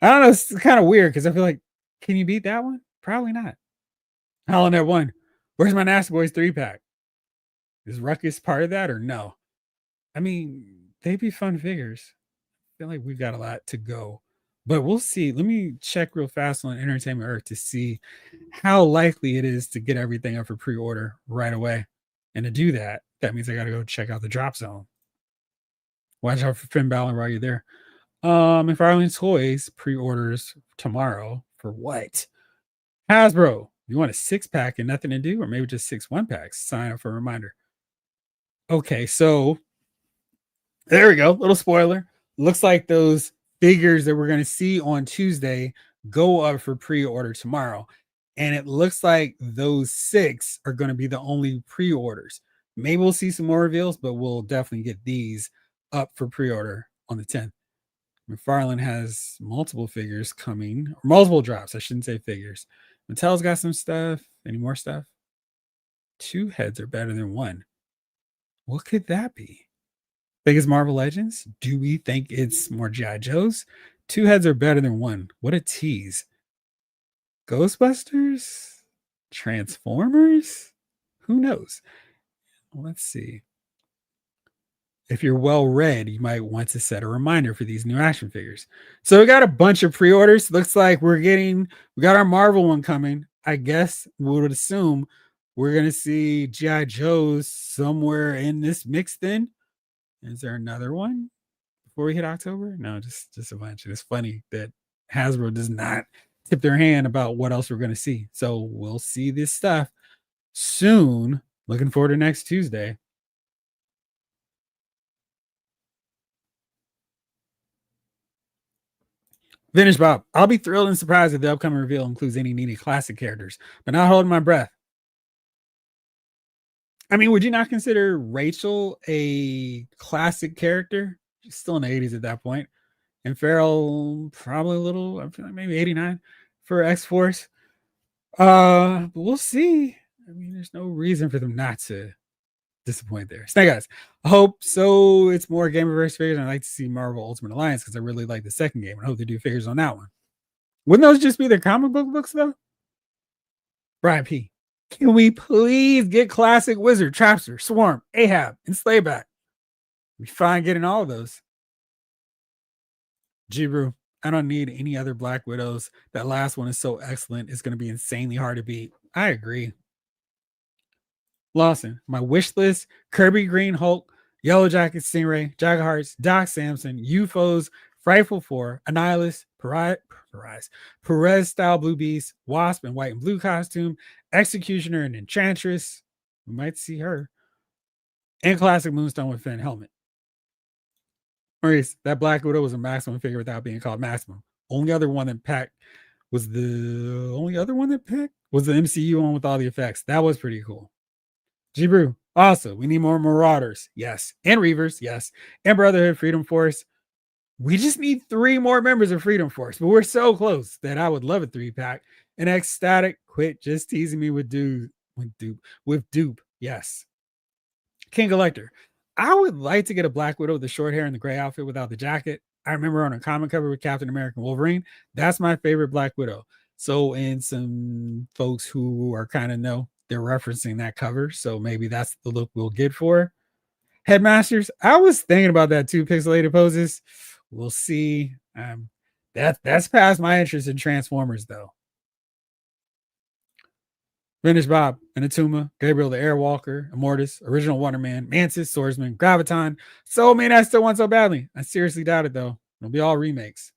I don't know, it's kind of weird because I feel like, can you beat that one? Probably not. Holland at 1. Where's my Nasty Boys 3-pack? Is Ruckus part of that or no? I mean, they'd be fun figures. I feel like we've got a lot to go. But we'll see. Let me check real fast on Entertainment Earth to see how likely it is to get everything up for pre-order right away. And to do that, that means I got to go check out the drop zone. Watch out for Finn Balor while you're there. McFarlane Toys pre-orders tomorrow for what? Hasbro. You want a 6-pack and nothing to do, or maybe just 6 1-packs? Sign up for a reminder. Okay, so there we go. Little spoiler. Looks like those figures that we're going to see on Tuesday go up for pre-order tomorrow. And it looks like those 6 are going to be the only pre-orders. Maybe we'll see some more reveals, but we'll definitely get these up for pre-order on the 10th. McFarlane has multiple figures coming, or multiple drops. I shouldn't say figures. Mattel's got some stuff. Any more stuff? 2 heads are better than 1. What could that be? Biggest Marvel Legends? Do we think it's more G.I. Joes? 2 heads are better than 1. What a tease. Ghostbusters? Transformers? Who knows? Let's see. If you're well read, you might want to set a reminder for these new action figures. So we got a bunch of pre-orders. Looks like we got our Marvel one coming. I guess we would assume We're gonna see G.I. Joe's somewhere in this mix. Then is there another one before we hit October? No, just a bunch. It's funny that Hasbro does not tip their hand about what else we're gonna see. So we'll see this stuff soon. Looking forward to next Tuesday. Vintage Bob, I'll be thrilled and surprised if the upcoming reveal includes any needed classic characters, but not holding my breath. I mean, would you not consider Rachel a classic character? She's still in the 80s at that point. And Farrell, probably a little, I feel like maybe 89 for X Force. But we'll see. I mean, there's no reason for them not to disappoint there. Snake Eyes. I hope so. It's more Gamerverse figures. And I like to see Marvel Ultimate Alliance because I really like the second game. I hope they do figures on that one. Wouldn't those just be their comic book books, though? Brian P. Can we please get classic Wizard, Trapster, Swarm, Ahab, and Slayback? We fine getting all of those. Jibru, I don't need any other Black Widows. That last one is so excellent. It's going to be insanely hard to beat. I agree. Lawson, my wish list: Kirby Green Hulk, Yellow Jacket Stingray, Jaggerhearts, Doc Samson, UFOs, Frightful Four, Annihilus, Perez style Blue Beast, Wasp in white and blue costume, Executioner and Enchantress. We might see her. And classic Moonstone with Finn helmet. Maurice, that Black Widow was a Maximum figure without being called Maximum. Only other one that packed was the MCU one with all the effects. That was pretty cool. Jibru, also, we need more Marauders. Yes. And Reavers. Yes. And Brotherhood, Freedom Force. We just need 3 more members of Freedom Force, but we're so close that I would love a 3-pack. And Ecstatic, quit just teasing me with Dupe. Yes. King Collector. I would like to get a Black Widow with the short hair and the gray outfit without the jacket. I remember on a comic cover with Captain America and Wolverine. That's my favorite Black Widow. So, and some folks who are kind of know, they're referencing that cover. So maybe that's the look we'll get for Headmasters. I was thinking about that too, pixelated poses. We'll see. That's past my interest in Transformers, though. Vintage Bob, Anatuma, Gabriel the Airwalker, Immortus, Original Wonder Man, Mantis, Swordsman, Graviton. So many I still want so badly. I seriously doubt it, though. It'll be all remakes.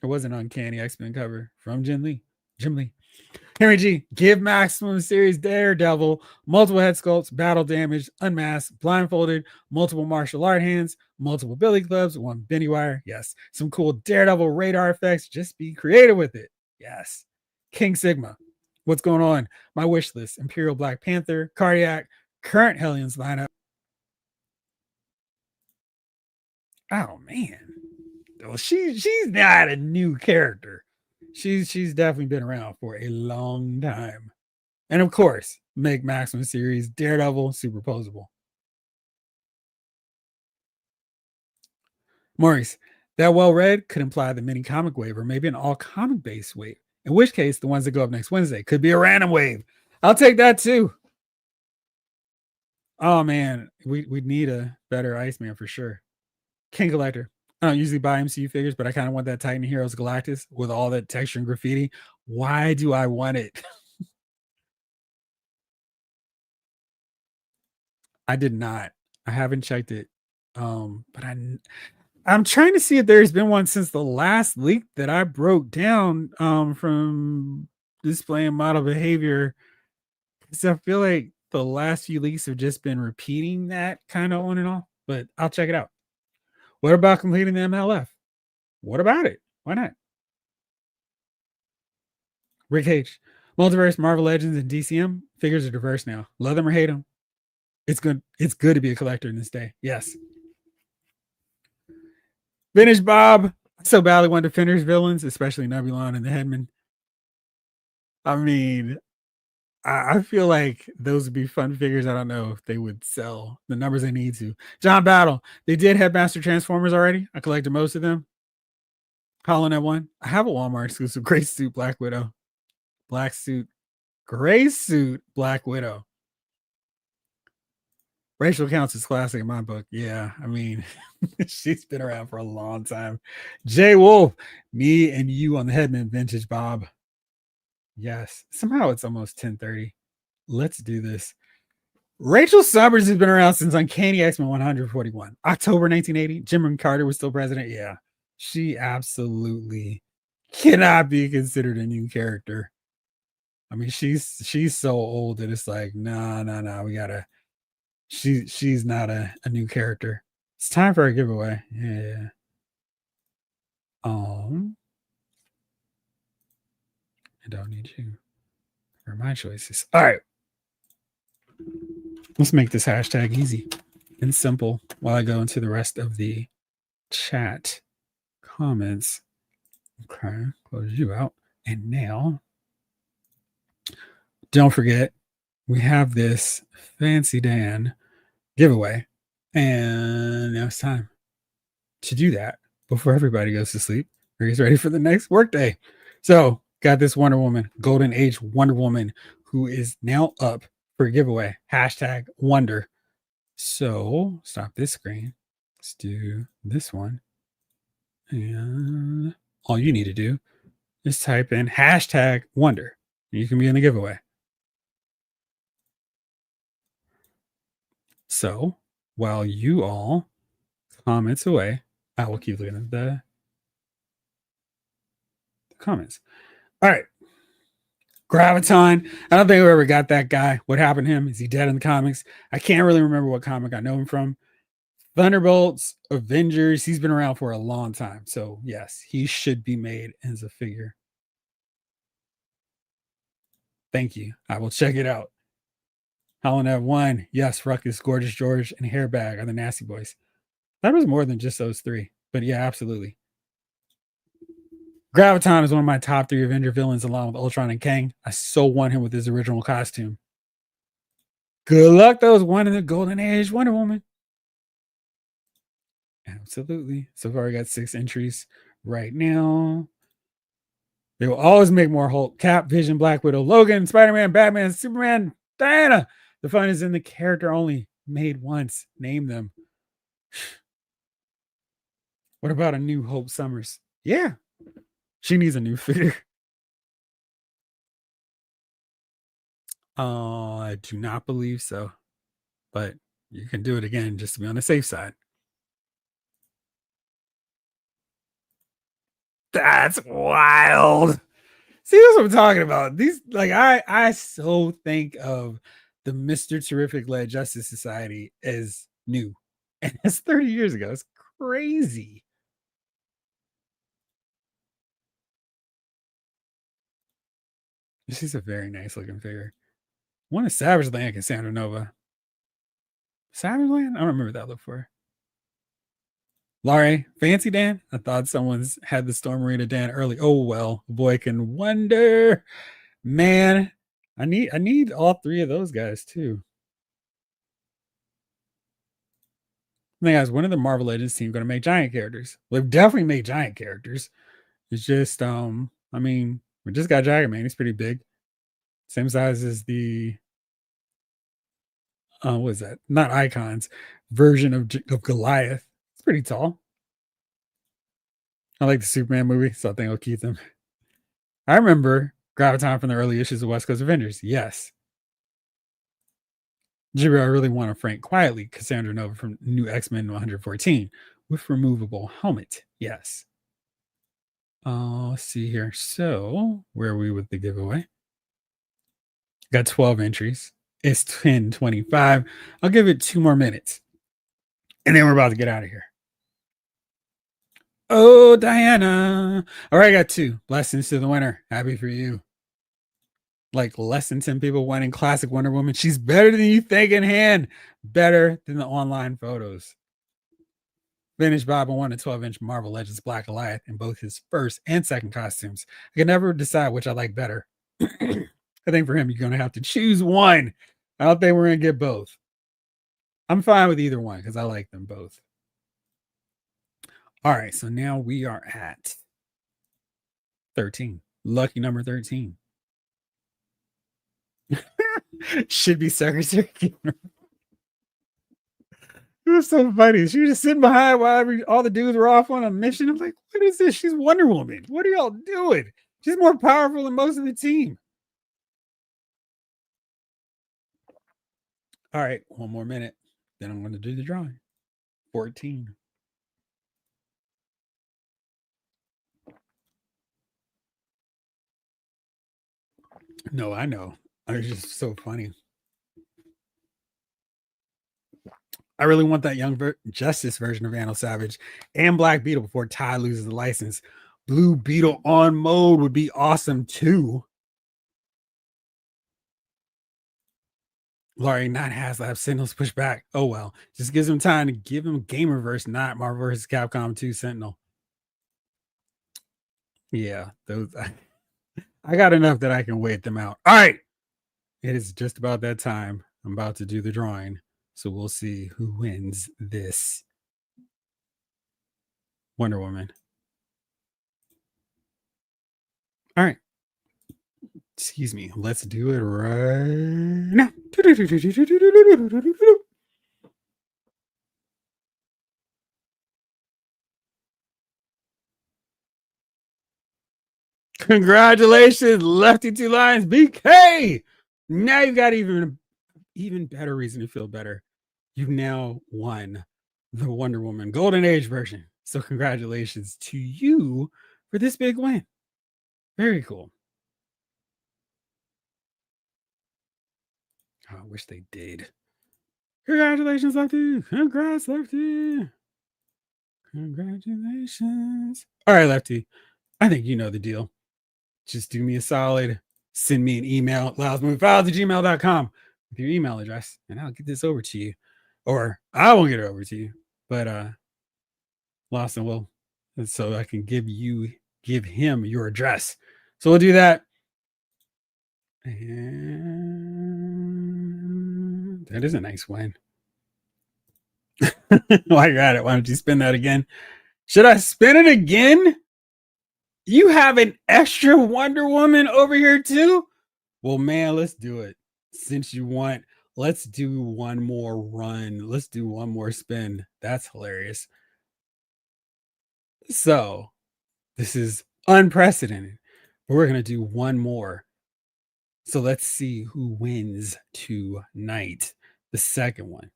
It was an Uncanny X-Men cover from Jim Lee. Henry G, give Maximum Series Daredevil, multiple head sculpts, battle damage, unmasked, blindfolded, multiple martial art hands, multiple billy clubs, 1 bendy wire. Yes. Some cool Daredevil radar effects. Just be creative with it. Yes. King Sigma. What's going on? My wish list: Imperial Black Panther, Cardiac, current Hellions lineup. Oh man. Well, she's not a new character. She's definitely been around for a long time. And of course, make Maximum Series Daredevil superposable. Maurice, that well read could imply the mini comic wave or maybe an all comic based wave. In which case, the ones that go up next Wednesday could be a random wave. I'll take that too. Oh man, we need a better Iceman for sure. King Collector. I don't usually buy MCU figures, but I kind of want that Titan Heroes Galactus with all that texture and graffiti. Why do I want it? I did not. I haven't checked it. But I'm trying to see if there's been one since the last leak that I broke down from displaying model behavior. Because I feel like the last few leaks have just been repeating that kind of on and off. But I'll check it out. What about completing the MLF? What about it? Why not? Rick H. Multiverse, Marvel Legends, and DCM figures are diverse now. Love them or hate them. It's good. It's good to be a collector in this day. Yes. Vintage Bob. So badly want to finish villains, especially Nebulon and the Headman. I mean, I feel like those would be fun figures. I don't know if they would sell the numbers they need to. John Battle. They did Headmaster Transformers already. I collected most of them. Holland at one. I have a Walmart exclusive gray suit Black Widow. Black suit. Gray suit Black Widow. Rachel counts as classic in my book. Yeah, I mean, she's been around for a long time. Jay Wolf, me and you on the Headman Vintage Bob. Yes. Somehow it's almost 10:30. Let's do this. Rachel Summers has been around since Uncanny X-Men 141. October 1980. Jim Carter was still president. Yeah. She absolutely cannot be considered a new character. I mean, she's so old that it's like, no, we gotta. She's not a new character. It's time for a giveaway. Yeah. I don't need you for my choices. All right. Let's make this hashtag easy and simple while I go into the rest of the chat comments. Okay, close you out. And now, don't forget, we have this Fancy Dan giveaway. And now it's time to do that before everybody goes to sleep or gets ready for the next workday. So, got this Wonder Woman, Golden Age Wonder Woman, who is now up for a giveaway. Hashtag Wonder. So, stop this screen. Let's do this one. And all you need to do is type in hashtag Wonder. You can be in the giveaway. So, while you all comments away, I will keep looking at the comments. All right. Graviton. I don't think we ever got that guy. What happened to him? Is he dead in the comics? I can't really remember what comic I know him from. Thunderbolts, Avengers. He's been around for a long time. So, yes, he should be made as a figure. Thank you. I will check it out. Helen at 1. Yes, Ruckus, Gorgeous George, and Hairbag are the Nasty Boys. That was more than just those three. But yeah, absolutely. Graviton is one of my top 3 Avenger villains along with Ultron and Kang. I so want him with his original costume. Good luck, those one in the Golden Age Wonder Woman. Absolutely. So far, I got 6 entries right now. They will always make more Hulk, Cap, Vision, Black Widow, Logan, Spider-Man, Batman, Superman, Diana. The fun is in the character only. Made once. Name them. What about a new Hope Summers? Yeah. She needs a new figure. I do not believe so. But you can do it again just to be on the safe side. That's wild. See, that's what I'm talking about. These, like, I so think of the Mr. Terrific led Justice Society as new. And it's 30 years ago. It's crazy. She's a very nice looking figure. One is Savage Land, Cassandra Nova. Savage Land? I don't remember that look for her. Laurie, Fancy Dan? I thought someone's had the Storm Marina Dan early. Oh well, boy can wonder. Man, I need all 3 of those guys too. Guys, when are the Marvel Legends team going to make giant characters? They've definitely made giant characters. It's just I mean, we just got Giant Man. He's pretty big. Same size as the what is that? Not Icons version of Goliath. It's pretty tall. I like the Superman movie, so I think I'll keep them. I remember Graviton from the early issues of West Coast Avengers. Yes. Jibber, I really want to Frank quietly Cassandra Nova from New X-Men 114 with removable helmet. Yes. Let's see here. So, where are we with the giveaway? Got 12 entries. It's 10:25. I'll give it 2 more minutes. And then we're about to get out of here. Oh, Diana. All right, I got 2. Blessings to the winner. Happy for you. Like less than 10 people winning classic Wonder Woman. She's better than you think in hand. Better than the online photos. Vintage Bob won a 12-inch Marvel Legends Black Goliath in both his first and second costumes. I can never decide which I like better. I think for him, you're going to have to choose one. I don't think we're going to get both. I'm fine with either one because I like them both. All right, so now we are at 13. Lucky number 13. Should be Secretary. It was so funny. She was just sitting behind while all the dudes were off on a mission. I'm like, what is this? She's Wonder Woman. What are y'all doing? She's more powerful than most of the team. All right, one more minute. Then I'm going to do the drawing. 14. No, I know. It's just so funny. I really want that Young Justice version of Vandal Savage and Black Beetle before Ty loses the license. Blue Beetle on mode would be awesome too. Laurie, not Haslab, Sentinels push back. Oh well. Just gives him time to give him Gamerverse, not Marvel vs. Capcom 2 Sentinel. Yeah, those I got enough that I can wait them out. All right. It is just about that time. I'm about to do the drawing. So we'll see who wins this. Wonder Woman. All right. Excuse me. Let's do it right now. Congratulations, Lefty Two Lions BK. Now you've got even better reason to feel better. You've now won the Wonder Woman Golden Age version. So congratulations to you for this big win. Very cool. Oh, I wish they did. Congratulations, Lefty. Congrats, Lefty. Congratulations. All right, Lefty. I think you know the deal. Just do me a solid. Send me an email, loudsmoviefiles@gmail.com with your email address, and I'll get this over to you. Or I won't get it over to you, but Lawson will, so I can give him your address. So we'll do that. And that is a nice win. I got it. Why don't you spin that again? Should I spin it again? You have an extra Wonder Woman over here too? Well, man, let's do it. Since you want, let's do one more run. Let's do one more spin. That's hilarious. So, this is unprecedented, but we're going to do one more. So, let's see who wins tonight. The second one.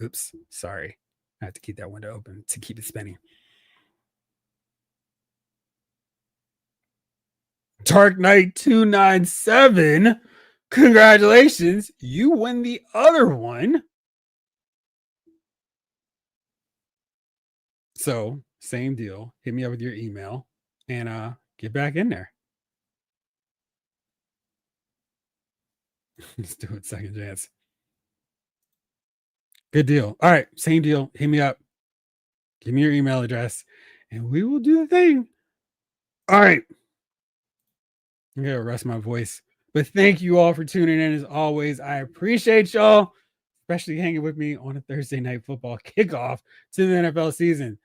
Oops, sorry. I have to keep that window open to keep it spinning. Dark Knight 297. Congratulations. You win the other one. So, same deal. Hit me up with your email and get back in there. Let's do it. Second chance. Good deal. All right. Same deal. Hit me up. Give me your email address and we will do the thing. All right. I'm going to rest my voice. But thank you all for tuning in as always. I appreciate y'all, especially hanging with me on a Thursday night football kickoff to the NFL season.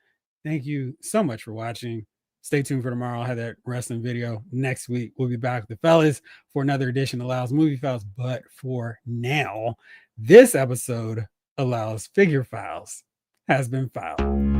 Thank you so much for watching. Stay tuned for tomorrow. I'll have that wrestling video next week. We'll be back with the fellas for another edition of Allows Movie Files. But for now, this episode, Allows Figure Files, has been filed.